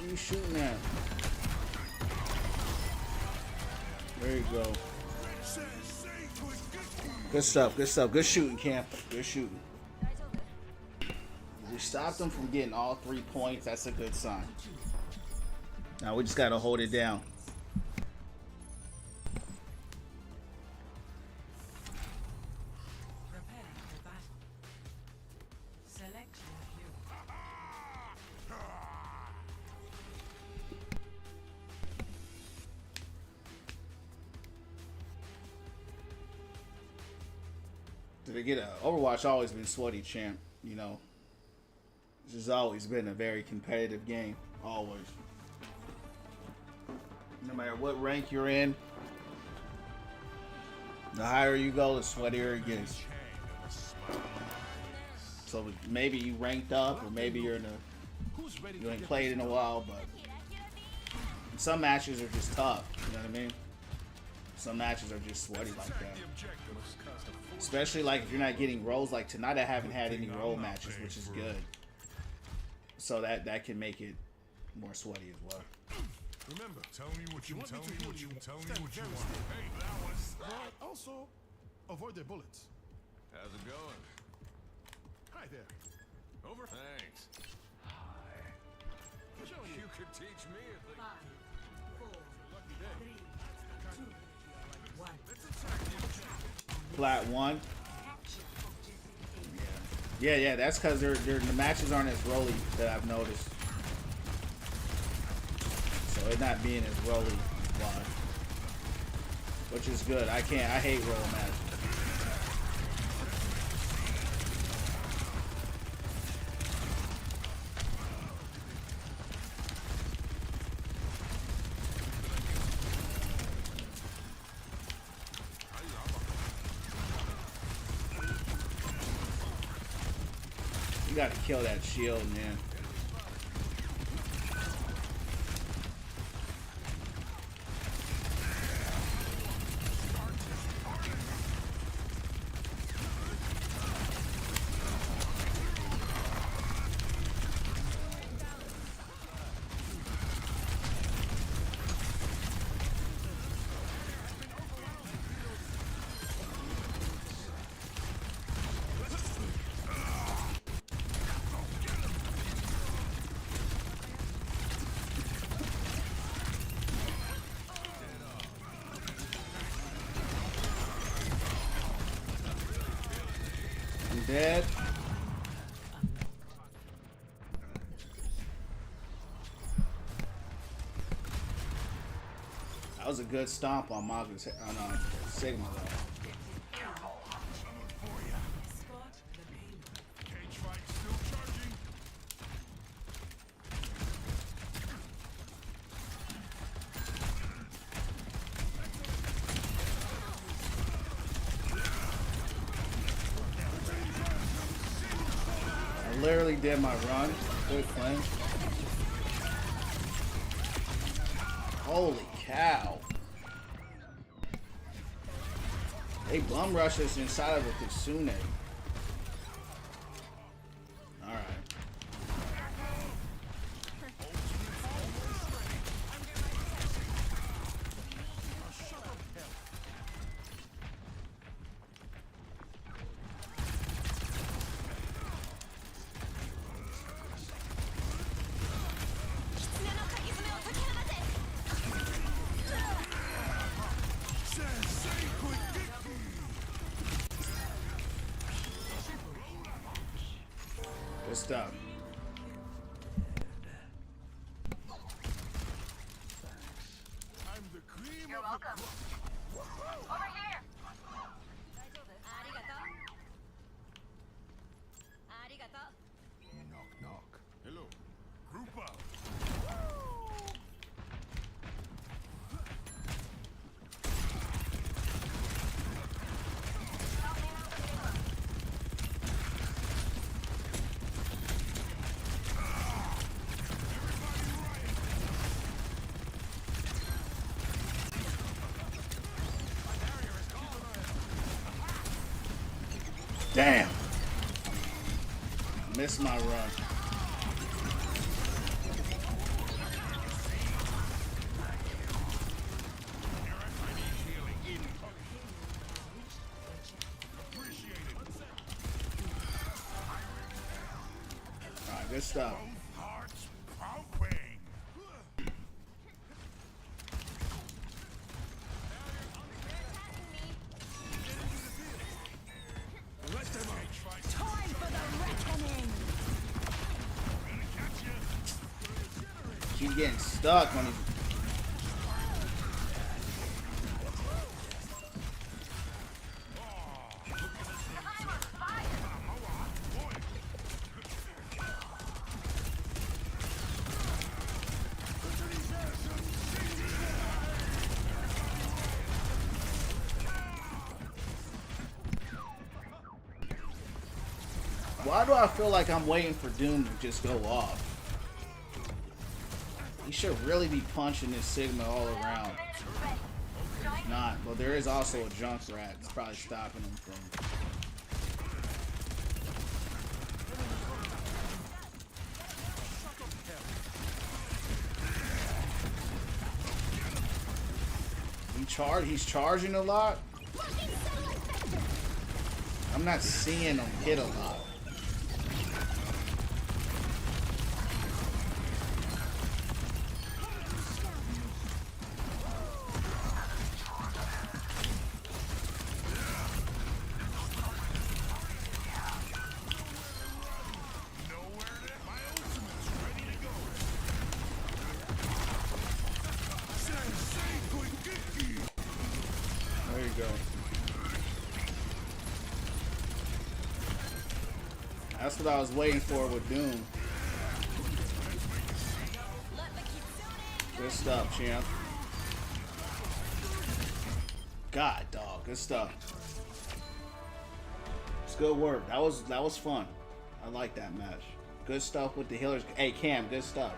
are you shooting at? There you go. Good stuff, good stuff. Good shooting, Camp. Good shooting. We stopped them from getting all 3 points. That's a good sign. Now we just got to hold it down. To get a Overwatch always been sweaty champ, you know. This has always been a very competitive game, always. No matter what rank you're in, The higher you go, the sweatier it gets. So maybe you ranked up, or maybe you're in a you ain't played in a while, but some matches are just tough. You know what I mean? Some matches are just sweaty like that. Especially like if you're not getting rolls. Like tonight, I haven't had any roll matches, which is good. So that can make it more sweaty as well. Remember, tell me what you want. Hey, that was. But also, avoid the bullets. How's it going? Hi there. Over. Thanks. You could teach me a thing. 5, 4, 3, 2, 1. Plat 1. Capture objective A. Yeah. That's because the matches aren't as rolly that I've noticed. So it not being as rolly, which is good. I hate roll matches. You gotta kill that shield, man. Dead. That was a good stomp on Mauga's on Sigma though. Escort the payload. Cage fight still charging. I literally did my run. Good flinch. Holy cow. They bum rush us inside of a Kitsune. Alright. Good stuff. I'm the cream You're of welcome. Over here. Knock, knock. Hello. Group up. Damn. Missed my run. Alright, good stuff. Hearts pumping. Time for the reckoning! Keep getting stuck when he's. Why do I feel like I'm waiting for Doom to just go off? He should really be punching this Sigma all around. He's not. Well, there is also a Junkrat that's probably stopping him from... He's charging a lot. I'm not seeing him hit a lot. There you go. That's what I was waiting for with Doom. Good stuff, champ. God, dog. Good stuff. It's good work. That was fun. I like that match. Good stuff with the healers. Hey, Cam, good stuff.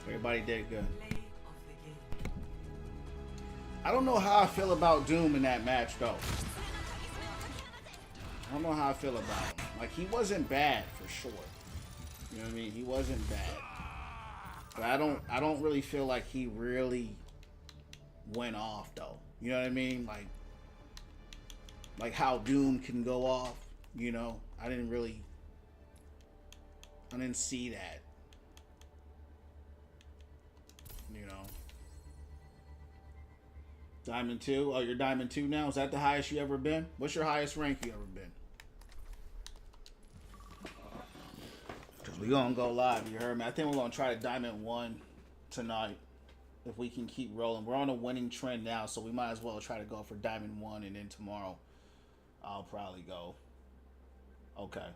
Everybody did good. I don't know how I feel about Doom in that match, though. I don't know how I feel about him. Like, he wasn't bad for sure. You know what I mean? He wasn't bad. But I don't really feel like he really went off, though. You know what I mean? Like how Doom can go off, you know? I didn't see that. You know? Diamond 2? Oh, you're Diamond 2 now? Is that the highest you ever been? What's your highest rank you ever been? Because we're going to go live, you heard me? I think we're going to try to Diamond 1 tonight. If we can keep rolling. We're on a winning trend now, so we might as well try to go for Diamond 1, and then tomorrow I'll probably go. Okay.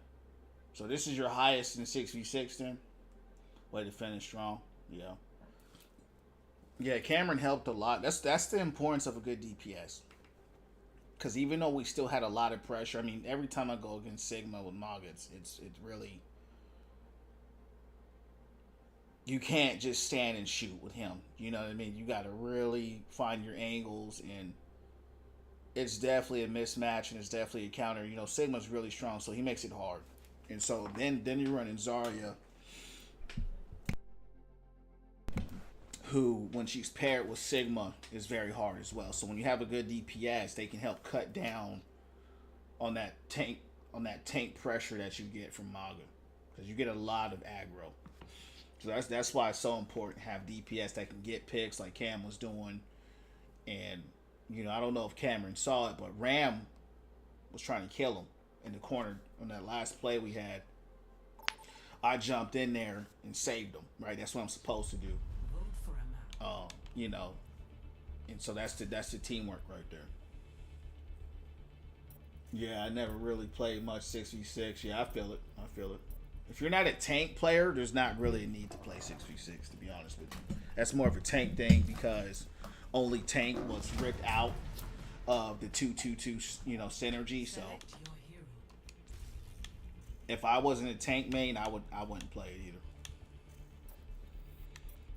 So this is your highest in 6v6 then? Way to finish strong. Yeah. Yeah, Cameron helped a lot. That's the importance of a good DPS. Because even though we still had a lot of pressure, I mean, every time I go against Sigma with Mauga, it's really... You can't just stand and shoot with him. You know what I mean? You got to really find your angles, and it's definitely a mismatch, and it's definitely a counter. You know, Sigma's really strong, so he makes it hard. And so then you're running Zarya, who, when she's paired with Sigma, is very hard as well. So when you have a good DPS, they can help cut down on that tank pressure that you get from Mauga, because you get a lot of aggro. So that's why it's so important to have DPS that can get picks like Cam was doing. And, you know, I don't know if Cameron saw it, but Ram was trying to kill him in the corner on that last play we had. I jumped in there and saved him, right? That's what I'm supposed to do. You know, and so that's the teamwork right there. Yeah, I never really played much 6v6. Yeah, I feel it. If you're not a tank player, there's not really a need to play 6v6, to be honest with you. That's more of a tank thing because only tank was ripped out of the 2-2-2, you know, synergy. So if I wasn't a tank main, I wouldn't play it either.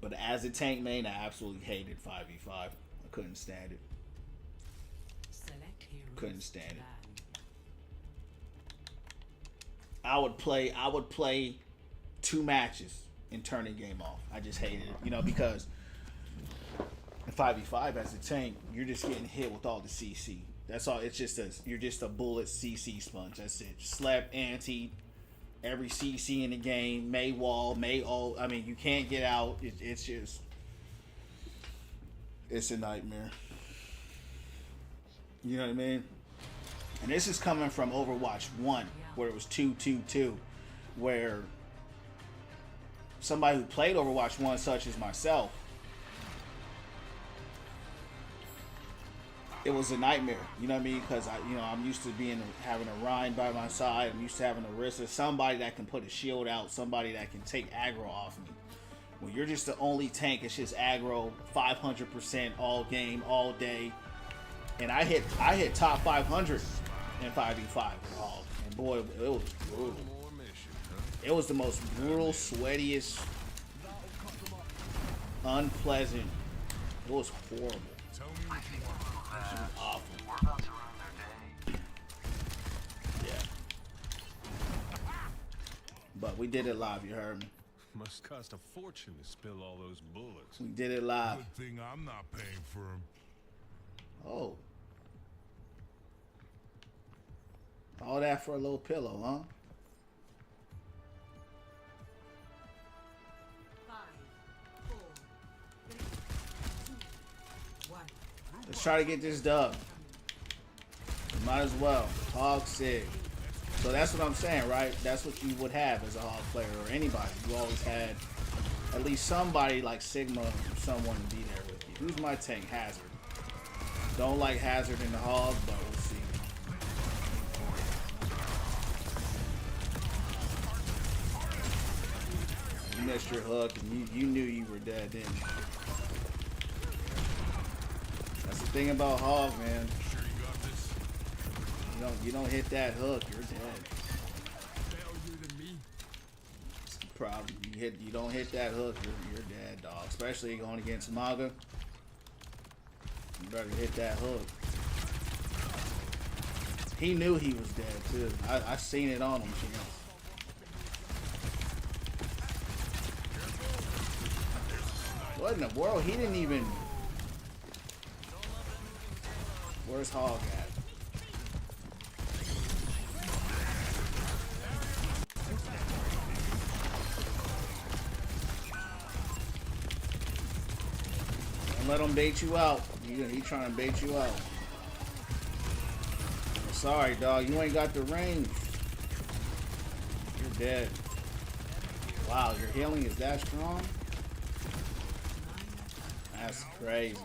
But as a tank main, I absolutely hated 5v5. I couldn't stand it. Couldn't stand it. I would play 2 matches and turn the game off. I just hated it, you know, because in 5v5 as a tank, you're just getting hit with all the CC. That's all. It's just you're just a bullet CC sponge. That's it. Slap, anti, every CC in the game, May wall, May ult. I mean, you can't get out. It's just, it's a nightmare. You know what I mean? And this is coming from Overwatch 1, where it was 2-2-2, where somebody who played Overwatch 1, such as myself, it was a nightmare. You know what I mean? Because I'm used to having a Rhine by my side. I'm used to having a Rissa, somebody that can put a shield out, somebody that can take aggro off me. When you're just the only tank, it's just aggro 500% all game, all day. And I hit top 500 in 5v5 all. And Boy, it was brutal. More mission, huh? It was the most brutal, sweatiest, unpleasant. It was horrible. Tell me what you want. It was awful. We're about to ruin their day. Yeah. But we did it live, you heard me. Must cost a fortune to spill all those bullets. We did it live. Good thing I'm not paying for them. Oh. All that for a little pillow, huh? 5, 4, 3, 2, 1. Let's try to get this dub. Might as well. Hog Sig. So that's what I'm saying, right? That's what you would have as a Hog player or anybody. You always had at least somebody like Sigma or someone to be there with you. Who's my tank? Hazard. Don't like Hazard in the Hog, but we'll see. You missed your hook and you knew you were dead, didn't you? That's the thing about Hog, man. Sure you got this? You don't hit that hook, you're dead. Failure to me. That's the problem. You don't hit that hook, you're dead, dog. Especially going against Mauga. You better hit that hook. He knew he was dead too. I seen it on him, Chance. What in the world? He didn't even. Where's Hog at? Don't let him bait you out. He trying to bait you out. Sorry, dog. You ain't got the range. You're dead. Wow, your healing is that strong? That's crazy.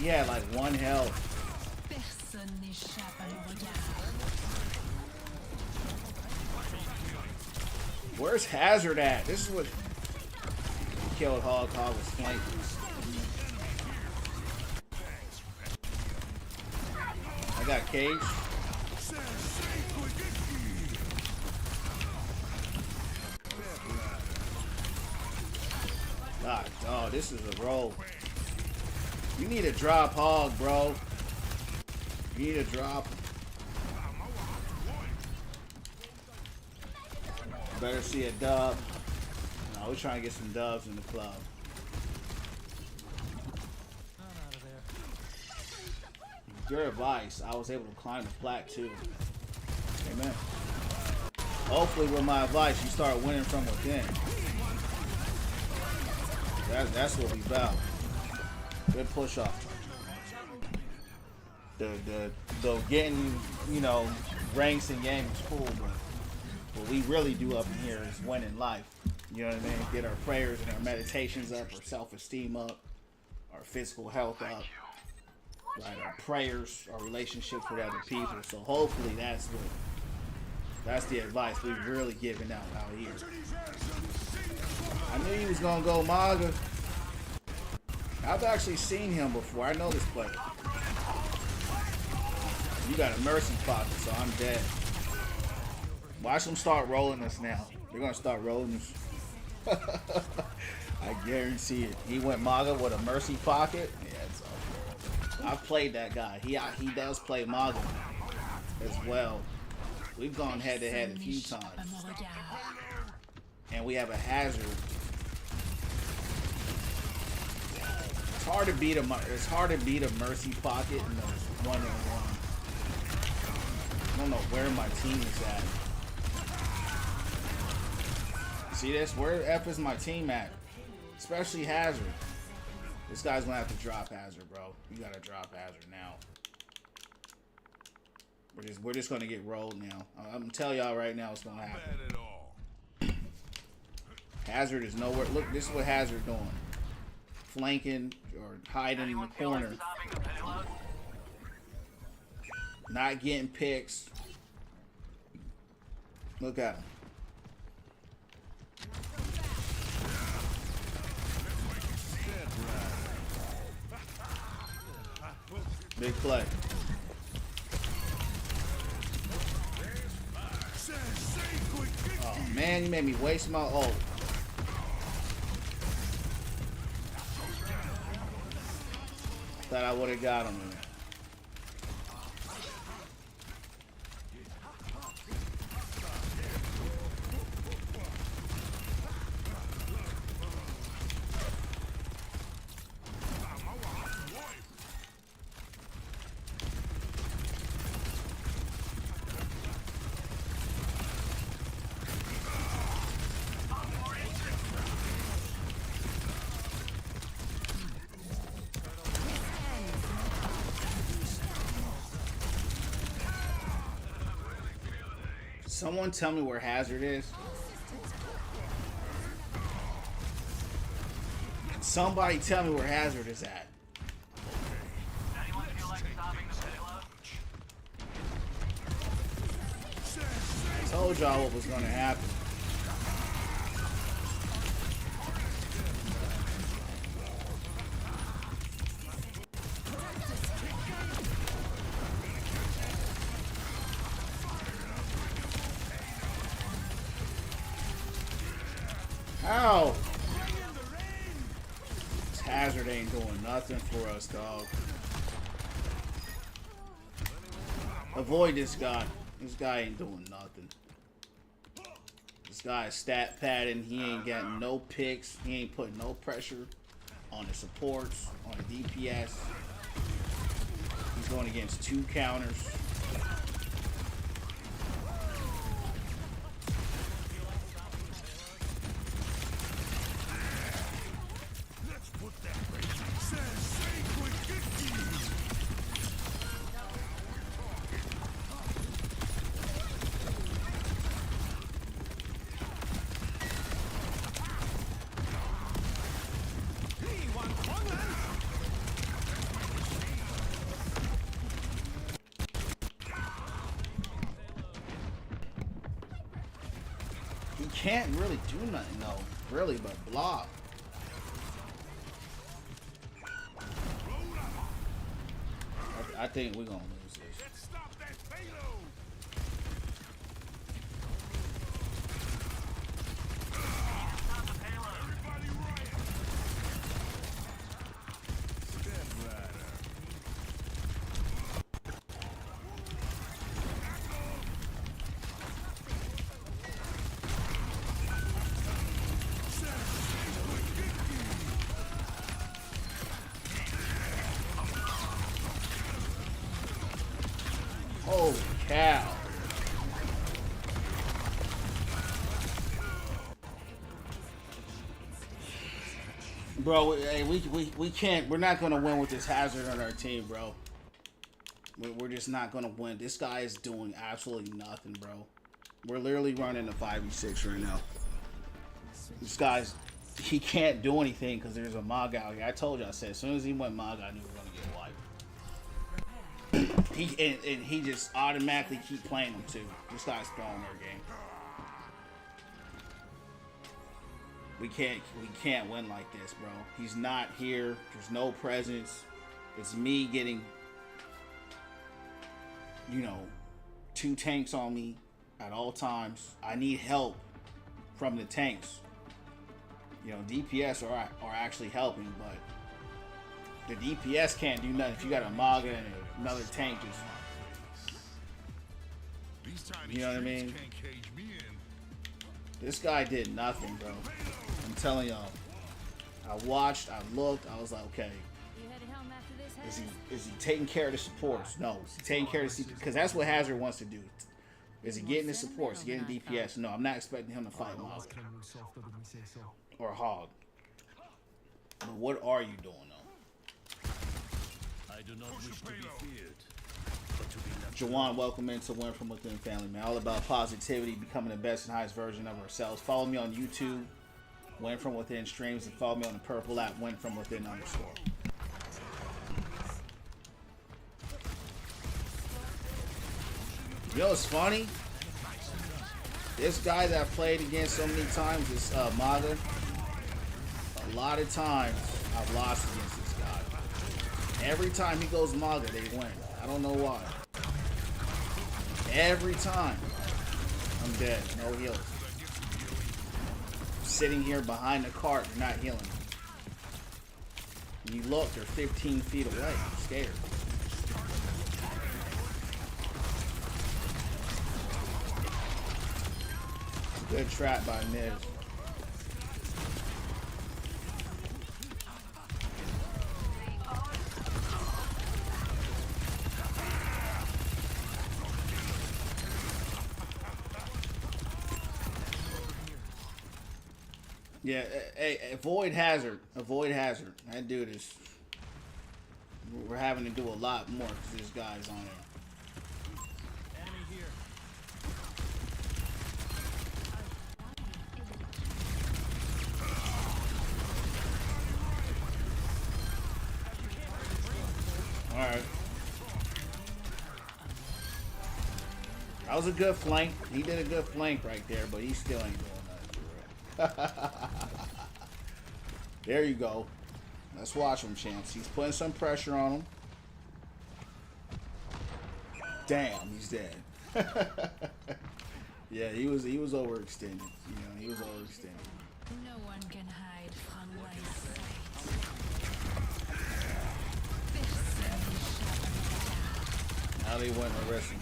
He had like 1 health. Personne n'échappe à mon regard. Where's Hazard at? This is what he killed Hog. Hog was flanking. I got Cage. God, oh, this is a roll. You need to drop Hog, bro. You need to drop him. Better see a dub. No, we're trying to get some dubs in the club. Your advice, I was able to climb the plaque too. Amen. Hopefully with my advice, you start winning from within. That's what we about. Good push off. The getting, you know, ranks in game is cool, but what we really do up in here is win in life. You know what I mean? Get our prayers and our meditations up, our self-esteem up, our physical health up. Right, our prayers, our relationships with other people. So hopefully that's the advice we've really given out here. I knew he was gonna go Mauga. I've actually seen him before. I know this player. You got a mercy pocket, so I'm dead. Watch them start rolling us now. They're gonna start rolling us. I guarantee it. He went Mauga with a mercy pocket. Yeah, it's all good. I've played that guy. He does play Mauga as well. We've gone head to head a few times. And we have a Hazard. It's hard to beat a mercy pocket in the 1-on-1. I don't know where my team is at. See this? Where the F is my team at? Especially Hazard. This guy's gonna have to drop Hazard, bro. You gotta drop Hazard now. We're just gonna get rolled now. I'm gonna tell y'all right now what's gonna happen. Bad at all. Hazard is nowhere. Look, this is what Hazard doing. Flanking or hiding in the corner. Not getting picks. Look at him. Big play. man. You made me waste my ult. Thought I would have got him. Someone tell me where Hazard is. Somebody tell me where Hazard is at. Anyone feel like stopping the payload? I told y'all what was gonna happen. Ow! This Hazard ain't doing nothing for us, dog. Avoid this guy. This guy ain't doing nothing. This guy is stat padding. He ain't getting no picks. He ain't putting no pressure on the supports, on the DPS. He's going against 2 counters. Can't really do nothing though, really, but block. I think we're gonna lose this. Let's stop that payload. Stop the payload. Everybody riot. Step ladder. Holy cow. Bro, we can't, we're not going to win with this Hazard on our team, bro. We're just not going to win. This guy is doing absolutely nothing, bro. We're literally running a 5v6 right now. This guy's, he can't do anything because there's a Mauga out here. I told you, I said, as soon as he went Mauga, I knew we were going to get wiped. He just automatically keep playing him too. This guy's throwing our game. We can't win like this, bro. He's not here. There's no presence. It's me getting, you know, 2 tanks on me at all times. I need help from the tanks. You know, DPS are actually helping, but the DPS can't do nothing if you got a Mauga and another tank just, These tiny you know what I mean? streets can't cage me in. This guy did nothing, bro. I'm telling y'all. I watched, I looked, I was like, okay, is he taking care of the supports? No. Is he taking care of the because that's what Hazard wants to do. Is he getting the supports, getting DPS? No, I'm not expecting him to fight Mauga or Hog. But what are you doing though? I do not wish to be feared. Jawan, welcome into Win From Within family, man. All about positivity, becoming the best and highest version of ourselves. Follow me on YouTube, Win From Within streams, and follow me on the purple app, Win From Within _. You know what's funny? This guy that I played against so many times, this Mauga, a lot of times I've lost against this guy. Every time he goes Mauga, they win. I don't know why. Every time. I'm dead. No heals. sitting here behind the cart. You're not healing them. And you look, they're 15 feet away. I'm scared. Good trap by Miz. Yeah, hey, avoid hazard. Avoid hazard. That dude is... We're having to do a lot more because this guy's on there. Enemy here. Alright. That was a good flank. He did a good flank right there, but he still ain't doing nothing for real. There you go. Let's watch him, champs. He's putting some pressure on him. Damn, he's dead. Yeah, he was overextended. You know, he was overextended. No one can hide from my sight. Now they went to wrestling.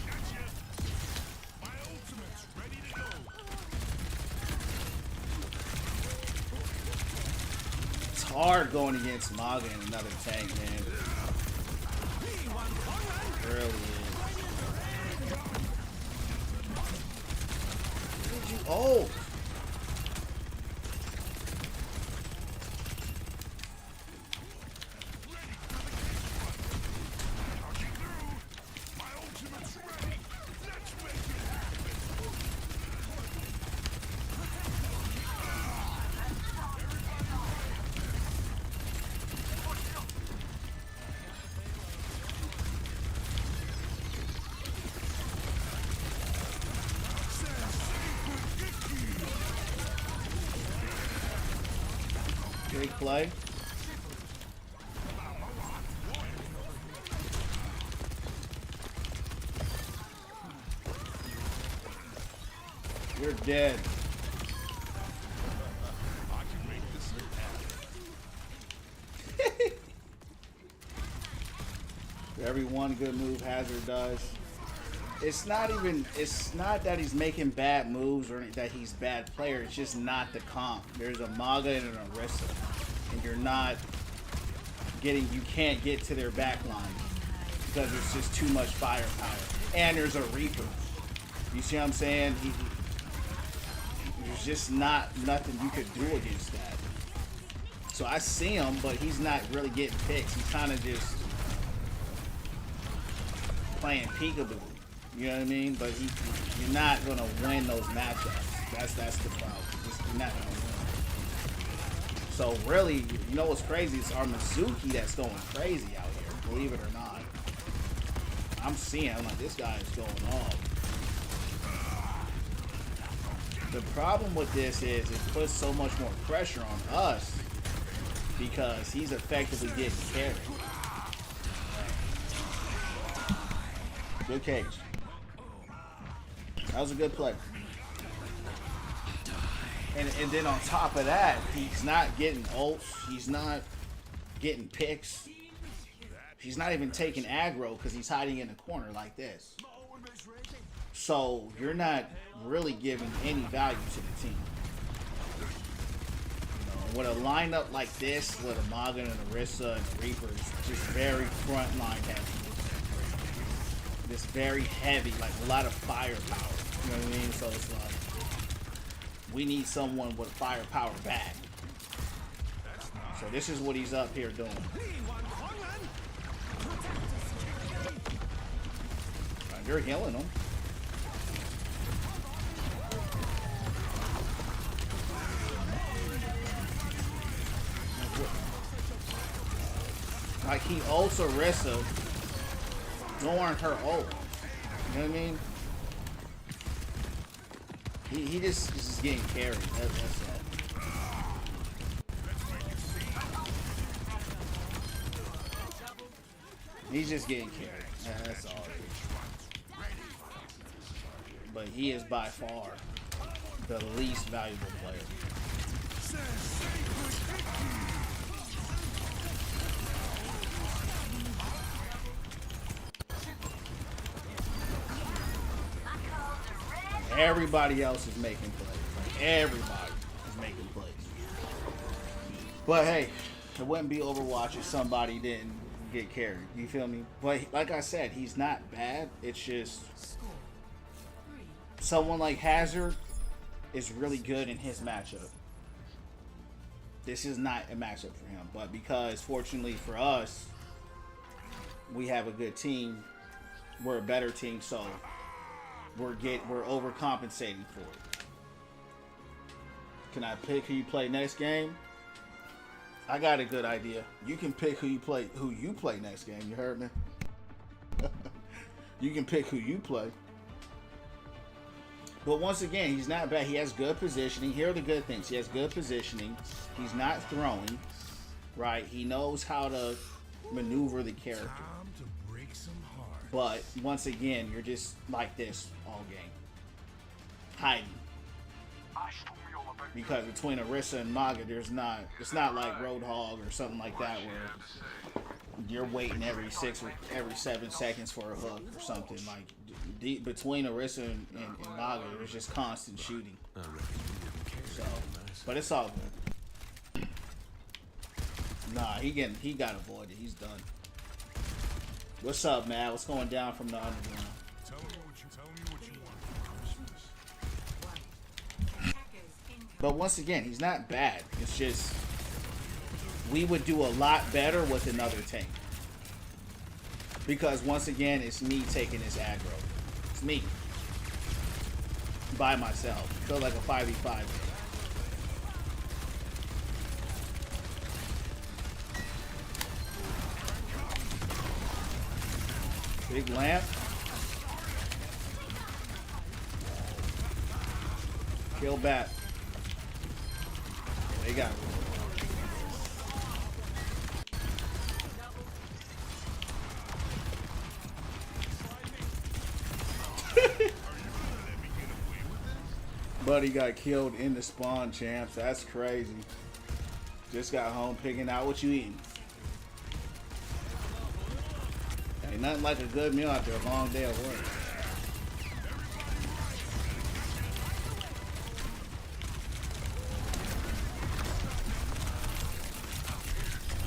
My ultimate's ready to go. It's hard going against Mauga and another tank, man. It really is. What did you? Oh. My ultimate's ready. Let's make it happen. Great play. You're dead. I can make this happen. Every one good move Hazard does. It's not that he's making bad moves or that he's a bad player. It's just not the comp. There's a Mauga and an Orisa, and you can't get to their back line because it's just too much firepower. And there's a Reaper. You see what I'm saying? There's just nothing you could do against that. So I see him, but he's not really getting picks. He's kind of just playing peekaboo. You know what I mean? But you're not gonna win those matchups. That's the problem. You're not gonna win. So really, you know what's crazy? It's our Mizuki that's going crazy out here. Believe it or not, I'm seeing. I'm like, this guy is going off. The problem with this is it puts so much more pressure on us because he's effectively getting carried. Good cage. That was a good play. And then on top of that, he's not getting ults. He's not getting picks. He's not even taking aggro because he's hiding in the corner like this. So you're not really giving any value to the team. You know, with a lineup like this, with a Mauga and a Orisa and Reaper, it's just very frontline heavy. This very heavy, like a lot of firepower. You know what I mean? So it's like we need someone with firepower back. So this is what he's up here doing. You're healing him. Like he ults Orisa during her ult. You know what I mean? He just is getting carried. That's all. He's just getting carried. That's all. But he is by far the least valuable player. Everybody else is making plays. Like, everybody is making plays. But hey, it wouldn't be Overwatch if somebody didn't get carried. You feel me? But like I said, he's not bad. It's just someone like Hazard is really good in his matchup. This is not a matchup for him. But because, fortunately for us, we have a good team. We're a better team, so we're overcompensating for it. Can I pick who you play next game? I got a good idea. You can pick who you play next game. You heard me? You can pick who you play. But once again, he's not bad. He has good positioning. Here are the good things. He has good positioning. He's not throwing, right? He knows how to maneuver the character. Time to break some hearts. But once again, you're just like this all game. Hiding. Because between Orisa and Mauga, it's not like Roadhog or something like that where you're waiting every 7 seconds for a hook or something. Like between Orisa and Mauga, there's just constant shooting. So, but it's all good. Nah, he got avoided. He's done. What's up, man? What's going down from the underground? Tell me what you want for Christmas. But once again, he's not bad. It's just we would do a lot better with another tank. Because once again, it's me taking this aggro. It's me. By myself. Feel like a 5v5. Big lamp. Kill bat. They got it. Buddy got killed in the spawn, champs. That's crazy. Just got home picking out what you eating. Ain't nothing like a good meal after a long day of work.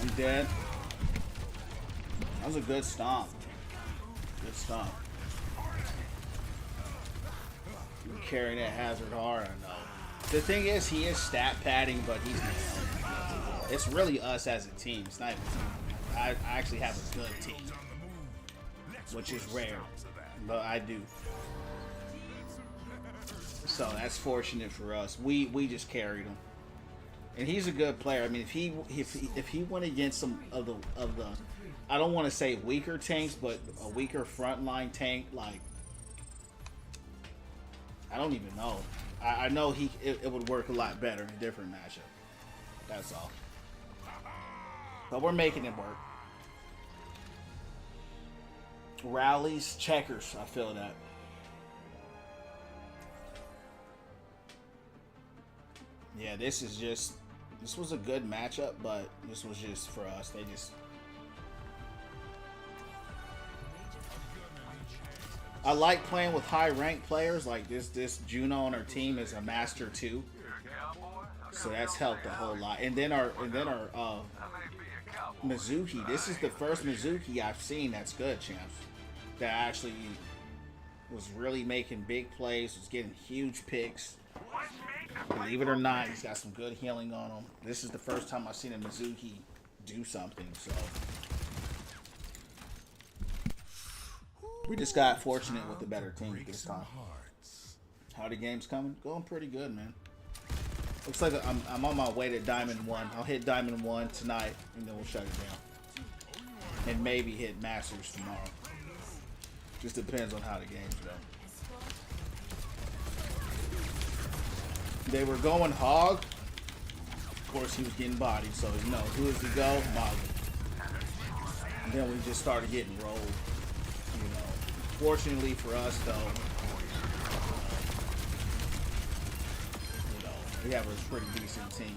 I'm dead. That was a good stomp. Good stomp. You carry that Hazard hard, I know. The thing is, he is stat padding, but he's not. It's really us as a team. It's not even. I actually have a good team, which is rare, but I do. So that's fortunate for us. We just carried him, and he's a good player. I mean, if he went against some of the I don't want to say weaker tanks, but a weaker frontline tank, like I don't even know. I know it would work a lot better in a different matchup. That's all. But we're making it work. Rallies, checkers. I feel that. Yeah, this was a good matchup, but this was just for us. They just. I like playing with high ranked players like this Juno on our team is a master 2. So that's helped a whole lot. And then our Mizuki. This is the first Mizuki I've seen that's good, champs. That actually was really making big plays, was getting huge picks. Believe it or not, he's got some good healing on him. This is the first time I've seen a Mizuki do something, so we just got fortunate with the better team this time. How the game's coming? Going pretty good, man. Looks like I'm on my way to Diamond 1. I'll hit Diamond 1 tonight, and then we'll shut it down. And maybe hit Masters tomorrow. Just depends on how the games go. They were going hog. Of course, he was getting bodied, so you know, who does he go? Mauga. And then we just started getting rolled. You know, fortunately for us, though, We have a pretty decent team.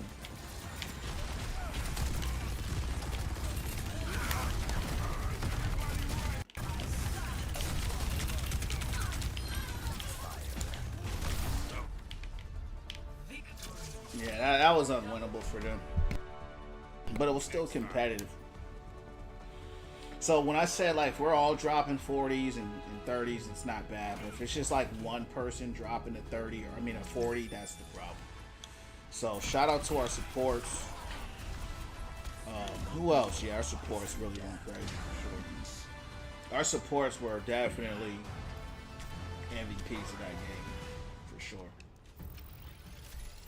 Yeah, that was unwinnable for them. But it was still competitive. So when I said like if we're all dropping 40s and 30s, it's not bad. But if it's just like one person dropping a 30 or I mean a 40, that's the problem. So shout out to our supports. Who else? Yeah, our supports really went crazy for sure. Our supports were definitely MVPs of that game for sure.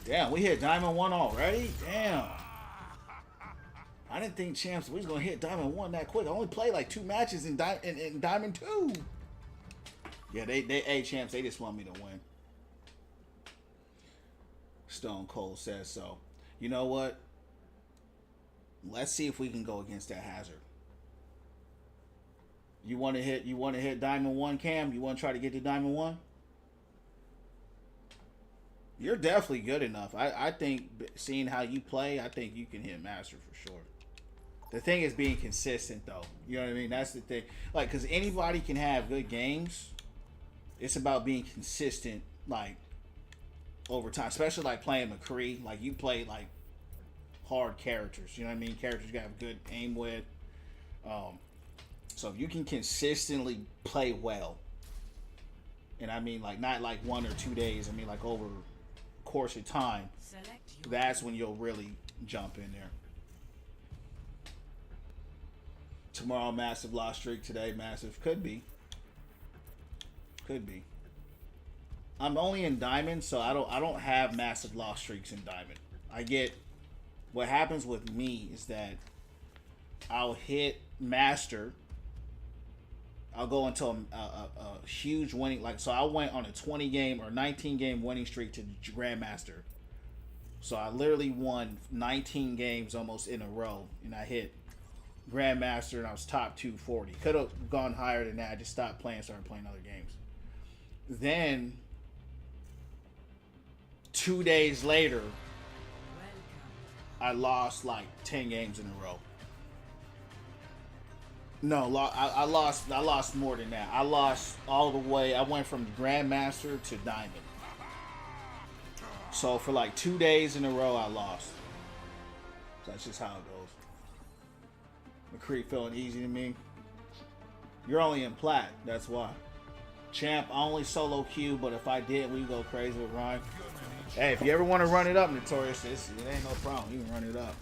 Damn, we hit Diamond 1 already? Damn. I didn't think champs we was gonna hit Diamond 1 that quick. I only played like 2 matches in Diamond 2. Yeah, hey champs, they just want me to win. Stone Cold says so. You know what? Let's see if we can go against that hazard. You wanna hit Diamond 1, Cam? You wanna try to get to Diamond 1? You're definitely good enough. I think seeing how you play, I think you can hit Master for sure. The thing is being consistent, though. You know what I mean? That's the thing. Like, because anybody can have good games. It's about being consistent, like, over time. Especially, like, playing McCree. Like, you play, like, hard characters. You know what I mean? Characters you got good aim with. So, if you can consistently play well, and I mean, like, not, like, 1 or 2 days. I mean, like, over the course of time, that's when you'll really jump in there. Tomorrow, massive loss streak. Today, massive. Could be. Could be. I'm only in Diamond, so I don't have massive loss streaks in Diamond. I get what happens with me is that I'll hit Master. I'll go into a huge winning, like, so I went on a 20 game or 19 game winning streak to Grandmaster. So I literally won 19 games almost in a row, and I hit Grandmaster, and I was top 240. Could have gone higher than that. I just stopped playing, started playing other games. Then 2 days later, I lost like 10 games in a row. No, I lost more than that. I lost all the way. I went from Grandmaster to Diamond. So for like 2 days in a row, I lost. So that's just how it goes. McCree feeling easy to me. You're only in plat, that's why. Champ, I only solo queue, but if I did, we go crazy with Ryan. Hey, if you ever want to run it up, Notorious, it ain't no problem. You can run it up.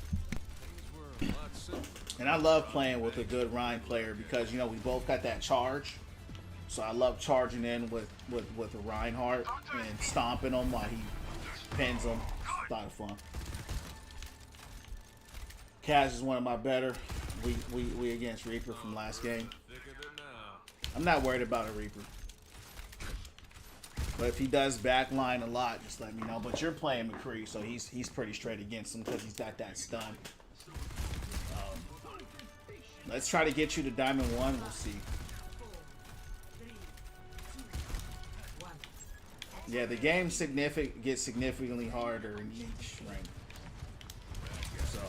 And I love playing with a good Ryan player because, you know, we both got that charge. So I love charging in with a Reinhardt and stomping him while he pins him. It's a lot of fun. Kaz is one of my better. We against Reaper from last game. I'm not worried about a Reaper. But if he does backline a lot, just let me know. But you're playing McCree, so he's pretty straight against him because he's got that stun. Let's try to get you to Diamond 1. We'll see. Yeah, the game gets significantly harder in each rank. So.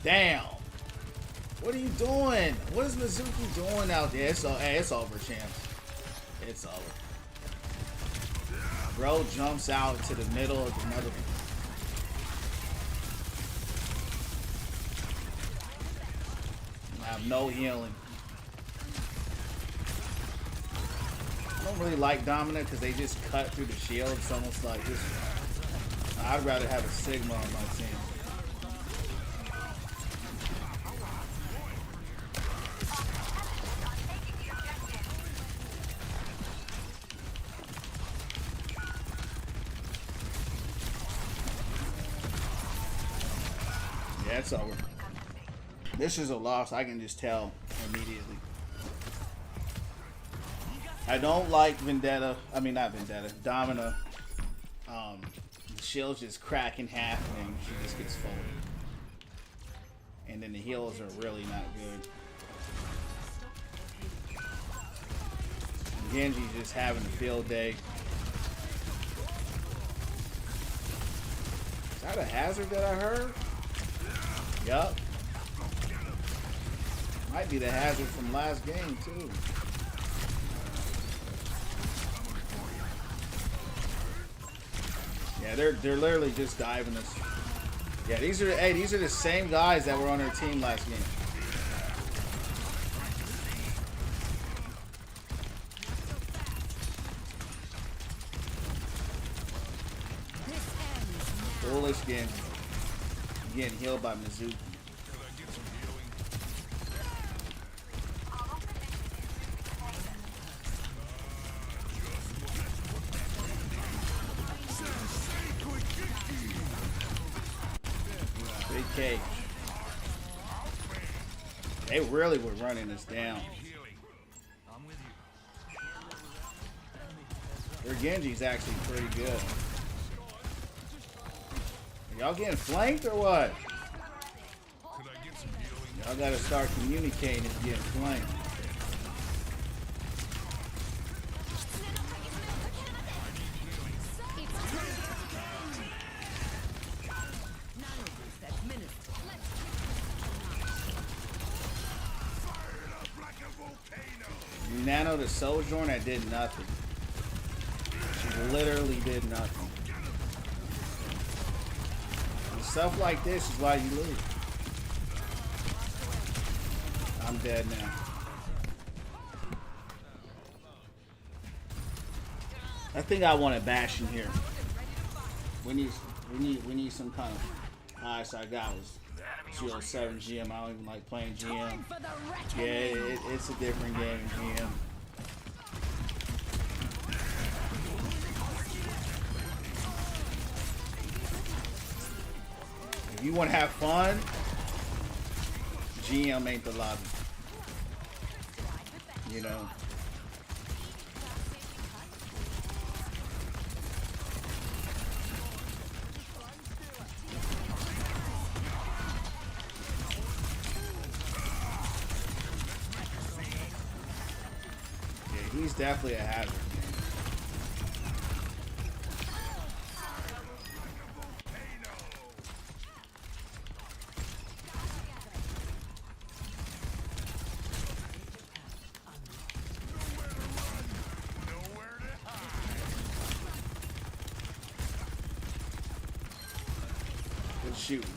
Damn. What are you doing? What is Mizuki doing out there? It's over, champs. It's over. Bro jumps out to the middle of another. I have no healing. I don't really like Dominant because they just cut through the shield. It's almost like this. I'd rather have a Sigma on my team. Yeah, it's over. This is a loss. I can just tell immediately. I don't like Vendetta. I mean, not Vendetta. Domina. The shield's just crack in half and then she just gets folded. And then the heals are really not good. Genji's just having a field day. Is that a hazard that I heard? Yup. Might be the hazard from last game too. Yeah, they're literally just diving us. Yeah, these are the same guys that were on our team last game. Foolish Genji. Getting healed by Mizuki. Big cage. They really were running us down. Their Genji's actually pretty good. Y'all getting flanked or what? Y'all gotta start communicating if you're getting flanked. Nano the Sojourn that did nothing. She literally did nothing. And stuff like this is why you lose. I'm dead now. I think I want a bash in here. We need some kind of highest I got was 07 GM. I don't even like playing GM. Yeah, it's a different game in GM. If you want to have fun, GM ain't the lobby. You know. He's definitely a hazard. Good shooting.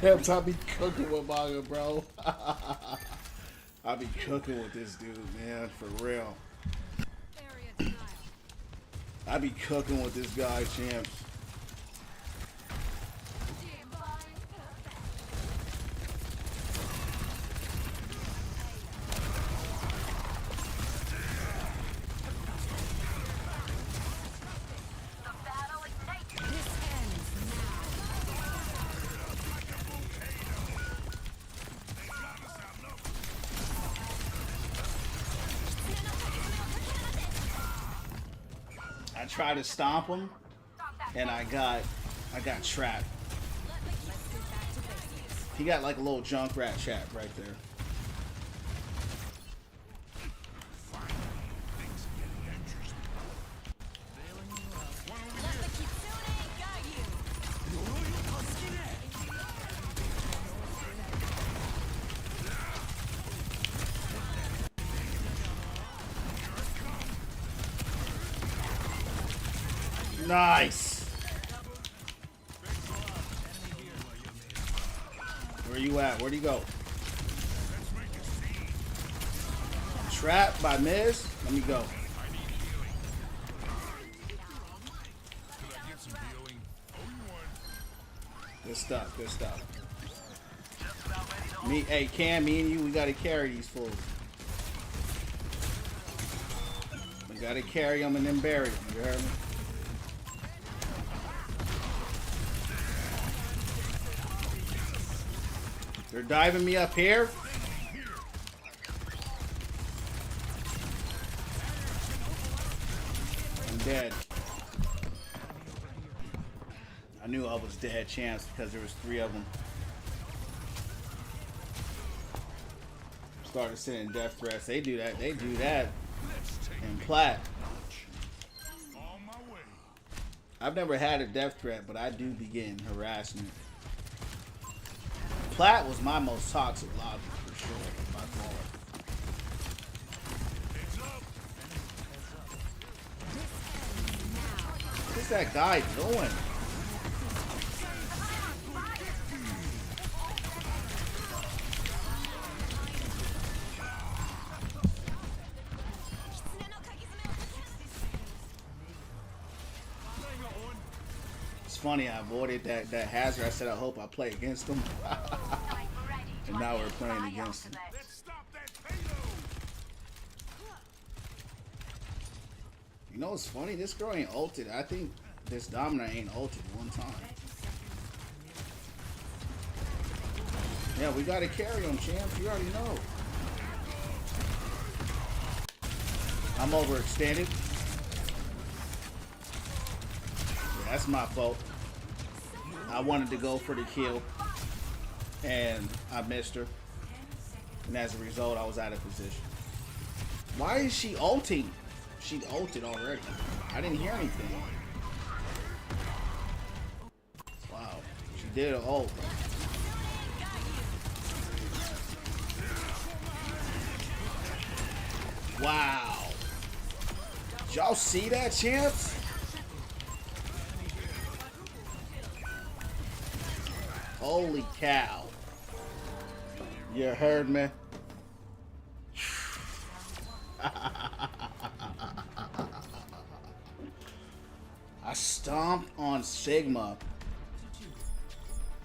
Champs, I be cooking with Mauga, bro. I be cooking with this dude, man, for real. I be cooking with this guy, Champs. I tried to stomp him, and I got trapped. He got like a little Junkrat trap right there. Nice. Where you at? Where'd he go? Trapped by Miz. Let me go. Good stuff. Good stuff. Hey, Cam, me and you, we gotta carry these fools. We gotta carry them and then bury them. You heard me? They're diving me up here. I'm dead. I knew I was dead, chance, because there was 3 of them. Started sending death threats. They do that. They do that in Plat. On my way. I've never had a death threat, but I do be getting harassment. Plat was my most toxic lobby for sure, by far. What's that guy doing? It's funny, I avoided that hazard. I said I hope I play against him. And now we're playing against him. Let's stop that payload. You know what's funny? This girl ain't ulted. I think this Domina ain't ulted one time. Yeah, we gotta carry him, champs. You already know. I'm overextended. Yeah, that's my fault. I wanted to go for the kill, and I missed her. And as a result, I was out of position. Why is she ulting? She ulted already. I didn't hear anything. Wow. She did an ult. Wow. Did y'all see that, champs? Holy cow. You heard me? I stomped on Sigma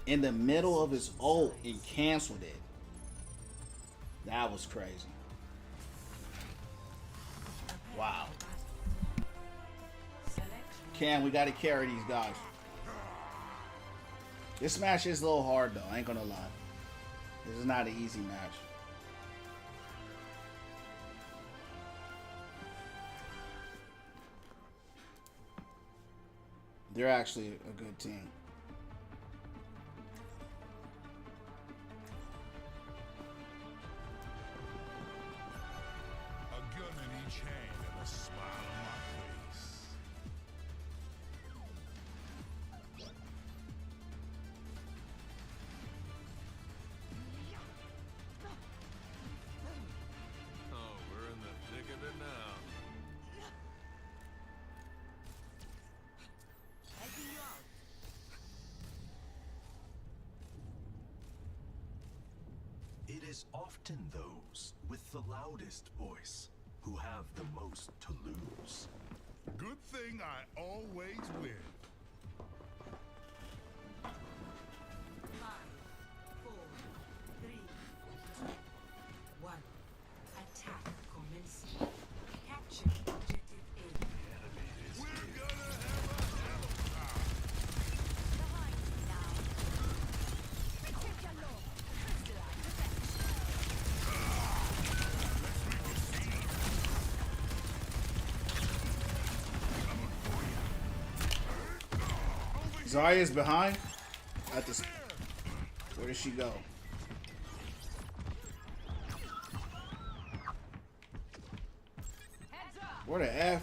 in the middle of his ult and canceled it. That was crazy. Wow. Cam, we gotta carry these guys. This match is a little hard though, I ain't gonna lie. This is not an easy match. They're actually a good team. A gun in each hand and a smile on my face. Oh, we're in the thick of it now. It is often those with the loudest voice who have the most to lose. Good thing I always win. 5, 4, 3, 2, 1. Attack commencing. Capture objective A. We're gonna have a hell of a time. Zarya's behind. At the. Where did she go? Where the F?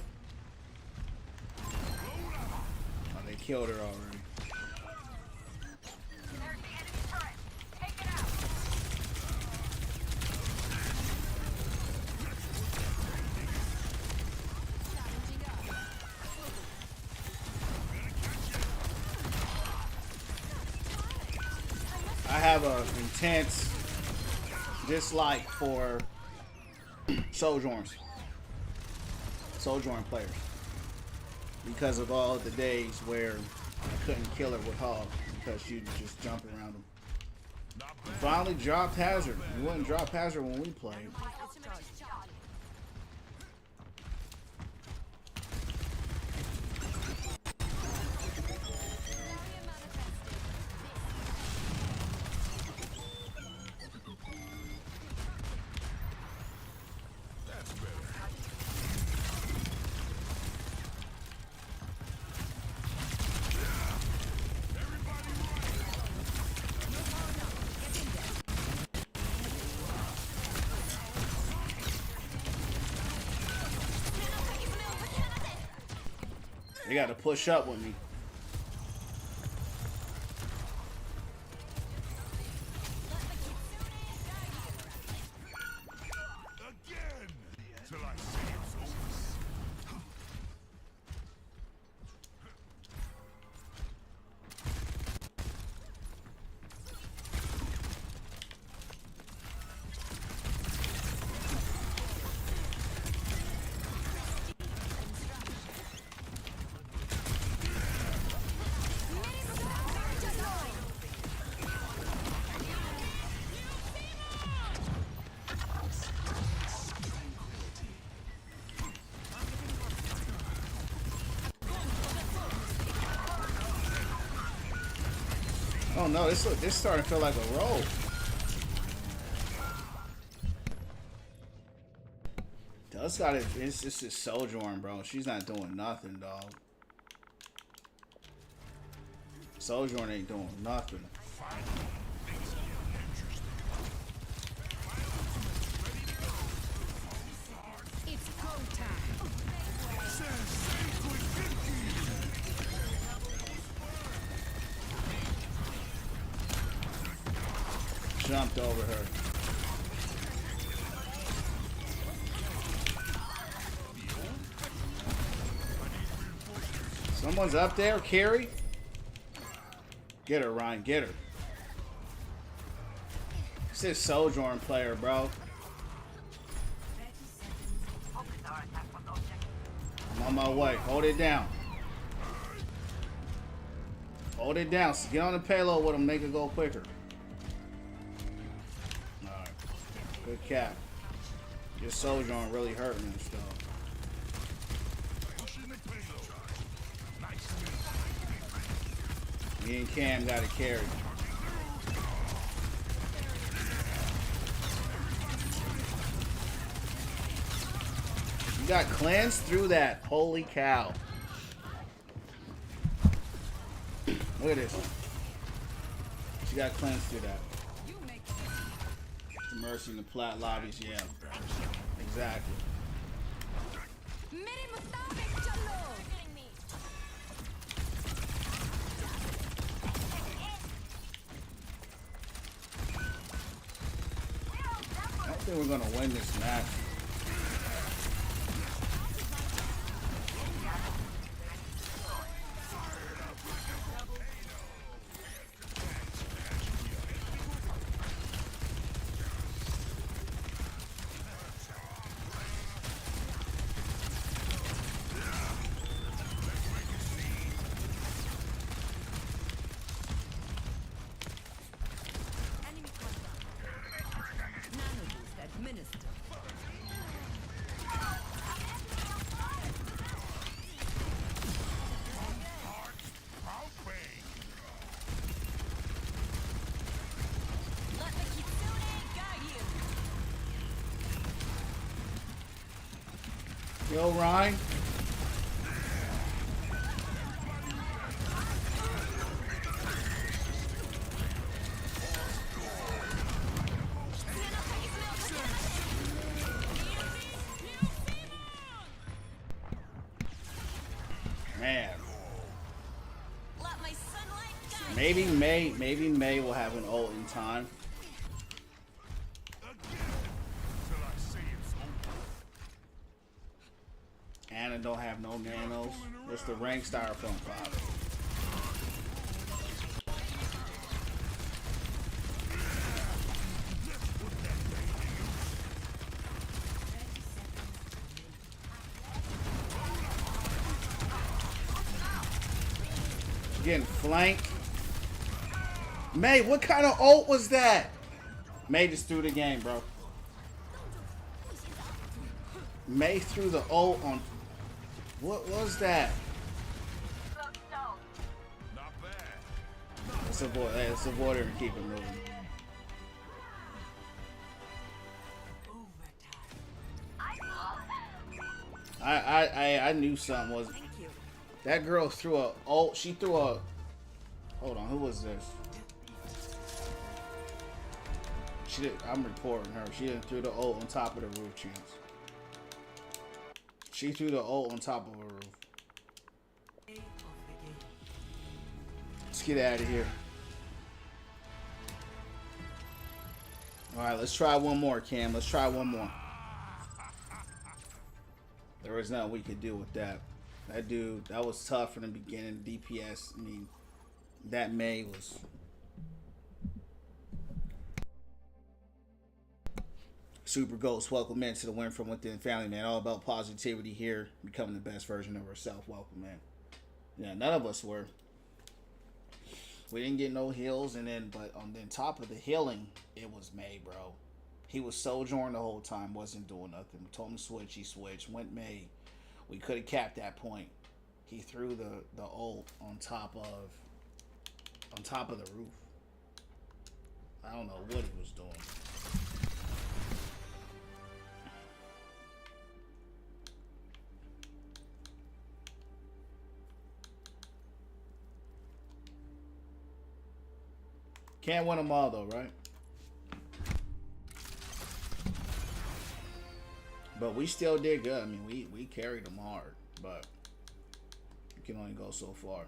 Oh, they killed her already. There's the enemy turret. Take it out. I have an intense dislike for Sojourn players because of all the days where I couldn't kill her with Hog because she'd just jump around them. Finally dropped Hazard. You wouldn't drop Hazard when we played. They got to push up with me. Again! Till I see it's over. Oh no, this starting to feel like a roll. Dust got it. This is Sojourn, bro. She's not doing nothing, dog. Sojourn ain't doing nothing. It's go time. Jumped over her. Someone's up there, Carrie. Get her, Ryan. Get her. This is Sojourn player, bro. I'm on my way. Hold it down. Hold it down. So get on the payload with him. Make it go quicker. Alright. Good cap. Your Sojourn really hurting and stuff. Me and Cam got to carry. You got cleansed through that. Holy cow. Look at this. She got cleansed through that. Mercy in the plat lobbies, yeah. Exactly. I don't think we're gonna win this match. Yo, Ryan. Man. Maybe May will have an ult in time. Anna don't have no nanos. It's the rank styrofoam father. Getting flanked. May, what kind of ult was that? May just threw the game, bro. May threw the ult on. What was that? Not bad. Let's avoid her and keep it moving. I knew something was. That girl threw a ult. She threw a. Hold on, who was this? She did. I'm reporting her. She didn't threw the ult on top of the roof, Chance. She threw the ult on top of a roof. Let's get out of here. All right, let's try one more, Cam. Let's try one more. There was nothing we could do with that. That dude, that was tough from the beginning. DPS, I mean, that May was... Super Ghost, welcome in to the Win From Within family, man. All about positivity here, becoming the best version of ourselves. Welcome, man. Yeah, none of us were. We didn't get no heals, and then, but on top of the healing, it was May, bro. He was sojourning the whole time, wasn't doing nothing. We told him to switch, he switched. Went May. We could have capped that point. He threw the ult on top of the roof. I don't know what he was doing. Can't win them all though, right? But we still did good. I mean, we carried them hard, but you can only go so far.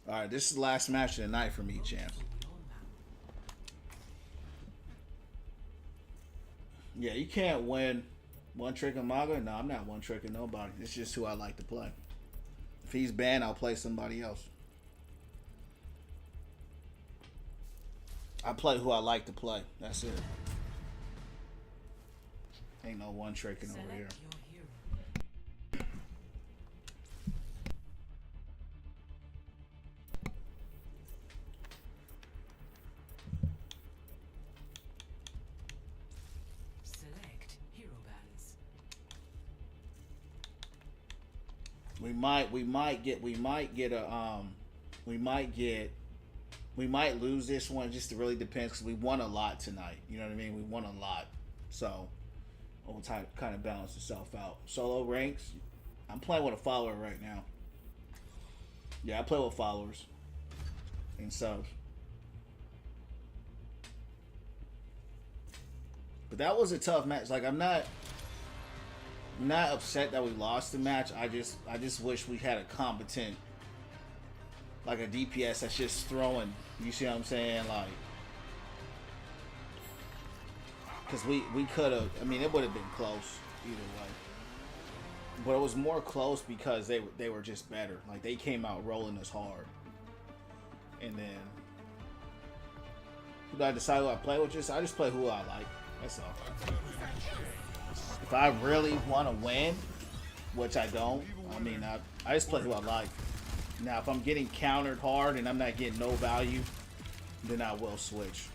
All right, this is the last match of the night for me, champ. Yeah, you can't win one trick on Mauga. No, I'm not one tricking nobody. It's just who I like to play. If he's banned, I'll play somebody else. I play who I like to play. That's it. Ain't no one tricking over here. Select hero balance. We might lose this one. Just it really depends because we won a lot tonight. You know what I mean? We won a lot, so we'll kind of balance itself out. Solo ranks. I'm playing with a follower right now. Yeah, I play with followers and subs. But that was a tough match. Like I'm not upset that we lost the match. I just wish we had a competent, like a DPS that's just throwing. You see what I'm saying? Like, because we could have. I mean, it would have been close either way. But it was more close because they were just better. Like they came out rolling us hard, and then who I decide who I play with? I just play who I like. That's all. If I really want to win, which I don't, I mean, I just play who I like. Now, if I'm getting countered hard and I'm not getting no value, then I will switch.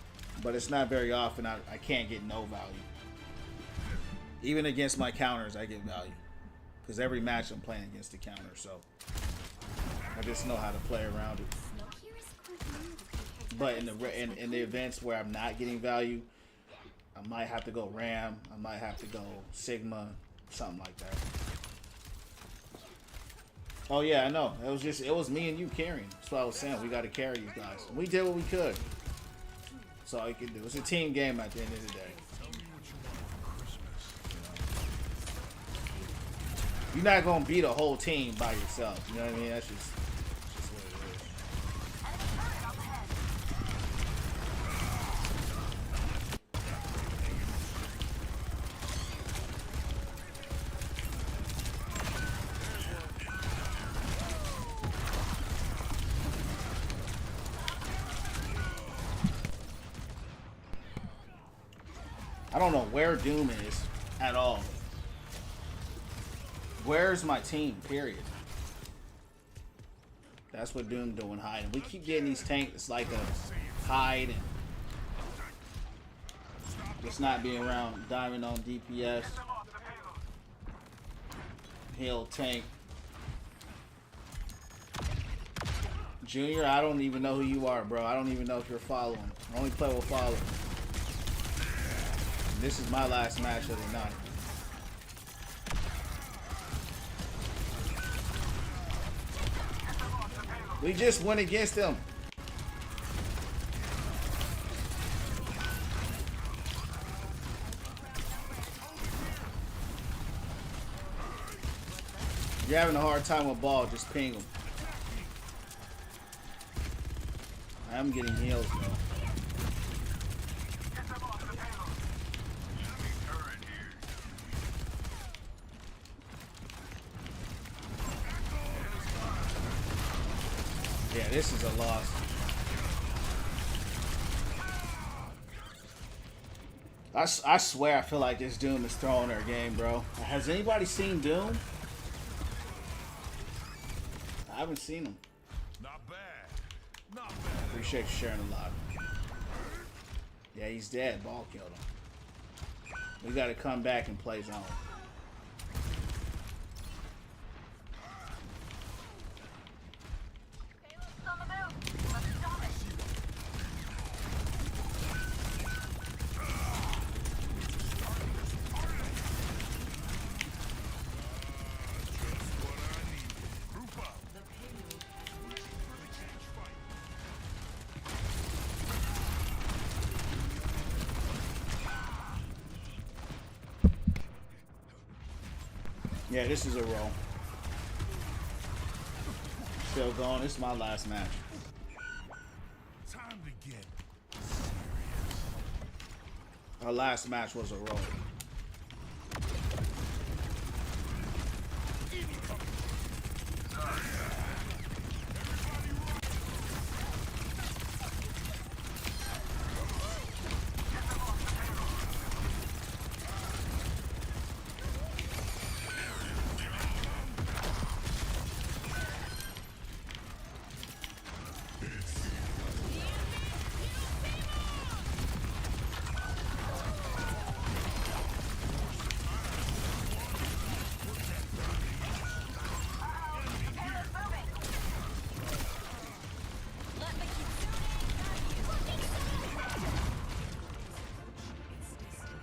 But it's not very often I can't get no value. Even against my counters, I get value. Because every match I'm playing against the counter, so I just know how to play around it. But in the events where I'm not getting value, I might have to go Ram, I might have to go Sigma, something like that. Oh yeah, I know. It was me and you carrying. That's what I was saying. We got to carry you guys. We did what we could. That's all you can do. It's a team game at the end of the day. You're not gonna beat a whole team by yourself. You know what I mean? That's just what it is. I don't know where Doom is at all. Where's my team? Period. That's what Doom doing, hiding. We keep getting these tanks. It's like a hide and just not being around. Diamond on DPS. Heal tank. Junior, I don't even know who you are, bro. I don't even know if you're following. I only play with followers. This is my last match of the night. We just went against them. you're having a hard time with ball, just ping him. I'm getting heals though. Yeah, this is a loss. I swear I feel like this Doom is throwing their game, bro. Has anybody seen Doom? I haven't seen him. Not bad. Not bad. Appreciate you sharing a lot. Yeah, he's dead. Ball killed him. We gotta come back and play zone. Payload's on the move. Let's stop it. Just what I need. Group up. The payload has reached For the cage fight. Yeah, this is a roll. Still going. This is my last match. Time to get Our last match was a roll. Payload's moving.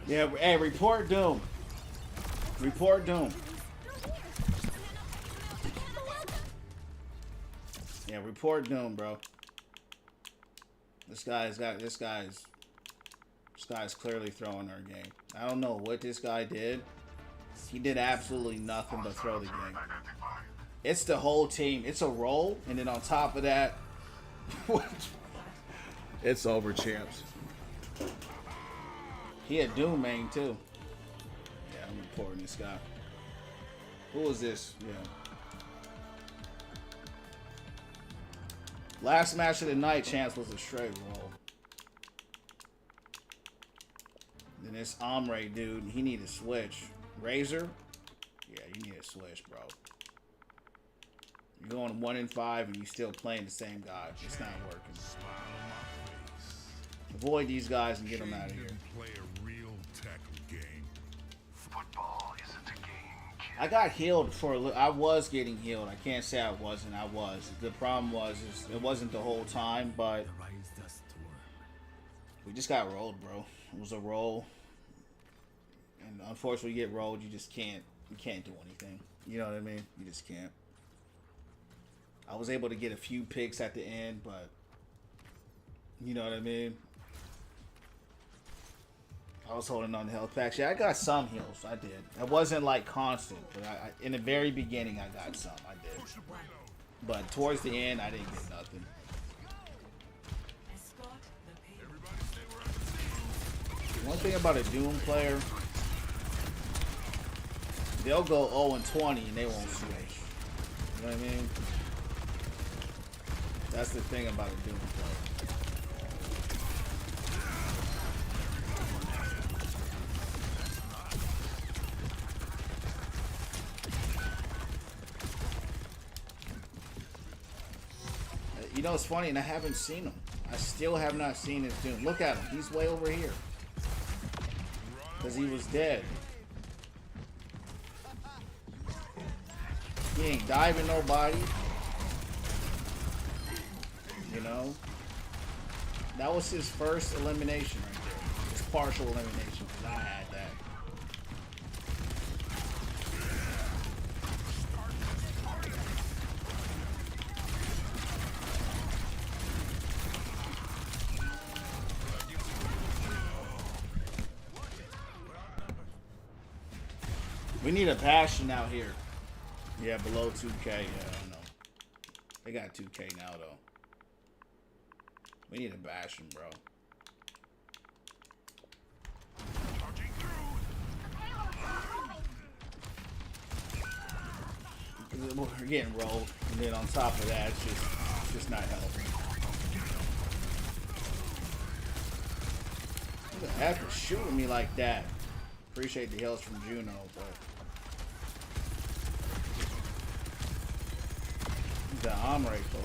Yeah, hey, report Doom. Report Doom. Yeah, report Doom, bro. This guy's clearly throwing our game. I don't know what this guy did. He did absolutely nothing but throw the game. It's the whole team. It's a roll, and then on top of that, it's over, champs. He had Doom main too. Yeah, I'm reporting this guy. Who was this? Yeah. Last match of the night, Chance was a straight roll. Then this Omre dude, he need to switch. Razor? Yeah, you need to switch, bro. You're going 1-5 and you still playing the same guy. It's not working. smile on my face. Avoid these guys and get them out of here. Didn't play a real tackle game. Football isn't a game, kid. I got healed for a little. I was getting healed. I can't say I wasn't. I was. The problem was is it wasn't the whole time, but we just got rolled, bro. It was a roll, and unfortunately, you get rolled. You just can't. You can't do anything. You know what I mean? You just can't. I was able to get a few picks at the end, but you know what I mean. I was holding on to health packs. Yeah, I got some heals. I did. It wasn't like constant, but I in the very beginning, I got some. I did. But towards the end, I didn't get nothing. escort the payload. Everybody stay where I can see you. One thing about a Doom player, they'll go 0-20 and they won't switch. You know what I mean? That's the thing about a Doom player. You know, it's funny, and I haven't seen him. I still have not seen his Doom. Look at him. He's way over here. Because he was dead. He ain't diving nobody. You know? That was his first elimination right there. His partial elimination, because I had that. We need a Bastion out here. Yeah, below 2K. Yeah, I know. They got 2K now, though. We need to bash them, bro. Charging through. We're getting rolled, and then on top of that, it's just not helping. Who the heck is shooting me like that? Appreciate the heals from Juno, but the arm rifle.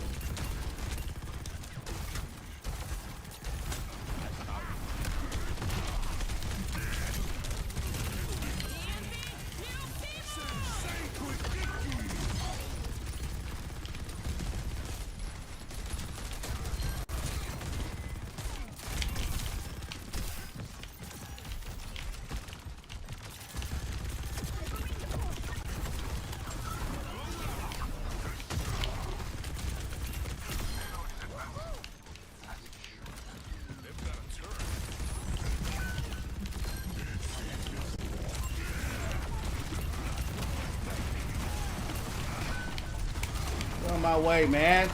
On my way, man.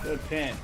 Good pin.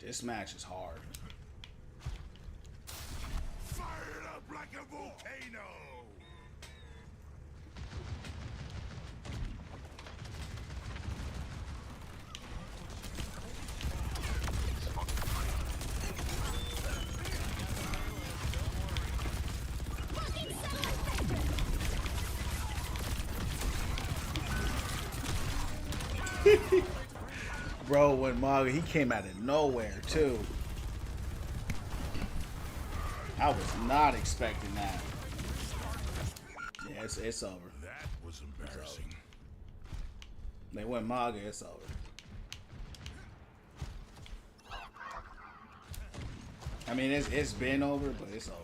This match is hard. Fire it up like a volcano. Bro, when Mauga, he came out of nowhere, too. I was not expecting that. Yeah, it's over. That was embarrassing. They went Mauga, it's over. I mean, it's been over, but it's over.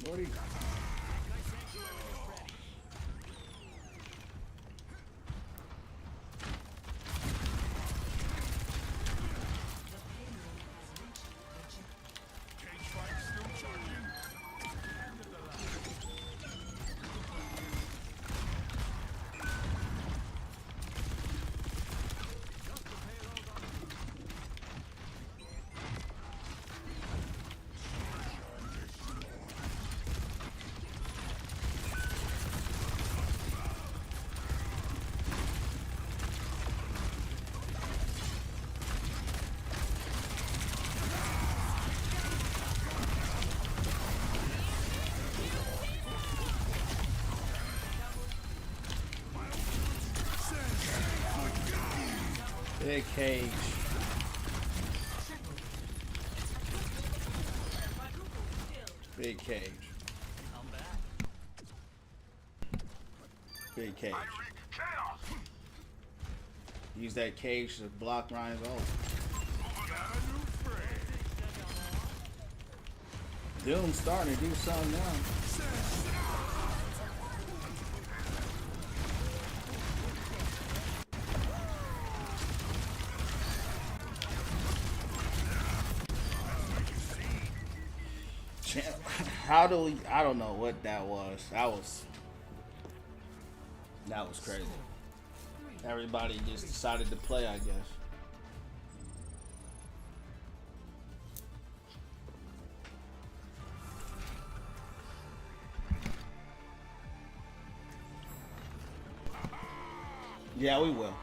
What are you? Big cage. Big cage. Big cage. Use that cage to block Ryan's ult. Doom's starting to do something now. How do we? I don't know what that was. That was crazy. Everybody just decided to play, I guess. Yeah, we will.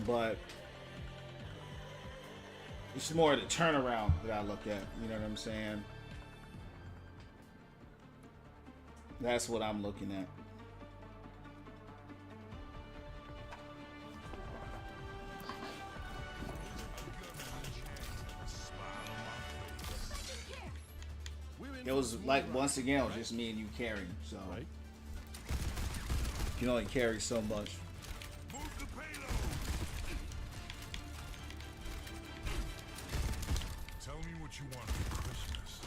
But it's more the turnaround that I look at. You know what I'm saying? That's what I'm looking at. It was like, once again, it was just me and you carrying, so you can only carry so much. Tell me what you want for Christmas.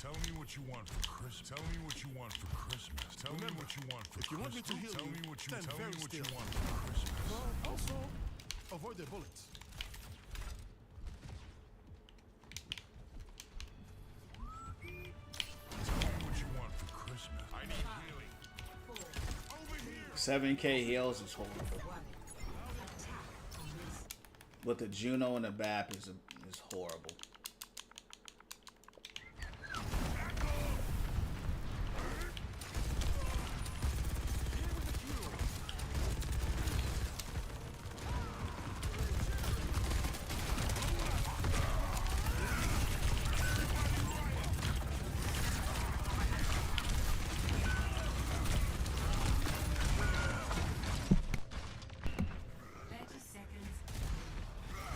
Tell me what you want for Christmas. Tell me what you want for Christmas. Tell me what you want for If you want me to Christmas. heal Tell you, me what you stand tell me very what you still. want for Christmas. But also, avoid the bullets. Tell me what you want for Christmas. I need healing. Over here. 7K heals is horrible. But the Juno and the BAP is horrible.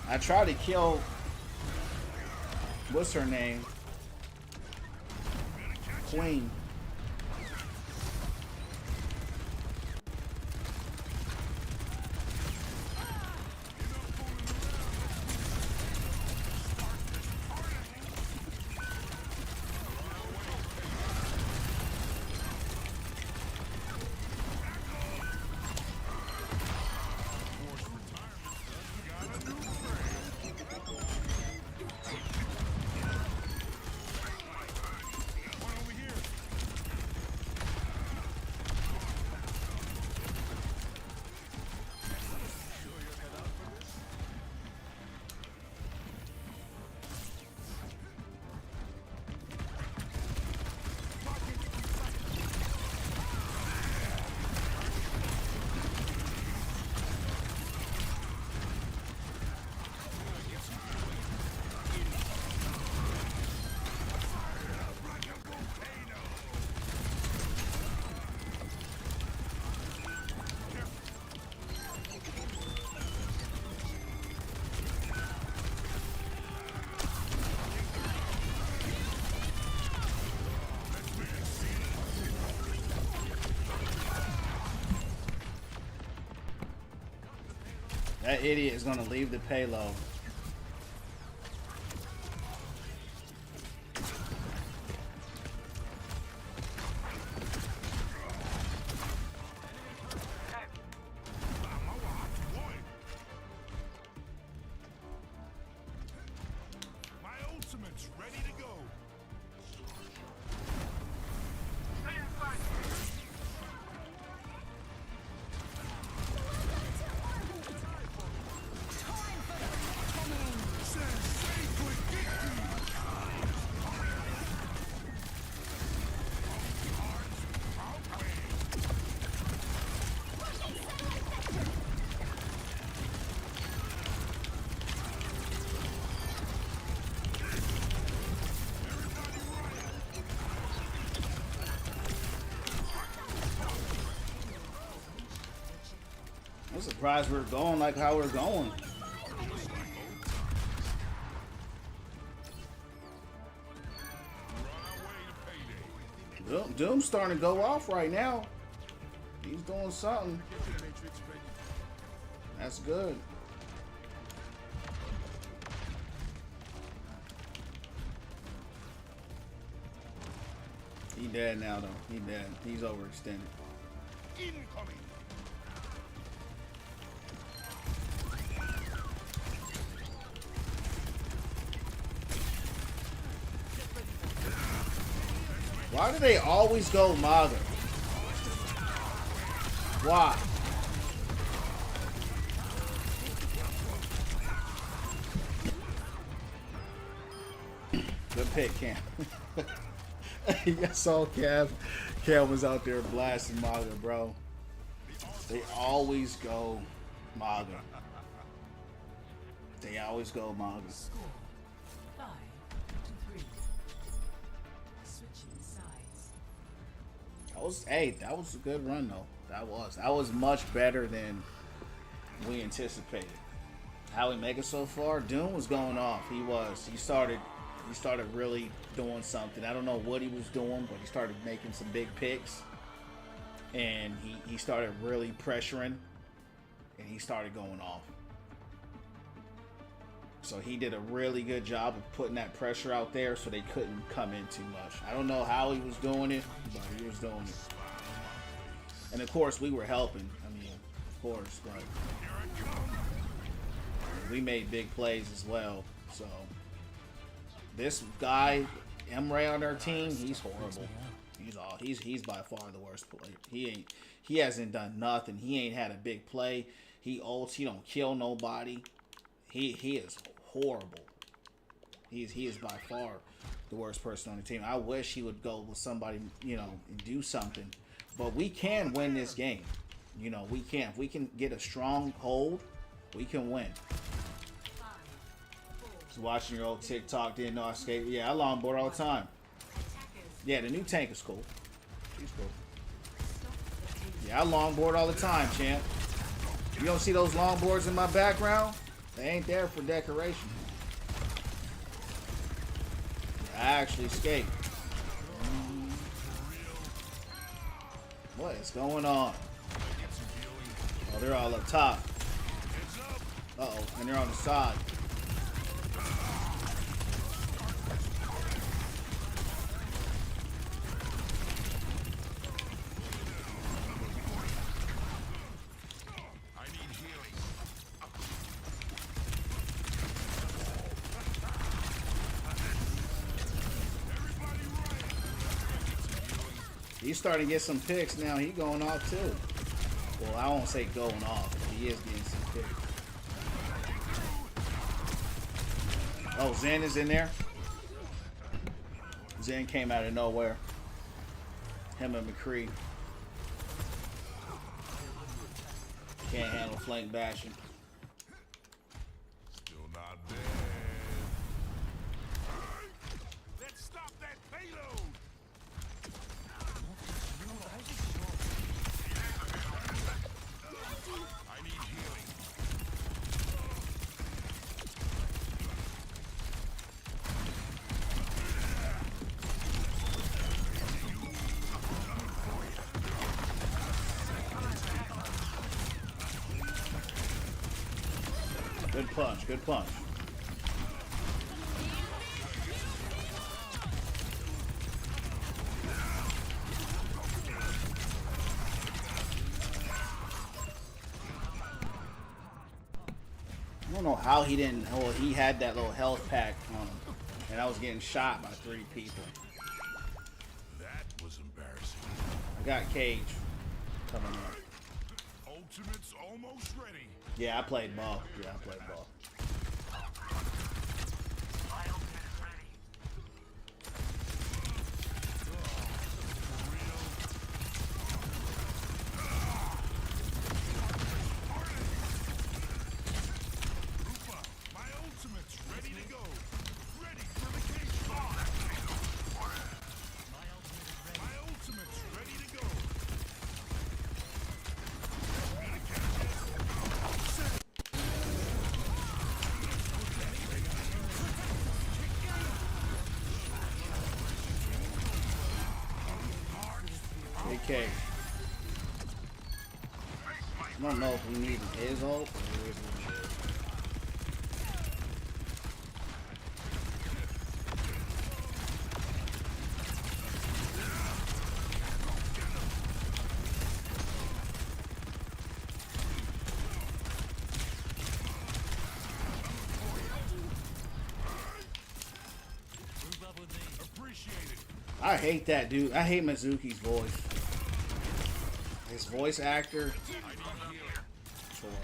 I tried to kill, what's her name? Queen. That idiot is gonna leave the payload. My ultimate's ready to go. surprised we're going like how we're going. Doom's starting to go off right now. He's doing something. That's good. He dead now though. He dead. He's overextended. Incoming. Why do they always go Mauga? Why? Good pick, Cam. I saw Cam. Cam was out there blasting Mauga, bro. They always go Mauga. They always go Mauga. 5-3. Switching sides. That was a good run though. That was much better than we anticipated. How we make it so far? Doom was going off. He started really doing something. I don't know what he was doing, but he started making some big picks. And he started really pressuring, and he started going off. So he did a really good job of putting that pressure out there so they couldn't come in too much. I don't know how he was doing it, but he was doing it. And of course, we were helping. I mean, of course, but we made big plays as well. So this guy, Emre on our team, he's horrible. He's by far the worst player. He hasn't done nothing. He ain't had a big play. He ults. He don't kill nobody. He is horrible. He is by far the worst person on the team. I wish he would go with somebody, you know, and do something. But we can win this game. You know, we can. If we can get a strong hold, we can win. Just watching your old TikTok, didn't know I skate. Yeah, I longboard all the time. Yeah, the new tank is cool. She's cool. Yeah, I longboard all the time, champ. You don't see those longboards in my background? They ain't there for decoration. I actually skate. What is going on? Oh, they're all up top. Uh-oh, and they're on the side. He's starting to get some picks now. He going off too. Well, I won't say going off, but he is getting some picks. Oh, Zen is in there. Zen came out of nowhere. Him and McCree. Can't handle flank bashing. Still not dead. Let's stop that payload. I need healing. Good punch, good punch. I don't know how he didn't. Well, he had that little health pack on him, and I was getting shot by 3 people. That was embarrassing. I got Cage coming up. Ultimate's almost ready. Yeah, I played ball. Yeah, I played ball. My ultimate is ready. Rupa, my ultimate's ready to go. Ready for the cage fight. My ultimate's ready to go. Cage. I don't know if we need his ult or his ult. I hate that dude. I hate Mizuki's voice. His voice actor. It's horrible.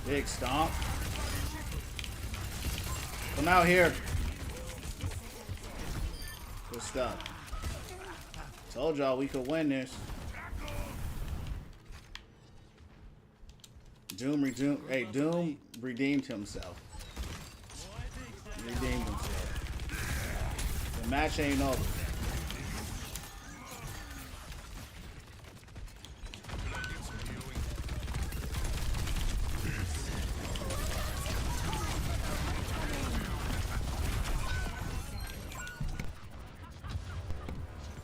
Big stomp. Come out here. Good stuff. Told y'all we could win this. Doom redeemed himself. Redeemed himself. The match ain't over.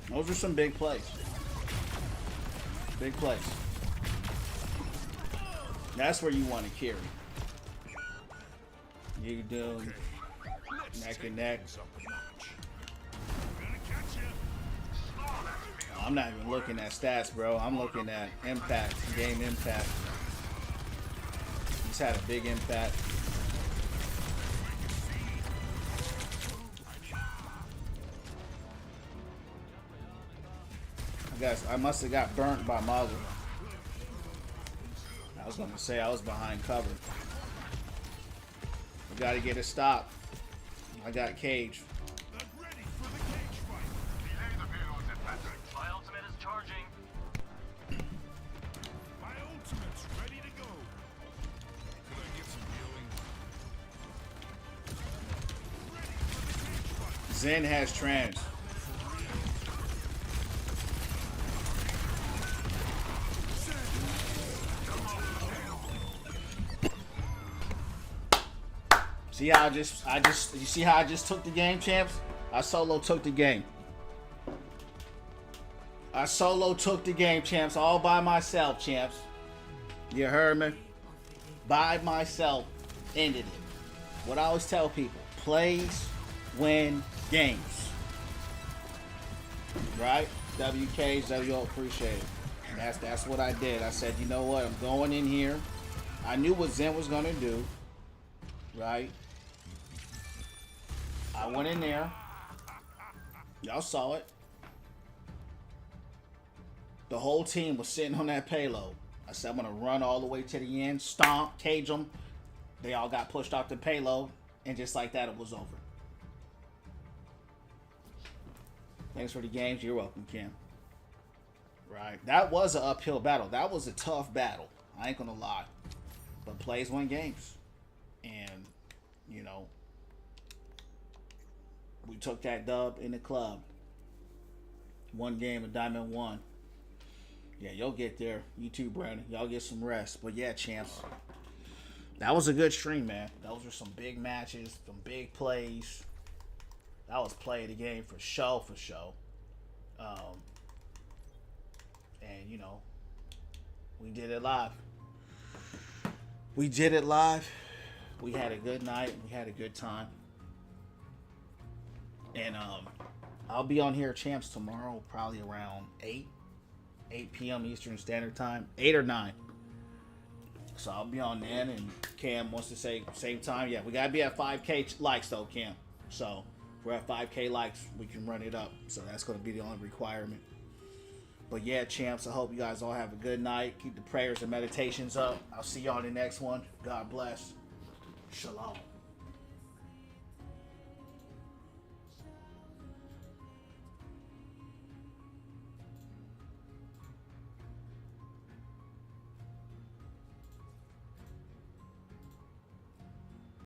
Those are some big plays. Big plays. That's where you want to carry. You do neck and neck. I'm not even looking at stats, bro. I'm looking at impact, game impact. He's had a big impact. I guess I must have got burnt by Mauga. I was gonna say I was behind cover. We gotta get a stop. I got Cage. Ready for the cage fight. My ultimate is charging. My ultimate's ready to go. Could I get some healing? Ready for the cage fight. Zen has trans. See how you see how I just took the game, champs? I solo took the game. I solo took the game, champs, all by myself, champs. You heard me? By myself, ended it. What I always tell people, plays win games. Right? WKs, WO, appreciate it. And that's what I did. I said, you know what? I'm going in here. I knew what Zen was gonna do. Right? I went in there. Y'all saw it. The whole team was sitting on that payload. I said, I'm going to run all the way to the end, stomp, cage them. They all got pushed off the payload. And just like that, it was over. Thanks for the games. You're welcome, Kim. Right. That was an uphill battle. That was a tough battle. I ain't going to lie. But plays win games. And, you know, we took that dub in the club. One game of Diamond 1. Yeah, you'll get there. You too, Brandon. Y'all get some rest. But yeah, champs. That was a good stream, man. Those were some big matches, some big plays. That was play of the game for show, for show. And, you know, we did it live. We did it live. We had a good night. We had a good time. And I'll be on here, champs, tomorrow, probably around 8 p.m. Eastern Standard Time. 8 or 9. So I'll be on then, and Cam wants to say same time. Yeah, we got to be at 5K likes, though, Cam. So if we're at 5K likes, we can run it up. So that's going to be the only requirement. But yeah, champs, I hope you guys all have a good night. Keep the prayers and meditations up. I'll see y'all in the next one. God bless. Shalom.